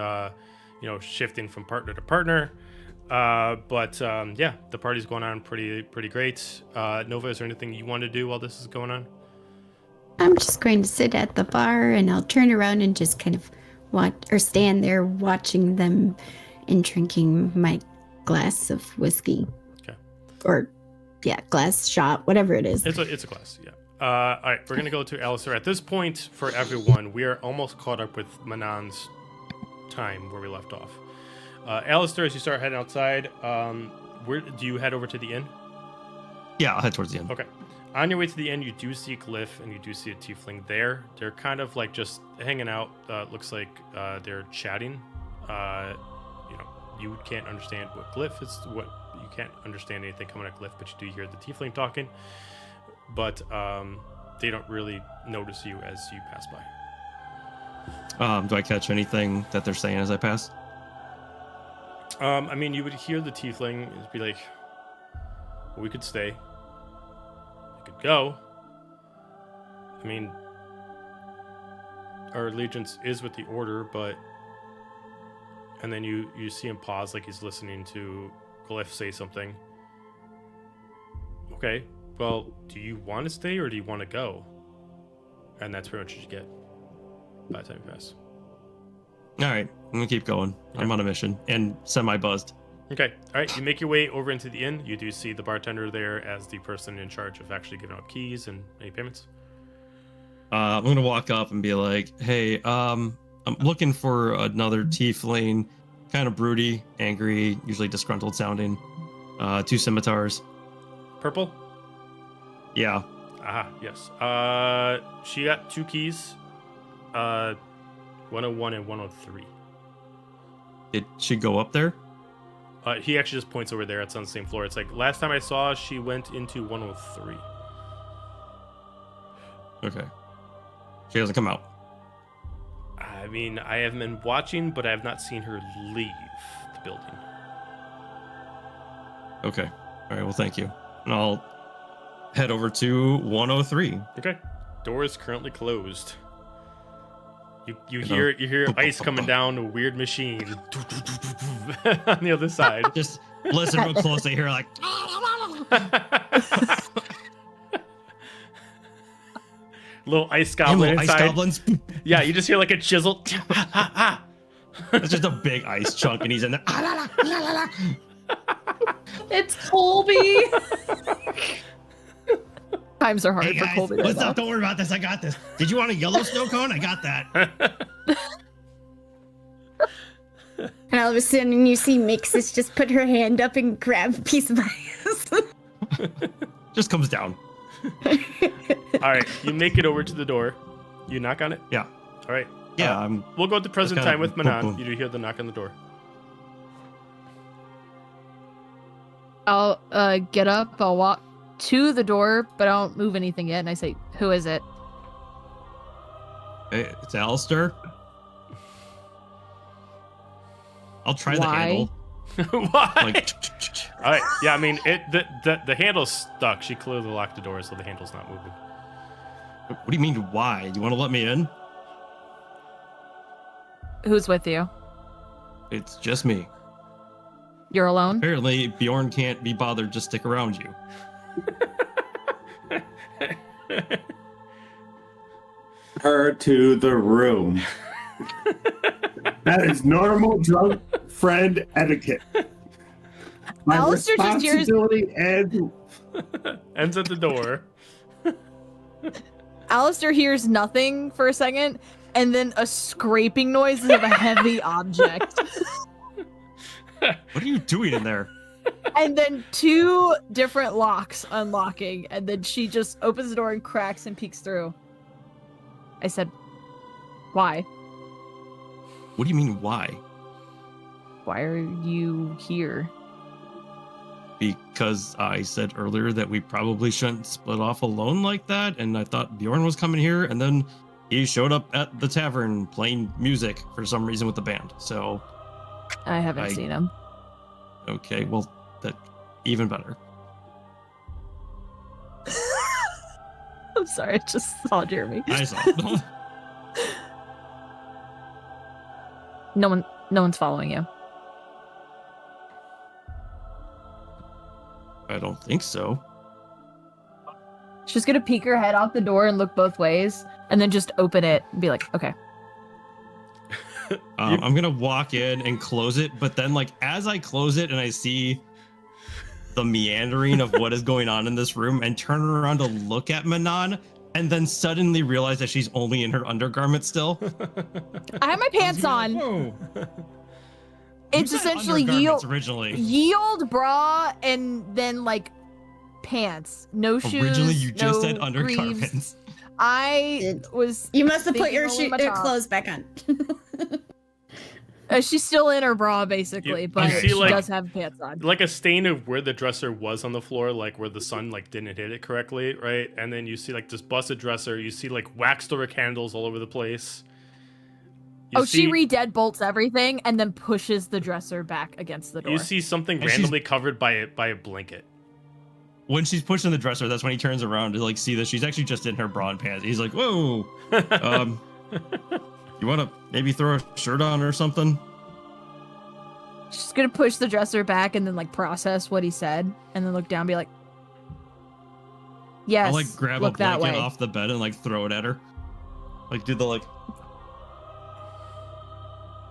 shifting from partner to partner. But yeah, the party's going on pretty great. Nova, is there anything you want to do while this is going on? I'm just going to sit at the bar and I'll turn around and just kind of watch or stand there watching them and drinking my glass of whiskey. Okay. Or, yeah, glass shot, whatever it is. It's a glass, yeah. All right, we're going to go to Alistair. At this point, for everyone, we are almost caught up with Manon's time where we left off. Alistair, as you start heading outside, where do you head over to the inn? Yeah, I'll head towards the end. Okay. On your way to the inn, you do see Glyph and you do see a tiefling there. They're kind of like just hanging out. Looks like they're chatting. You can't understand what Glyph is. You can't understand anything coming at Glyph, but you do hear the tiefling talking. But they don't really notice you as you pass by. Do I catch anything that they're saying as I pass? I mean, you would hear the tiefling be like, "We could stay. We could go. I mean, our allegiance is with the order, but..." And then you see him pause, like he's listening to Glyph say something. Okay, well, do you want to stay or do you want to go? And that's pretty much what you get by the time you pass. All right, I'm gonna keep going. I'm on a mission and semi-buzzed. Okay, all right, you make your way over into the inn. You do see the bartender there as the person in charge of actually giving out keys and any payments. I'm gonna walk up and be like, "Hey, I'm looking for another tiefling, kind of broody, angry, usually disgruntled sounding. 2 scimitars." Purple? Yeah. Aha, yes. She got 2 keys. 101 and 103. Did she go up there? He actually just points over there. It's on the same floor. It's like, last time I saw, she went into 103. Okay. She doesn't come out. I mean, I haven't been watching, but I have not seen her leave the building. Okay. All right, well, thank you. And I'll head over to 103. Okay. Door is currently closed. You hear ice coming down a weird machine on the other side. Just listen real close. I hear like little ice goblin ice inside. goblins. Yeah, you just hear like a chisel. It's just a big ice chunk, and he's in there. It's Colby. Times are hard Hey for guys, Colby. what's up? Don't worry about this. I got this. Did you want a yellow snow cone? I got that. And all of a sudden you see Mixus just put her hand up and grab a piece of ice. Just comes down. All right, you make it over to the door. You knock on it. Yeah. All right. Yeah. We'll go to present kinda time with boom, Manon. boom. You do hear the knock on the door. I'll get up. I'll walk to the door, but I don't move anything yet. And I say, "Who is it?" Hey, it's Alistair. I'll try the Why? handle. Why? Like, All right. Yeah, I mean, the handle's stuck. She clearly locked the door, so the handle's not moving. what do you mean? Why? You want to let me in? Who's with you? It's just me. You're alone? Apparently, Bjorn can't be bothered to stick around you. Her to the room. That is normal drunk friend etiquette. My Alistair just hears- responsibility ends. Ends at the door. Alistair hears nothing for a second, and then a scraping noise of a heavy object. What are you doing in there? And then 2 different locks unlocking, and then she just opens the door and cracks and peeks through. I said, why? What do you mean, why? Why are you here? Because I said earlier that we probably shouldn't split off alone like that, and I thought Bjorn was coming here, and then he showed up at the tavern playing music for some reason with the band. So I haven't seen him. Okay, well, that even better. I'm sorry, I just saw Jeremy. I saw. No one's following you. I don't think so. She's gonna peek her head out the door and look both ways, and then just open it and be like, okay. I'm gonna walk in and close it, but then like as I close it and I see the meandering of what is going on in this room and turn around to look at Manon and then suddenly realize that she's only in her undergarment still. I have my pants on. Whoa. It's You said essentially undergarments originally. yield bra and then like pants. No shoes. Originally you just no said greaves. undergarments. I was You must have put thinking your only my top. clothes back on. She's still in her bra basically, but see, she like- does have pants on. Like a stain of where the dresser was on the floor, like where the sun like didn't hit it correctly, right? And then you see like this busted dresser. You see like wax door candles all over the place. You She see- re-deadbolts everything and then pushes the dresser back against the door. You see something And she's- randomly covered by a blanket. When she's pushing the dresser, that's when he turns around to like see that she's actually just in her bra and pants. He's like, "Whoa, you want to maybe throw a shirt on or something?" She's gonna push the dresser back and then like process what he said and then look down and be like, yes, I'll like grab a look that blanket way. off the bed and like throw it at her. Like do the like.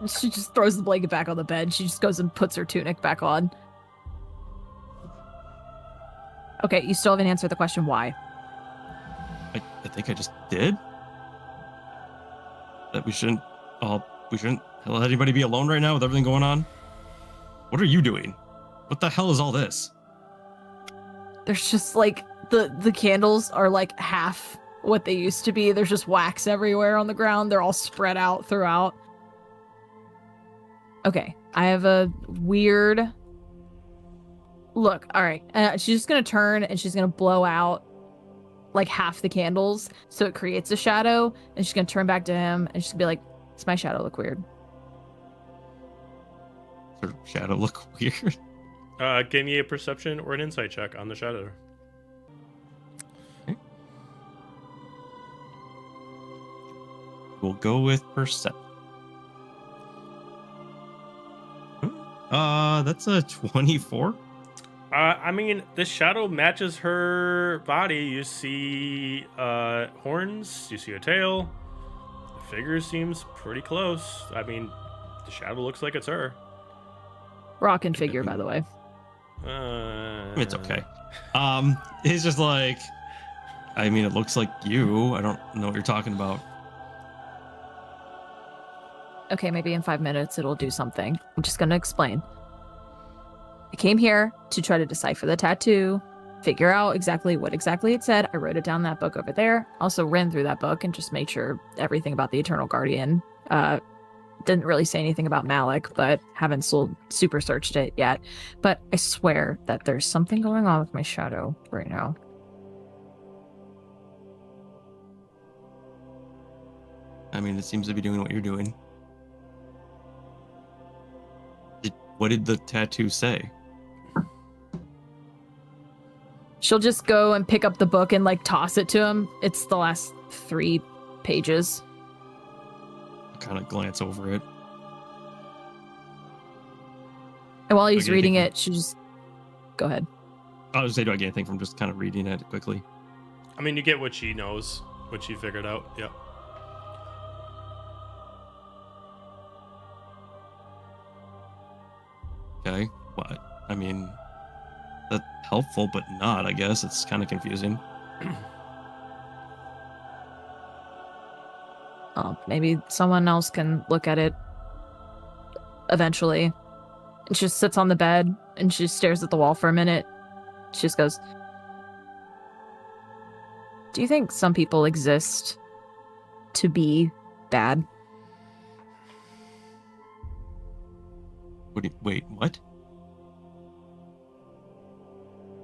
She just throws the blanket back on the bed. She just goes and puts her tunic back on. Okay, you still haven't answered the question why. I think I just did. That we shouldn't let anybody be alone right now with everything going on. What are you doing? What the hell is all this? There's just like the candles are like half what they used to be. There's just wax everywhere on the ground. They're all spread out throughout. Okay, I have a weird look. All right, she's just gonna turn and she's gonna blow out like half the candles so it creates a shadow, and she's gonna turn back to him and she's gonna be like, does my shadow look weird? Her shadow look weird. Give me a perception or an insight check on the shadow. We'll go with perception. That's a 24. I mean, the shadow matches her body. You see horns, you see a tail. The figure seems pretty close. I mean, the shadow looks like it's her. Rockin' figure, by the way. It's okay. He's just like, I mean, it looks like you. I don't know what you're talking about. Okay, maybe in 5 minutes it'll do something. I'm just gonna explain. I came here to try to decipher the tattoo, figure out exactly what exactly it said. I wrote it down in that book over there. Also ran through that book and just made sure everything about the Eternal Guardian. Didn't really say anything about Malik, but haven't super searched it yet. But I swear that there's something going on with my shadow right now. I mean, it seems to be doing what you're doing. What did the tattoo say? She'll just go and pick up the book and like toss it to him. It's the last 3 pages. Kind of glance over it. And while he's Okay, reading thank you. it, she just go ahead. I was say, do I get anything from just kind of reading it quickly? I mean, you get what she knows, what she figured out. Yep. Okay, what? I mean, that's helpful, but not, I guess. It's kind of confusing. Maybe someone else can look at it eventually. And she just sits on the bed and she stares at the wall for a minute. She just goes, "Do you think some people exist to be bad?" Wait, what?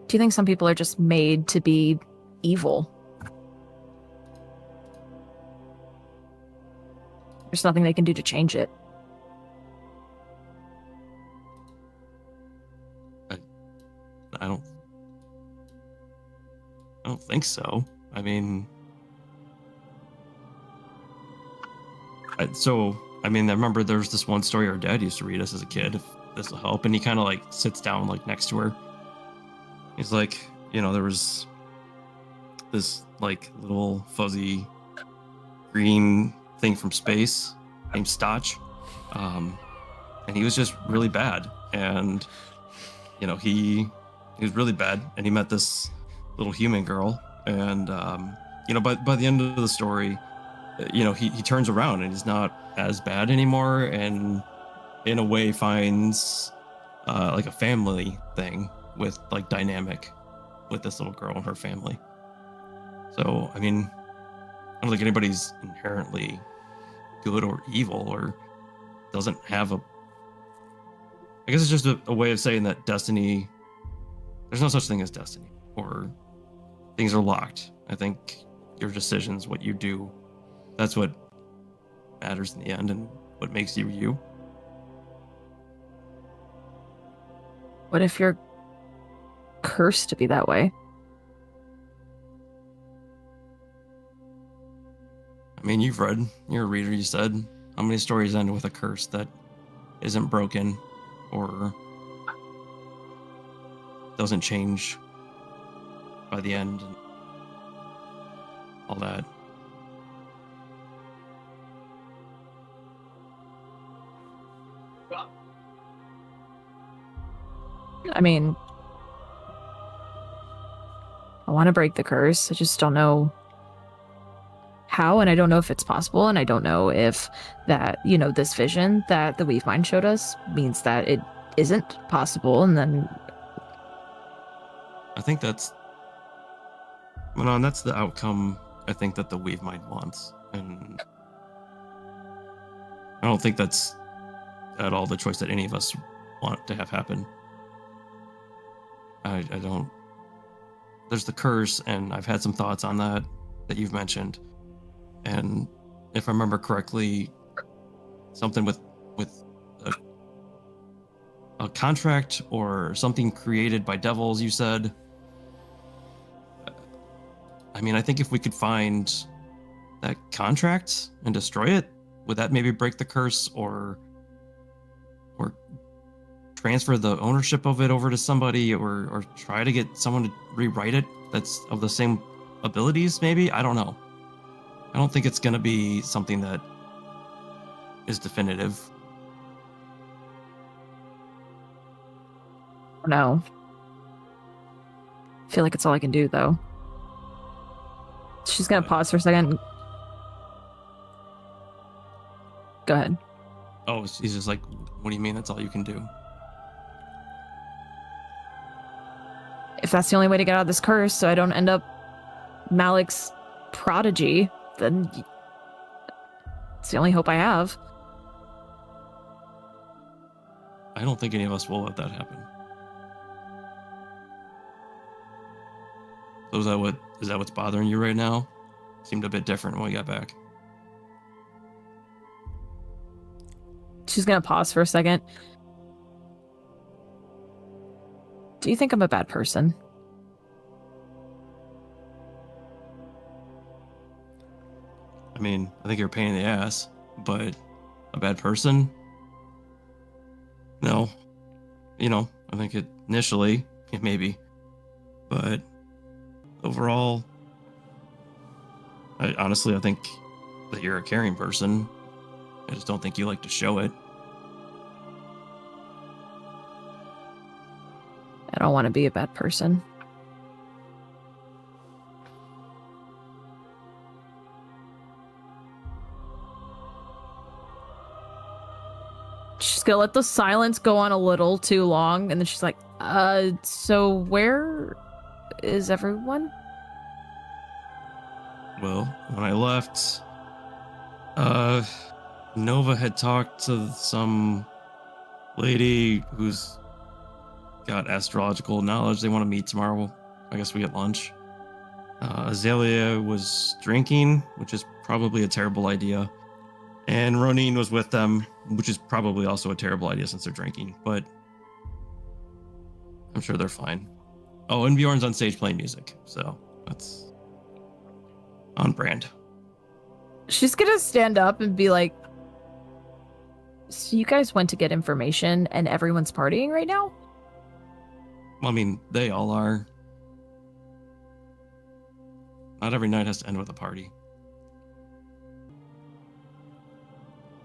Do you think some people are just made to be evil? There's nothing they can do to change it. I don't think so. I mean, I remember there was this one story our dad used to read us as a kid, if this will help, and he kind of like sits down like next to her. He's like, there was this like little fuzzy green thing from space named Stotch, and he was just really bad, and he was really bad, and he met this little human girl, and by the end of the story, he turns around and he's not as bad anymore, and in a way finds like a family thing with like dynamic with this little girl and her family. So I mean, I don't think anybody's inherently good or evil or doesn't have a. I guess it's just a way of saying that destiny. There's no such thing as destiny, or things are locked. I think your decisions, what you do, that's what matters in the end, and what makes you you. What if you're cursed to be that way? I mean, you're a reader, you said. How many stories end with a curse that isn't broken or doesn't change by the end and all that? I mean, I want to break the curse. I just don't know how, and I don't know if it's possible, and I don't know if that, this vision that the Weave Mind showed us means that it isn't possible, and then I think that's the outcome I think that the Weave Mind wants, and I don't think that's at all the choice that any of us want to have happen. I don't. There's the curse, and I've had some thoughts on that you've mentioned, and if I remember correctly, something with a contract or something created by devils, you said. I mean, I think if we could find that contract and destroy it, would that maybe break the curse, or transfer the ownership of it over to somebody, or try to get someone to rewrite it that's of the same abilities, maybe? I don't know. I don't think it's going to be something that is definitive. no. I feel like it's all I can do, though. She's gonna pause for a second. Go ahead. Oh, he's just like, what do you mean that's all you can do? If that's the only way to get out of this curse, so I don't end up Malik's prodigy, then it's the only hope I have. I don't think any of us will let that happen. So is that what's bothering you right now? Seemed a bit different when we got back. She's gonna pause for a second. Do you think I'm a bad person? I mean, I think you're a pain in the ass, but a bad person? No. I think initially, maybe. But overall, Honestly, I think that you're a caring person. I just don't think you like to show it. I don't want to be a bad person. She's gonna let the silence go on a little too long, and then she's like, so where is everyone? Well, when I left, Nova had talked to some lady who's got astrological knowledge. They want to meet tomorrow. I guess we get lunch. Azalea was drinking, which is probably a terrible idea. And Ronin was with them, which is probably also a terrible idea since they're drinking, but I'm sure they're fine. Oh, and Bjorn's on stage playing music, so that's on brand. She's gonna stand up and be like, so you guys went to get information and everyone's partying right now? Well, I mean, they all are. Not every night has to end with a party.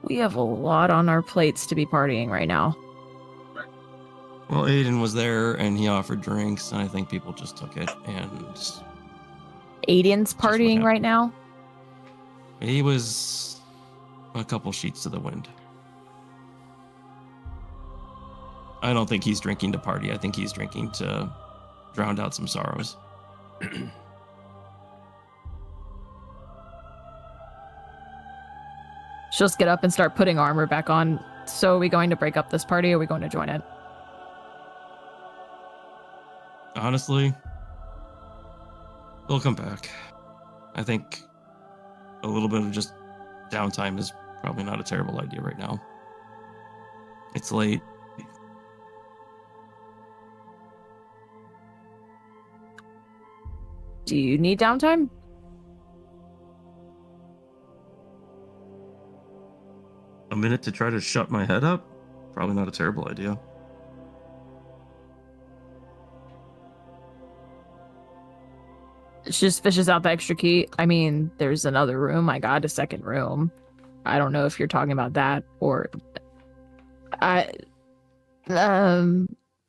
We have a lot on our plates to be partying right now. Well, Aiden was there and he offered drinks, and I think people just took it. And Aiden's partying right now? He was a couple sheets to the wind. I don't think he's drinking to party. I think he's drinking to drown out some sorrows. She'll just get up and start putting armor back on. So are we going to break up this party or are we going to join it? Honestly, they'll come back. I think a little bit of just downtime is probably not a terrible idea right now. It's late. Do you need downtime? A minute to try to shut my head up? Probably not a terrible idea. She just fishes out the extra key. I mean, there's another room. I got a second room. I don't know if you're talking about that or...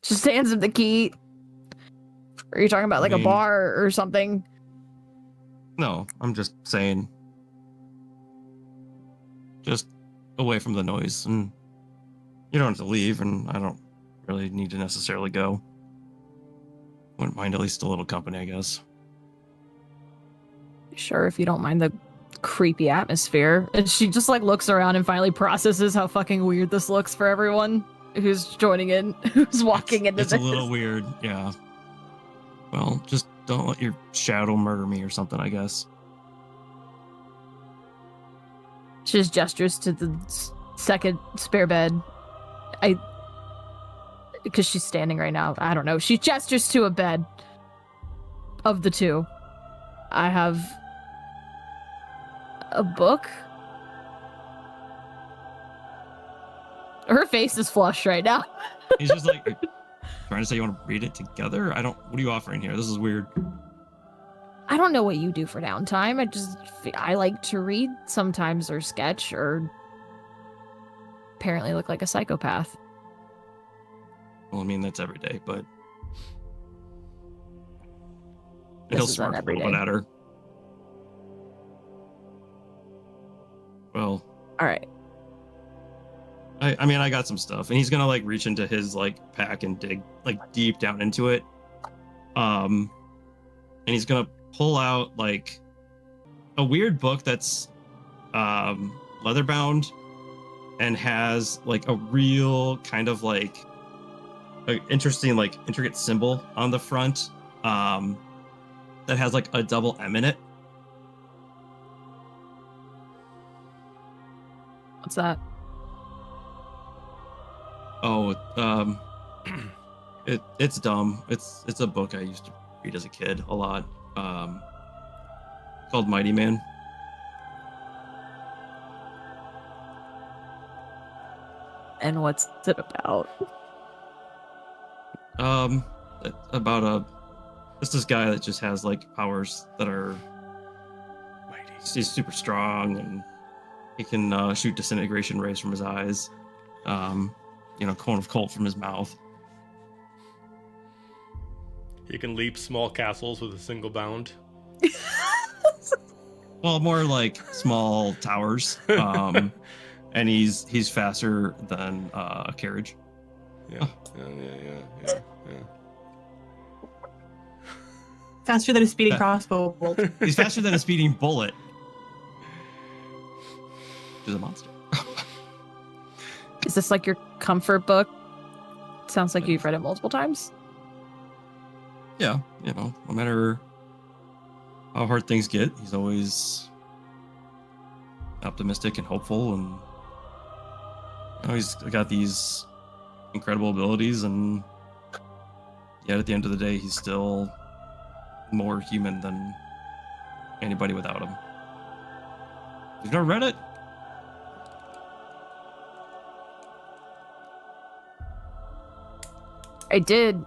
Just hands him the key. Or are you talking about like a bar or something? No, I'm just saying. Just away from the noise, and you don't have to leave, and I don't really need to necessarily go. Wouldn't mind at least a little company, I guess. Sure, if you don't mind the creepy atmosphere. And she just like looks around and finally processes how fucking weird this looks for everyone who's joining in, who's walking into it's this. It's a little weird, yeah. Well, just don't let your shadow murder me or something, I guess. She just gestures to the second spare bed. Because she's standing right now. I don't know. She gestures to a bed of the two. I have a book. Her face is flushed right now. He's just like, trying to say you want to read it together? What are you offering here? This is weird. I don't know what you do for downtime. I like to read sometimes or sketch or apparently look like a psychopath. Well, I mean, that's every day, but This he'll is smirk on a every little bit day. at her. Well, all right. I mean, I got some stuff, and he's gonna like reach into his like pack and dig like deep down into it. And he's gonna pull out like a weird book that's leather bound and has like a real kind of like a interesting like intricate symbol on the front that has like a double M in it. What's that? Oh, it's dumb. It's a book I used to read as a kid a lot. Called Mighty Man. And what's it about? About just this guy that just has like powers that are He's super strong, and he can shoot disintegration rays from his eyes. Cone of cold from his mouth. He can leap small castles with a single bound. Well, more like small towers. And he's faster than a carriage. Yeah. Faster than a speeding crossbow bolt. He's faster than a speeding bullet. Which is a monster. Is this like your comfort book? Sounds like you've read it multiple times. Yeah, no matter how hard things get, he's always optimistic and hopeful, and he's got these incredible abilities, and yet at the end of the day, he's still more human than anybody without him. You've never read it? I did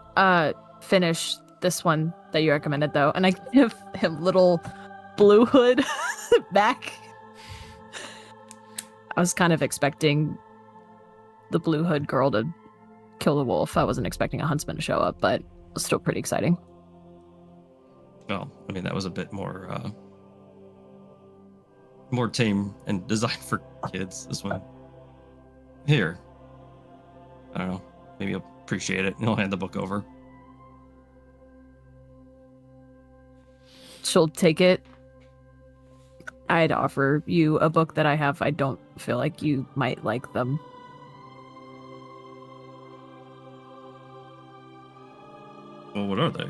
finish this one that you recommended, though, and I give him little blue hood back. I was kind of expecting the blue hood girl to kill the wolf. I wasn't expecting a huntsman to show up, but it was still pretty exciting. Well, I mean, that was a bit more tame and designed for kids. This one. Here. I don't know. Maybe you'll appreciate it, and he'll hand the book over. She'll take it. I'd offer you a book that I have. I don't feel like you might like them. Well, what are they?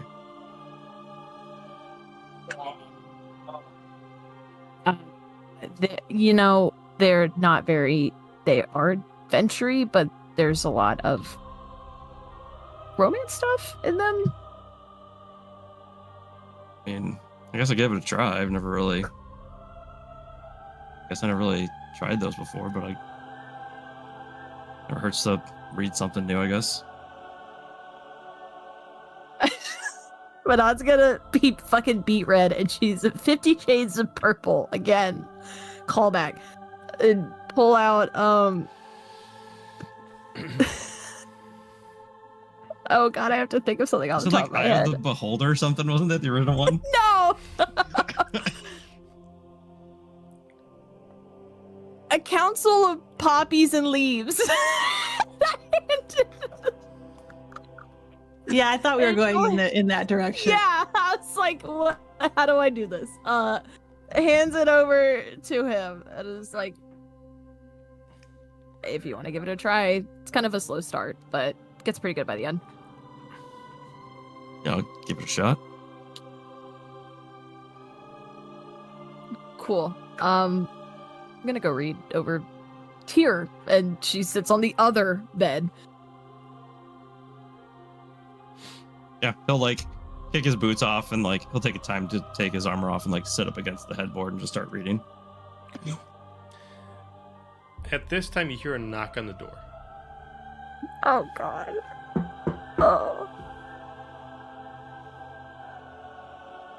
They're not very... They are adventure-y, but there's a lot of romance stuff in them. I mean, I guess I gave it a try. I never really tried those before, but never hurts to read something new, I guess. Manon's gonna be fucking beat red, and she's 50 Shades of Purple again. Callback. And pull out oh god, I have to think of something off the top of my head. Eye of the Beholder or something, wasn't that the original one? No! A council of poppies and leaves. Yeah, I thought we were going in that direction. Yeah, I was like, what? How do I do this? Hands it over to him. And it's like, if you want to give it a try, it's kind of a slow start, but it gets pretty good by the end. Yeah, I'll give it a shot. Cool. I'm gonna go read over here, and she sits on the other bed. Yeah, he'll kick his boots off, and he'll take a time to take his armor off and sit up against the headboard and just start reading. At this time, you hear a knock on the door. Oh god. Oh.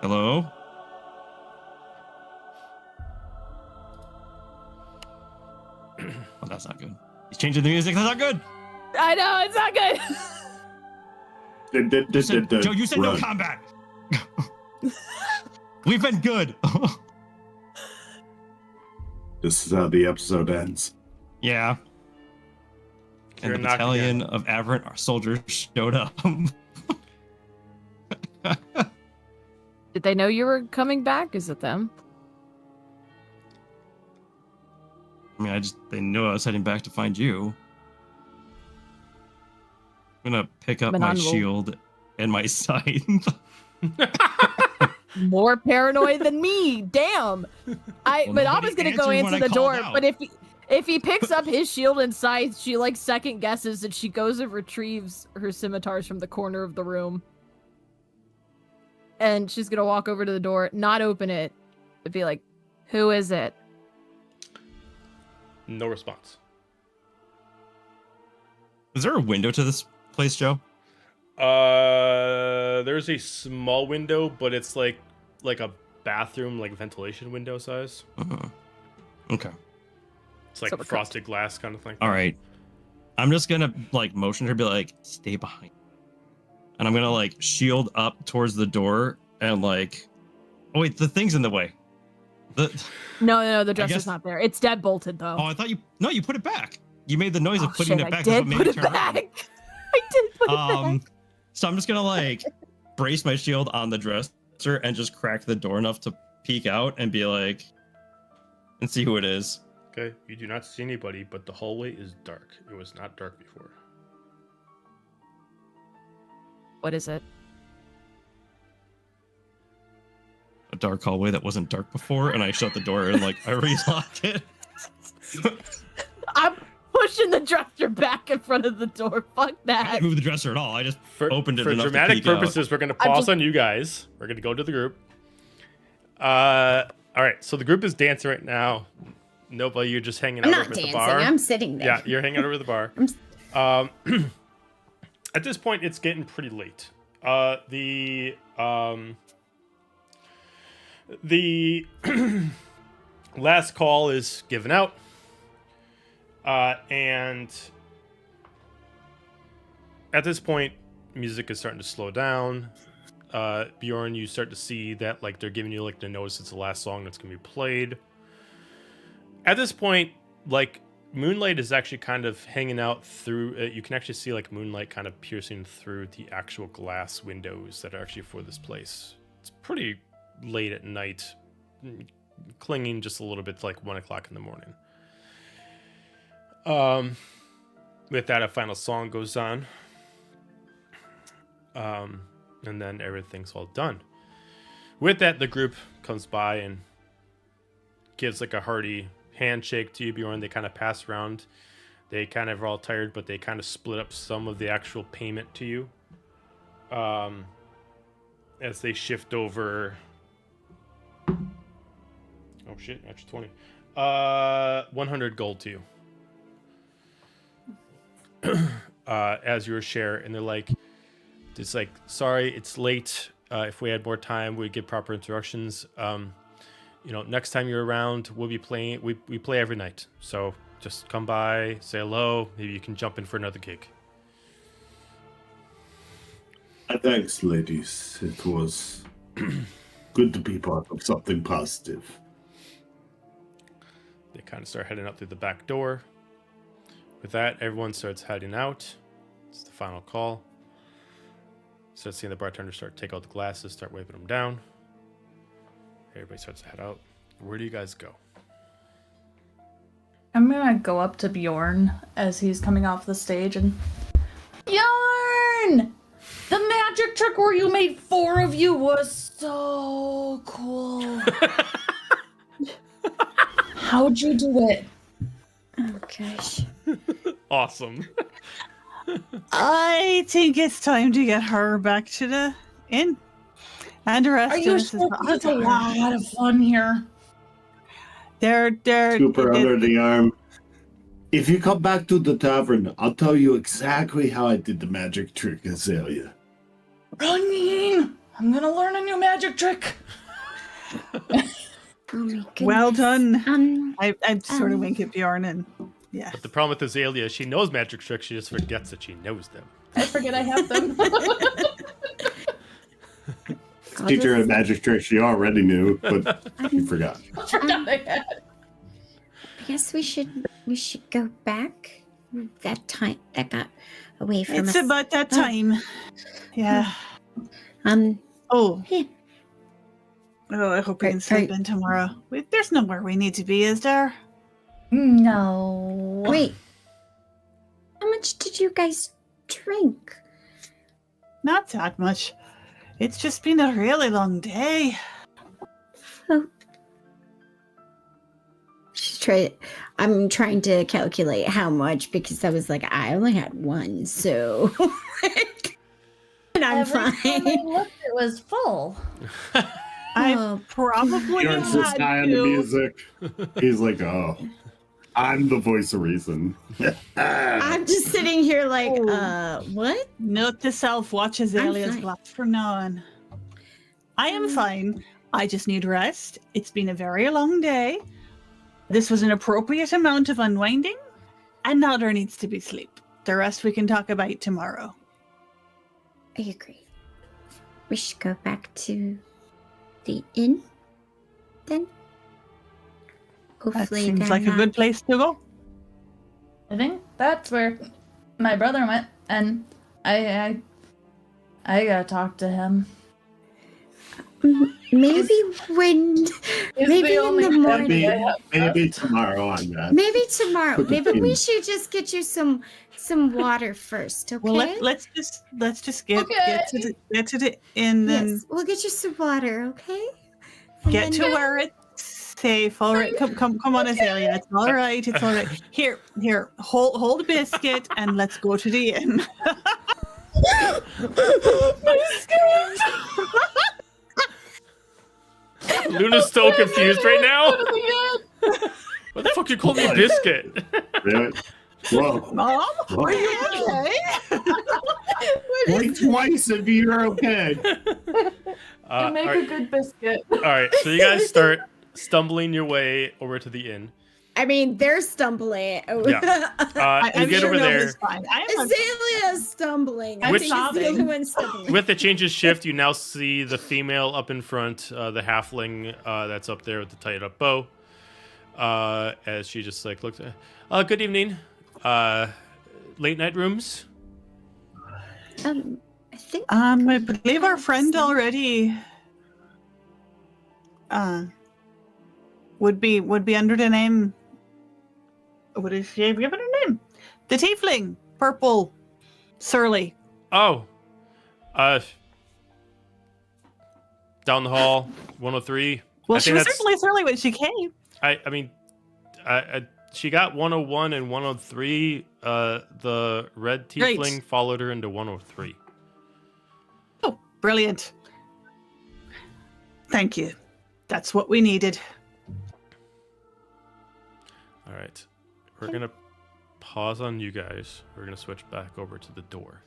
Hello? Well, that's not good. He's changing the music. That's not good. I know, it's not good. Joe, you said no combat. We've been good. This is how the episode ends. Yeah. And the battalion of aberrant soldiers showed up. Did they know you were coming back? Is it them? I mean, they knew I was heading back to find you. I'm gonna pick up my shield and my scythe. More paranoid than me. Damn. But I was gonna go answer the door. But if he picks up his shield and scythe, she second guesses and she goes and retrieves her scimitars from the corner of the room. And she's gonna walk over to the door, not open it, but be like, "Who is it?" No response. Is there a window to this place, Joe? There's a small window, but it's like a bathroom like ventilation window size. Okay. It's like So we're frosted glass kind of thing. All right. I'm just gonna like motion her, be like, stay behind. And I'm gonna like shield up towards the door and like, oh wait, the thing's in the way. No, the dresser's guess- not there. It's dead bolted though. Oh, I thought you put it back. You made the noise of putting shit, it back. I That's did what made put me it turn around. back. I did put it back. So I'm just gonna like brace my shield on the dresser and just crack the door enough to peek out and be like, and see who it is. Okay, you do not see anybody, but the hallway is dark. It was not dark before. What is it? A dark hallway that wasn't dark before, and I shut the door and like I relocked it. I'm pushing the dresser back in front of the door. Fuck I that. didn't move the dresser at all. I just opened it For enough to dramatic peek out. purposes, we're going to pause on you guys. We're going to go to the group. All right, so the group is dancing right now. Nobody, you're just hanging I'm out not over at dancing. the bar. I'm sitting there. Yeah, you're hanging out over the bar. At this point, it's getting pretty late. The last call is given out, and at this point, music is starting to slow down. Bjorn, you start to see that like they're giving you like the notice it's the last song that's gonna be played. At this point, like moonlight is actually kind of hanging out through it. You can actually see like moonlight kind of piercing through the actual glass windows that are actually for this place. It's pretty late at night, clinging just a little bit to like 1 o'clock in the morning. With that, a final song goes on. And then everything's all done. With that, the group comes by and gives like a hearty handshake to you, Bjorn. They kind of pass around. They kind of are all tired, but they kind of split up some of the actual payment to you. As they shift over. Oh shit, extra 20. 100 gold to you. As your share, and they're like, it's like, sorry, it's late. If we had more time, we'd give proper instructions. Next time you're around, we'll be playing. We play every night, so just come by, say hello. Maybe you can jump in for another gig. Thanks, ladies. It was good to be part of something positive. They kind of start heading out through the back door. With that, everyone starts heading out. It's the final call. Start seeing the bartender take out the glasses, start wiping them down. Everybody starts to head out. Where do you guys go? I'm gonna go up to Bjorn as he's coming off the stage and Bjorn! The magic trick where you made 4 of you was so cool. How'd you do it? Oh gosh. Awesome. I think it's time to get her back to the inn. And the rest Are of you us is sure? It's a lot of fun here. They're Super under the arm. If you come back to the tavern, I'll tell you exactly how I did the magic trick, Azalea. Running! I'm gonna learn a new magic trick. Oh my goodness. well done. I sort of um, wink at Bjorn and yeah. But the problem with Azalea, she knows magic tricks, she just forgets that she knows them. I forget I have them. Teach her a magic trick she already knew, but she forgot. I forgot I had. I guess we should go back. That time that got away from It's us. about that time. Yeah. Oh. Yeah. Oh, I hope we can sleep in tomorrow. There's nowhere we need to be, is there? No. Wait. How much did you guys drink? Not that much. It's just been a really long day. Oh. I'm trying to calculate how much because I was like, I only had one, so and I'm Every time I fine. looked, it was full. I probably Bjorn's just had high on the to. music. He's like, oh, I'm the voice of reason. I'm just sitting here like, what? Note to self, watch Azalea's fine. glass from now on. I am fine. I just need rest. It's been a very long day. This was an appropriate amount of unwinding, and now there needs to be sleep. The rest we can talk about tomorrow. I agree. We should go back to the inn then. That Hopefully seems they're like a not- good place to go. I think that's where my brother went, and I gotta talk to him. Maybe when, He's maybe the in only the family morning. I have Maybe tomorrow on that. Maybe tomorrow. Put the Maybe we pin. should just get you some water first, okay? Well, let's just get to the inn and Yes, we'll get you some water, okay? get to where it's safe. All right, come on, Azalea. It's all right. It's all right. Here, hold a biscuit and let's go to the inn. Luna's so confused right now. What the fuck you call me a biscuit? Really? Whoa. Mom, Whoa. are you okay? Blink twice if you're okay. You All make right, a good biscuit. all right, so you guys start stumbling your way over to the inn. I mean, they're stumbling. Yeah. You I'm get sure over there. Nova's fine. Azalea's stumbling. I I'm think she's the only sobbing. one stumbling. With the changes shift, you now see the female up in front, the halfling that's up there with the tied up bow. As she just like looks at, good evening. Late night rooms. I think I believe our friend already would be under the name. What is she given her name? The tiefling, purple, surly. Oh, down the hall, 103. Well, I she think was that's- certainly surly when she came. I mean, she got 101 and 103. The red Great. tiefling followed her into 103. Oh, brilliant. Thank you. That's what we needed. All right, we're gonna pause on you guys. We're gonna switch back over to the door.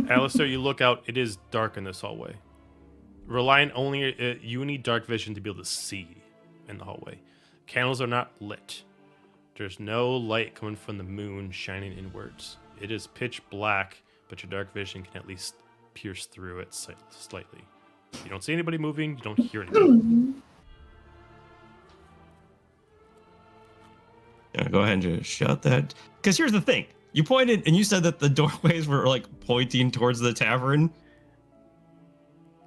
Alistair, you look out. It is dark in this hallway. Relying only, you need dark vision to be able to see in the hallway. Candles are not lit. There's no light coming from the moon shining inwards. It is pitch black, but your dark vision can at least pierce through it slightly. You don't see anybody moving. You don't hear anything. Yeah, go ahead and just shut that. Because here's the thing: you pointed and you said that the doorways were like pointing towards the tavern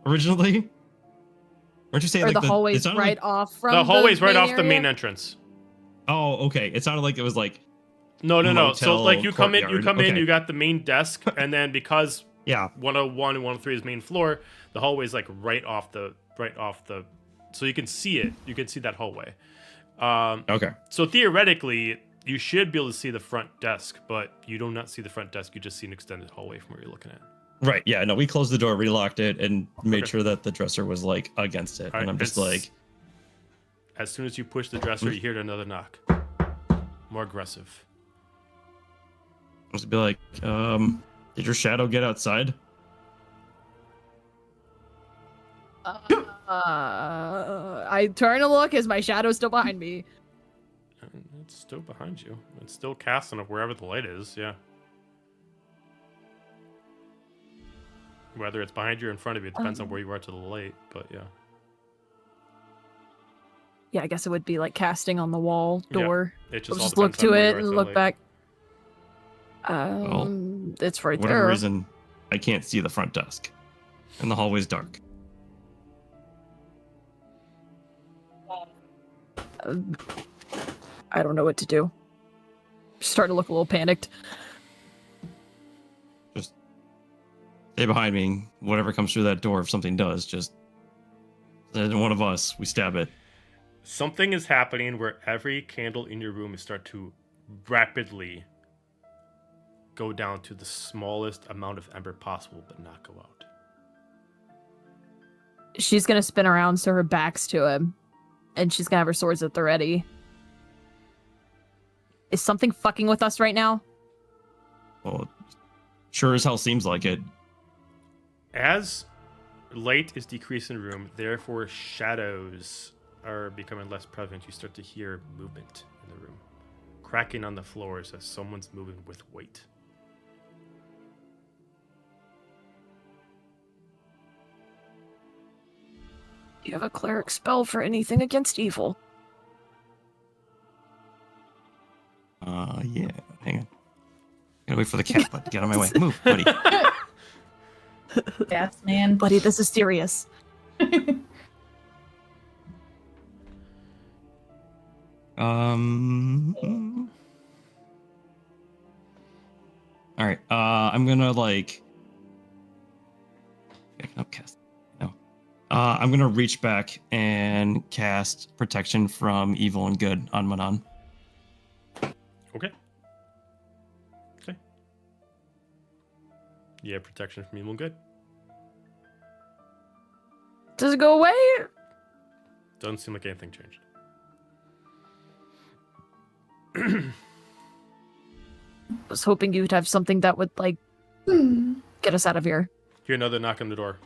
originally. Weren't you saying Or like the hallway's it sounded right like, off from The hallway's right main off the main area? entrance. Oh, okay. It sounded like it was like No. So Motel like you come in, courtyard. you got the main desk, and then because yeah. 101 and 103 is main floor, the hallway's like right off the, so you can see it. You can see that hallway. Okay. So theoretically, you should be able to see the front desk, but you do not see the front desk. You just see an extended hallway from where you're looking at. Right. Yeah. No, we closed the door, relocked it, and made Okay. sure that the dresser was like against it. All And right, I'm just it's- like, As soon as you push the dresser, you hear another knock. More aggressive. I was be like, did your shadow get outside? I turn to look. Is my shadow still behind me? It's still behind you. It's still casting of wherever the light is. Yeah. Whether it's behind you or in front of you, it depends on where you are to the light. But yeah. Yeah, I guess it would be like casting on the wall Yeah. door. It I'll all just look depends on to where you it are and the look light. back. Well, It's right Whatever there. reason, I can't see the front desk, and the hallway's dark. I don't know what to do. Start to look a little panicked. Just stay behind me. Whatever comes through that door, if something does, just one of us, we stab it. Something is happening where every candle in your room is start to rapidly go down to the smallest amount of ember possible, but not go out. She's gonna spin around so her back's to him, and she's gonna have her swords at the ready. Is something fucking with us right now? Well, sure as hell seems like it. As light is decreasing in the room, therefore shadows are becoming less prevalent. You start to hear movement in the room, cracking on the floors as someone's moving with weight. Do you have a cleric spell for anything against evil? Yeah. Hang on. Gotta wait for the cat butt to get on my way. Move, buddy. Cats, man. Buddy, this is serious. All right. I'm gonna like. I can upcast. No. I'm gonna reach back and cast protection from evil and good on Manon. Okay. Okay. Yeah, protection from evil and good. Does it go away? Doesn't seem like anything changed. I was hoping you'd have something that would, like, get us out of here. Hear another knock on the door.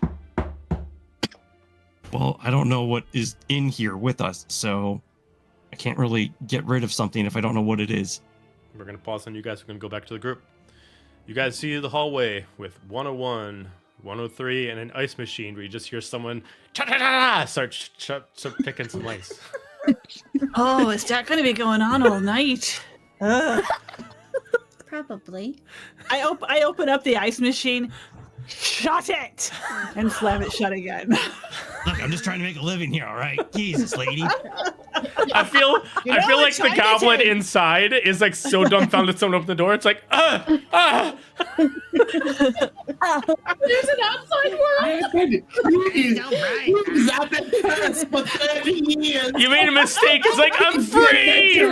Well, I don't know what is in here with us, so I can't really get rid of something if I don't know what it is. We're going to pause on you guys. We're going to go back to the group. You guys see the hallway with 101, 103, and an ice machine where you just hear someone start picking some ice. Oh, is that going to be going on all night? Ugh. Probably. I open up the ice machine, shut it, and slam it shut again. Look, I'm just trying to make a living here, all right? Jesus, lady. I feel like the goblin inside is like so dumbfounded someone opened the door. It's like, There's an outside world. He's I've been cursed for 30 years. you made a mistake. It's like, I'm free!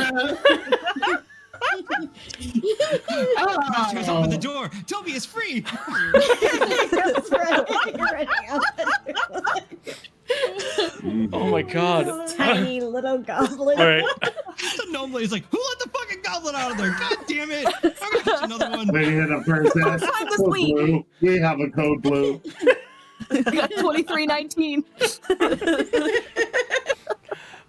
Just open the door. Toby is free. That's right. Oh my god. Tiny little goblin. All right. The gnome lady's like, who let the fucking goblin out of there? God damn it. I'm gonna catch another one. We hit a princess. Find the Code sleep. blue. We have a code blue. Got 2319.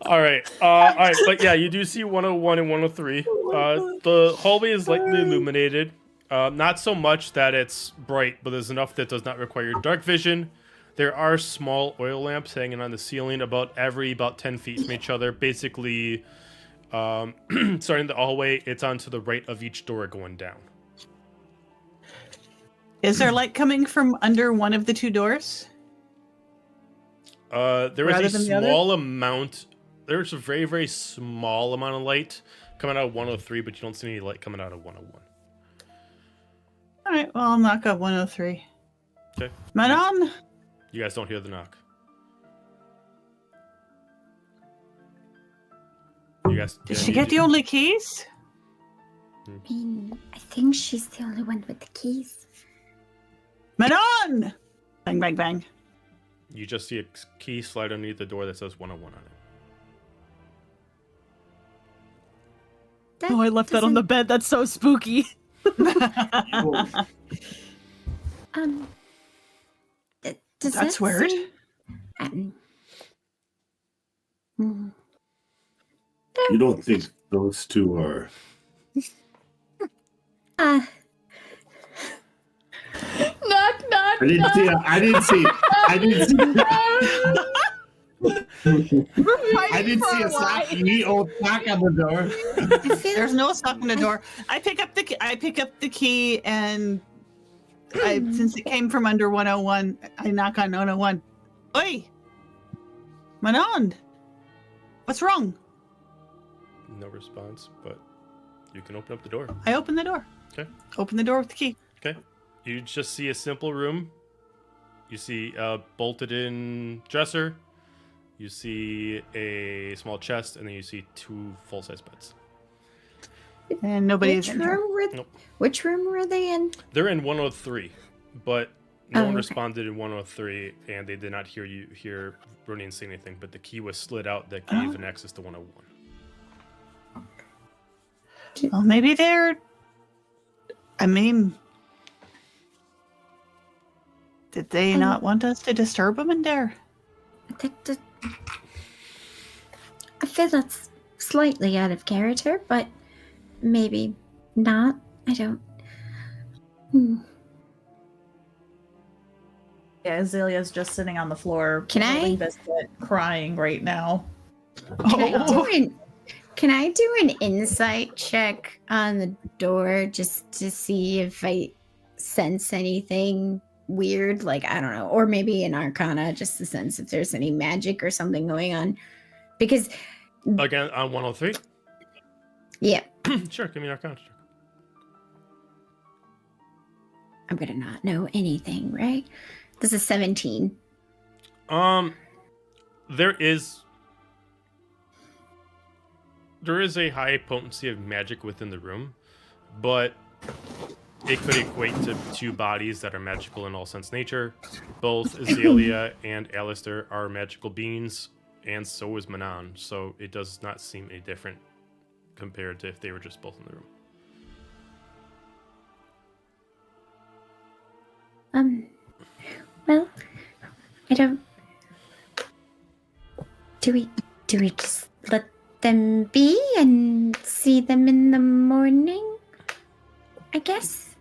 All right. But yeah, you do see 101 and 103. The hallway is lightly illuminated. Not so much that it's bright, but there's enough that does not require dark vision. There are small oil lamps hanging on the ceiling about 10 feet from each other. Basically, starting the hallway, it's onto the right of each door going down. Is there light coming from under one of the two doors? There Rather is a than the other? small amount. There's a very, very small amount of light coming out of 103, but you don't see any light coming out of 101. All right, well, I'll knock up 103. Okay. Manon? You guys don't hear the knock. You guys. Did she get the only keys? I mean, I think she's the only one with the keys. Manon! Bang, bang, bang. You just see a key slide underneath the door that says 101 on it. That Oh, I left that on the bed. That's so spooky. Does That's that weird. seem- hmm. You don't think those two are? Knock, knock, I didn't see. I didn't see. I didn't see a sock, neat old sock on the door. I feel There's no sock on the door. I pick up the key, and since it came from under 101, I knock on 101. Oi, Manon, what's wrong? No response, but you can open up the door. I open the door. Okay. Open the door with the key. Okay. You just see a simple room. You see a bolted in dresser. You see a small chest, and then you see 2 full-size beds. And nobody which is in here. room were Nope. Which room were they in? They're in 103, but no Oh, one okay. responded in 103, and they did not hear Ronin say anything, but the key was slid out that gave an access to 101. Well, maybe they're. I mean, did they not want us to disturb them in there? I feel that's slightly out of character, but maybe not. I don't. Yeah, Azalea's just sitting on the floor. Can I- holding Biscuit, crying right now. Can I do an insight check on the door just to see if I sense anything weird? Like, I don't know. Or maybe an arcana just to sense if there's any magic or something going on. Because, Again, on 103? yeah, Sure, give me an arcana check. I'm going to not know anything, right? This is 17. There is a high potency of magic within the room, but it could equate to two bodies that are magical in all sense nature. Both Azalea and Alistair are magical beings, and so is Manon, so it does not seem any different compared to if they were just both in the room. Well, I don't. Do we just let them be and see them in the morning? I guess.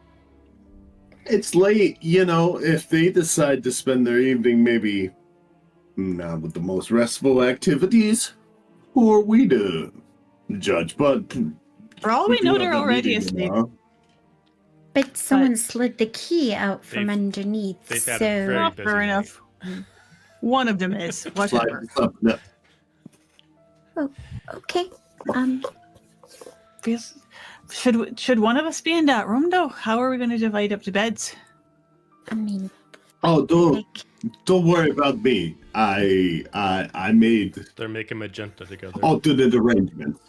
It's late, if they decide to spend their evening maybe not with the most restful activities, who are we to judge? But For all we know, do they're have a already meeting asleep. tomorrow. But someone slid the key out from They've- underneath, they've had a so very Oh, busy fair night. enough. One of them is. Slide Whatever. this up. No. okay. Yes. Should one of us be in that room though? How are we going to divide up the beds? I mean, Oh, like, don't worry about me. I made They're making magenta together. alternate arrangements.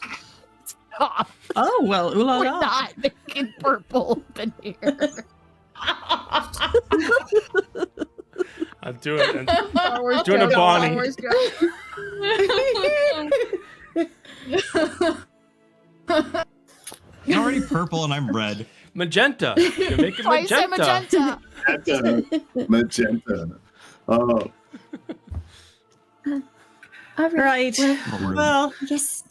Oh well, ooh la We're la. not making purple in here. I'm doing Star Wars Doing a joke, Bonnie. Star Wars joke. You're already purple and I'm red. magenta. You're making Twice say magenta. magenta. Magenta. Oh, all right. Right. Well, Well, I guess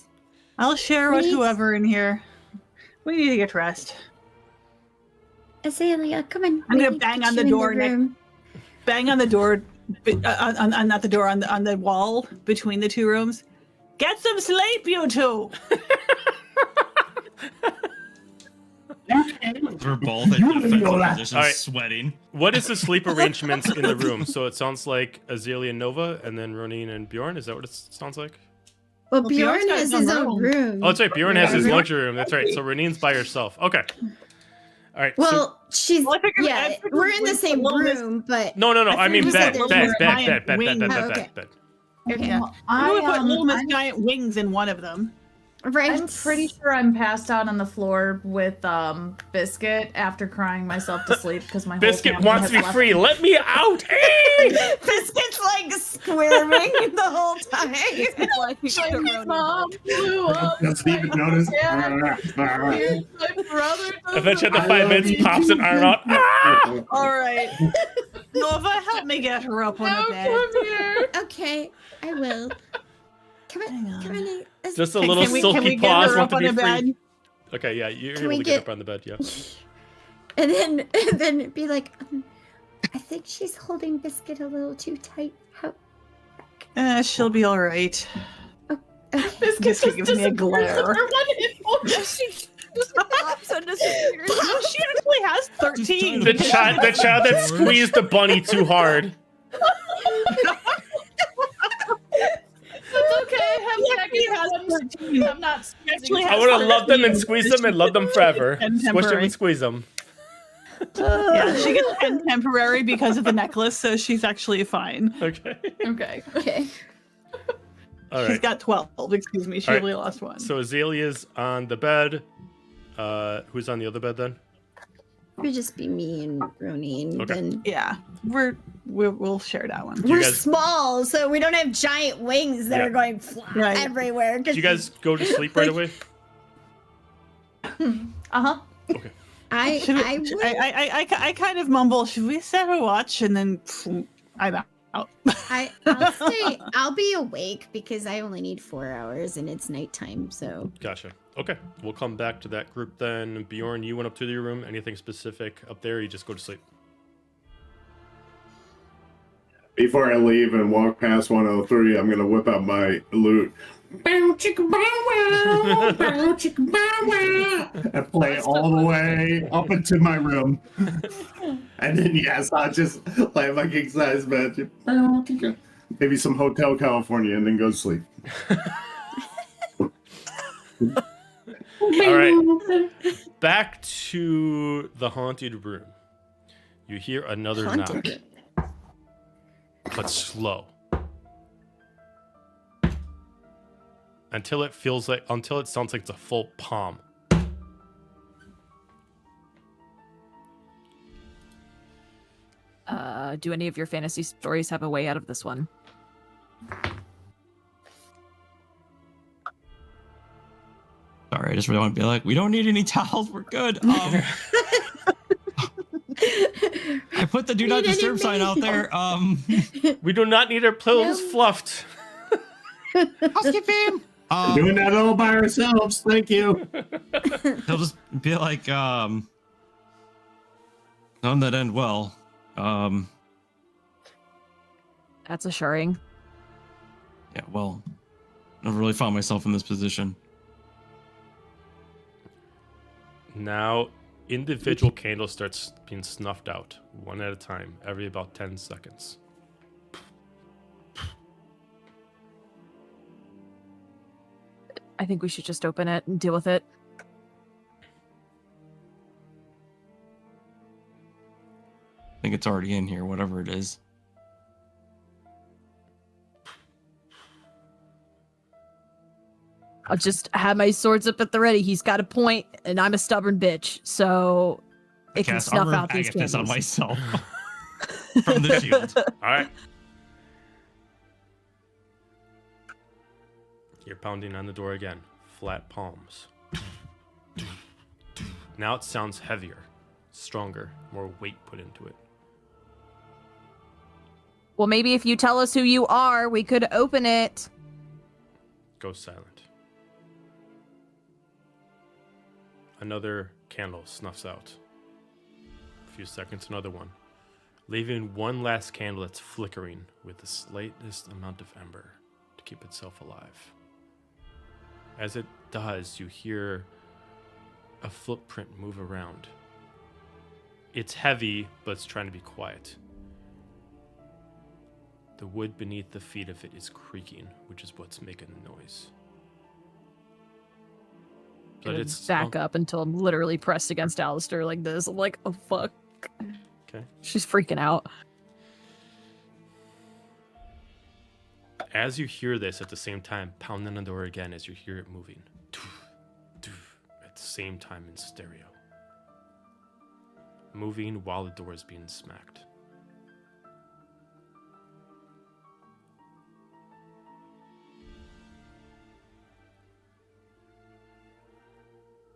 I'll share with Please. whoever in here. We need to get rest. Azalea, come on. I'm we gonna need to bang get on you the in door room. Bang on the door, not the door, on the wall between the two rooms. Get some sleep, you two. We're both in You defensive know that. positions, Alright. sweating. What is the sleep arrangements in the room? So it sounds like Azalea and Nova, and then Ronin and Bjorn. Is that what it sounds like? Well, Well, Bjorn Bjorn's got has his his own own room. room. Oh, that's right. Bjorn has his Yeah. luxury room. That's right. So Ronin's by herself. Okay. All right. Well, she's Well, I figured- I yeah. figured We're in the we same put Lois- room, but no. I I mean, think we bed, said bed, that bed, we bed, were bed, bed, wings. bed, Oh, bed, okay. bed. Okay. okay. We put Luma's I'm- giant wings in one of them. Right. I'm pretty sure I'm passed out on the floor with Biscuit after crying myself to sleep because my whole Biscuit family wants has to be left. free. Let me out. Hey! Biscuit's like squirming the whole time. It's like we should have Ronin Mom blew up. doesn't even notice. My brother Eventually, doesn't the 5 minutes pops an arm out. Ah! All right. Nova, help me get her up on Now the bed. come here. Okay, I will. Come Hang on, on. come on. Just a Can- little can we silky get paws her want up to on be the free. bed? Okay, yeah, you're Can able we to get get- up on the bed. Yeah. And then be like, I think she's holding Biscuit a little too tight. How? She'll be all right. Okay. Biscuit gives me a glare. So disappears. No, she actually has 13. The child that squeezed the bunny too hard. It's okay. Yeah, Have he has seconds. 13. I'm not Actually I has would have loved them and 13. squeezed them and loved them forever. And Squish them temporary. and squeeze them. Yeah, she gets 10 temporary because of the necklace, so she's actually fine. Okay. Okay. Okay. All She's right. got 12, excuse me. She All right. only lost one. So Azalea's on the bed. Who's on the other bed then? It would just be me and Ronin. Okay. Then Yeah, we'll share that one. we're guys- small, so we don't have giant wings that Yeah. are going fly Right. everywhere. Do you guys go to sleep right away? Uh huh. I kind of mumble, should we set a watch? And then I'm out. I'll stay. I'll be awake because I only need 4 hours and it's nighttime. So Gotcha. Okay, we'll come back to that group then. Bjorn, you went up to your room. Anything specific up there? Or you just go to sleep. Before I leave and walk past 103, I'm gonna whip out my lute. Bow chicka bow wow, bow chicka bow wow, and play it all the way up into my room. And then yes, I'll just play my king size bed. Bow chicka. Maybe some Hotel California, and then go to sleep. All right, back to the haunted room. You hear another knock, but slow. Until it sounds like it's a full palm. Do any of your fantasy stories have a way out of this one? Sorry, I just really want to be like, we don't need any towels. We're good. I put the do not disturb sign out there. We do not need our pillows fluffed. Housekeeping. Doing that all by ourselves. Thank you. He'll just be like, none that end well. That's assuring. Yeah, well, I've really found myself in this position. Now, individual candles starts being snuffed out, one at a time, every about 10 seconds. I think we should just open it and deal with it. I think it's already in here, whatever it is. I'll just have my swords up at the ready. He's got a point, and I'm a stubborn bitch, so it can Cast snuff Armor out of these Agathis candles. on myself from the shield. All right. You're pounding on the door again. Flat palms. Now it sounds heavier, stronger, more weight put into it. Well, maybe if you tell us who you are, we could open it. Goes silent. Another candle snuffs out. A few seconds, another one. Leaving one last candle that's flickering with the slightest amount of ember to keep itself alive. As it does, you hear a footprint move around. It's heavy, but it's trying to be quiet. The wood beneath the feet of it is creaking, which is what's making the noise. But it's back up until I'm literally pressed against Alistair like this. I'm like, oh fuck. Okay. She's freaking out. As you hear this at the same time, pound on the door again as you hear it moving. At the same time in stereo. Moving while the door is being smacked.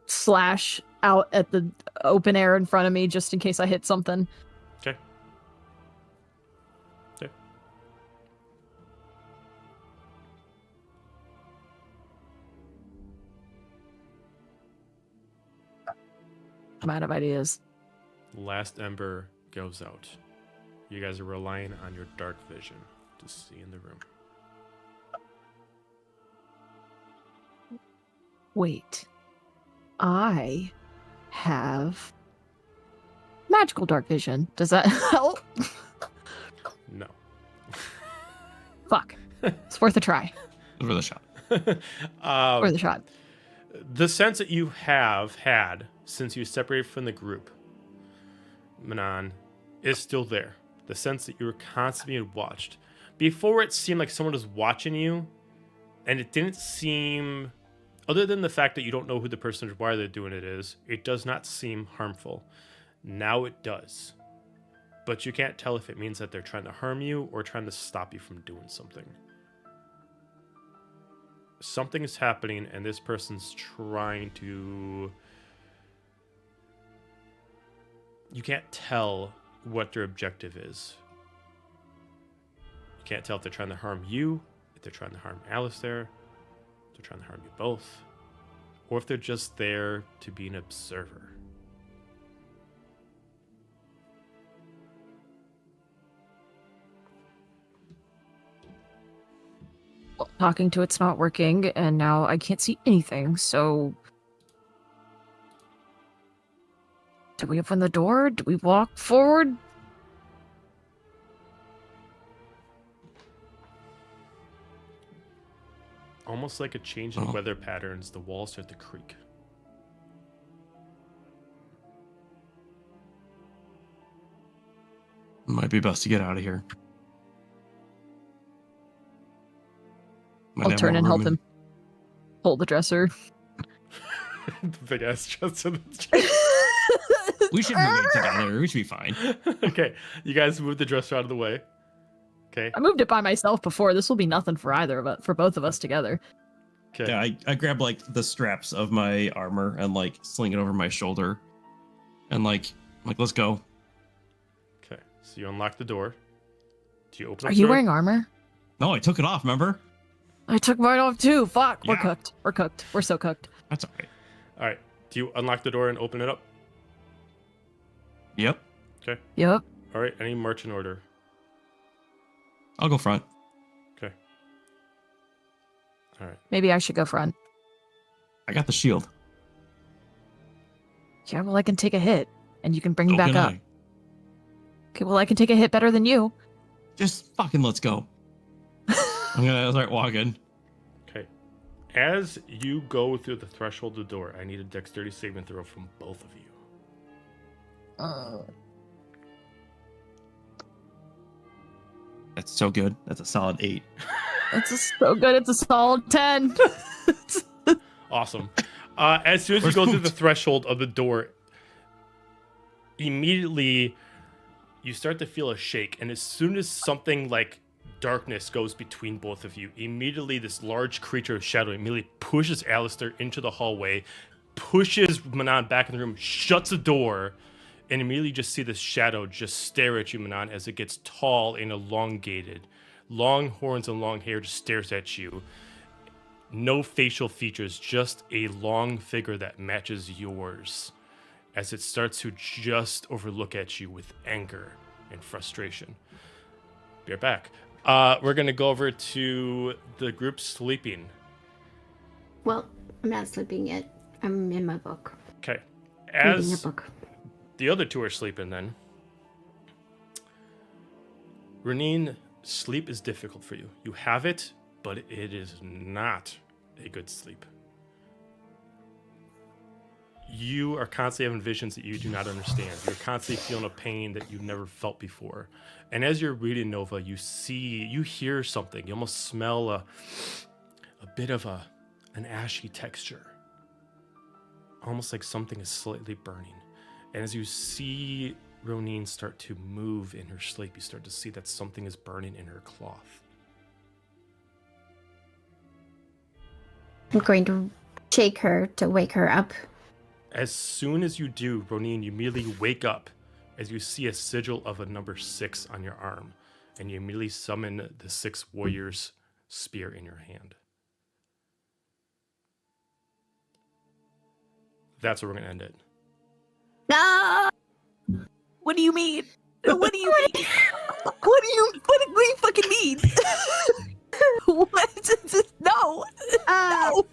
Slash out at the open air in front of me just in case I hit something. Okay. Okay. I'm out of ideas. Last ember goes out. You guys are relying on your dark vision to see in the room. Wait. I have magical dark vision. Does that help? No. Fuck. It's worth a try. Worth a shot. Worth a shot. The sense that you have had since you separated from the group, Manon, is still there. The sense that you were constantly being watched. Before it seemed like someone was watching you, and it didn't seem, other than the fact that you don't know who the person is, why they're doing it is, it does not seem harmful. Now it does. But you can't tell if it means that they're trying to harm you or trying to stop you from doing something. Something is happening and this person's trying to you can't tell what their objective is. You can't tell if they're trying to harm you, if they're trying to harm Alistair, if they're trying to harm you both, or if they're just there to be an observer. Well, talking to it's not working, and now I can't see anything, so... Do we open the door? Do we walk forward? Almost like a change in weather patterns, the walls start to creak. Might be best to get out of here. Might I'll have turn more and help room him pull the dresser. The big ass chest. We should move it together. We should be fine. Okay, you guys move the dresser out of the way. Okay. I moved it by myself before. This will be nothing for either of us, for both of us together. Okay. Yeah, I grab like the straps of my armor and like sling it over my shoulder, and like let's go. Okay. So you unlock the door. Do you open? Are up you the door? wearing armor? No, I took it off. Remember? I took mine off too. Fuck. We're Yeah. cooked. We're cooked. We're so cooked. That's all right. All right. Do you unlock the door and open it up? Yep. Okay. Yep. All right. Any marching order? I'll go front. Okay. All right. Maybe I should go front. I got the shield. Yeah, well, I can take a hit, and you can bring me So back can up. I. Okay, well, I can take a hit better than you. Just fucking let's go. I'm gonna start walking. Okay. As you go through the threshold of the door, I need a dexterity saving throw from both of you. That's so good. That's a solid 8. It's so good. It's a solid 10. Awesome. As soon as you go through the threshold of the door, immediately you start to feel a shake. And as soon as something like darkness goes between both of you, immediately this large creature of shadow immediately pushes Alistair into the hallway, pushes Manon back in the room, shuts the door, and immediately just see this shadow just stare at you, Manon, as it gets tall and elongated. Long horns and long hair just stares at you. No facial features, just a long figure that matches yours as it starts to just overlook at you with anger and frustration. Be right back. We're going to go over to the group sleeping. Well, I'm not sleeping yet. I'm in my book. Okay. Reading a As book. the other two are sleeping then, Renine, sleep is difficult for you. You have it, but it is not a good sleep. You are constantly having visions that you do not understand. You're constantly feeling a pain that you've never felt before. And as you're reading Nova, you hear something. You almost smell a bit of an ashy texture. Almost like something is slightly burning. And as you see Ronine start to move in her sleep, you start to see that something is burning in her cloth. I'm going to shake her to wake her up. As soon as you do, Ronine, you immediately wake up as you see a sigil of a number 6 on your arm. And you immediately summon the 6 warriors' spear in your hand. That's where we're going to end it. No! What do you mean? What do you mean? What do you fucking mean? What? No. No.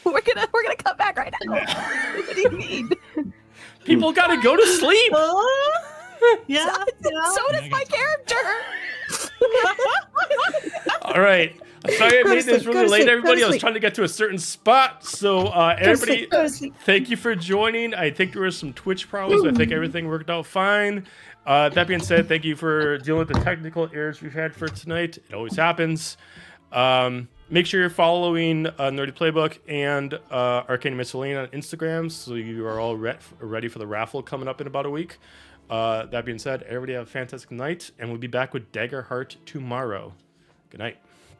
We're gonna come back right now. What do you mean? People got to go to sleep! Yeah. So does my character. All right. I'm sorry I Go to made this sleep, go really to late, sleep, go to everybody. I was sleep. trying to get to a certain spot. So, everybody, Go to sleep. thank you for joining. I think there were some Twitch problems. I think everything worked out fine. That being said, thank you for dealing with the technical errors we've had for tonight. It always happens. Make sure you're following Nerdy Playbook and Arcane Miscellany on Instagram so you are all ready for the raffle coming up in about a week. That being said, everybody have a fantastic night, and we'll be back with Dagger Heart tomorrow. Good night.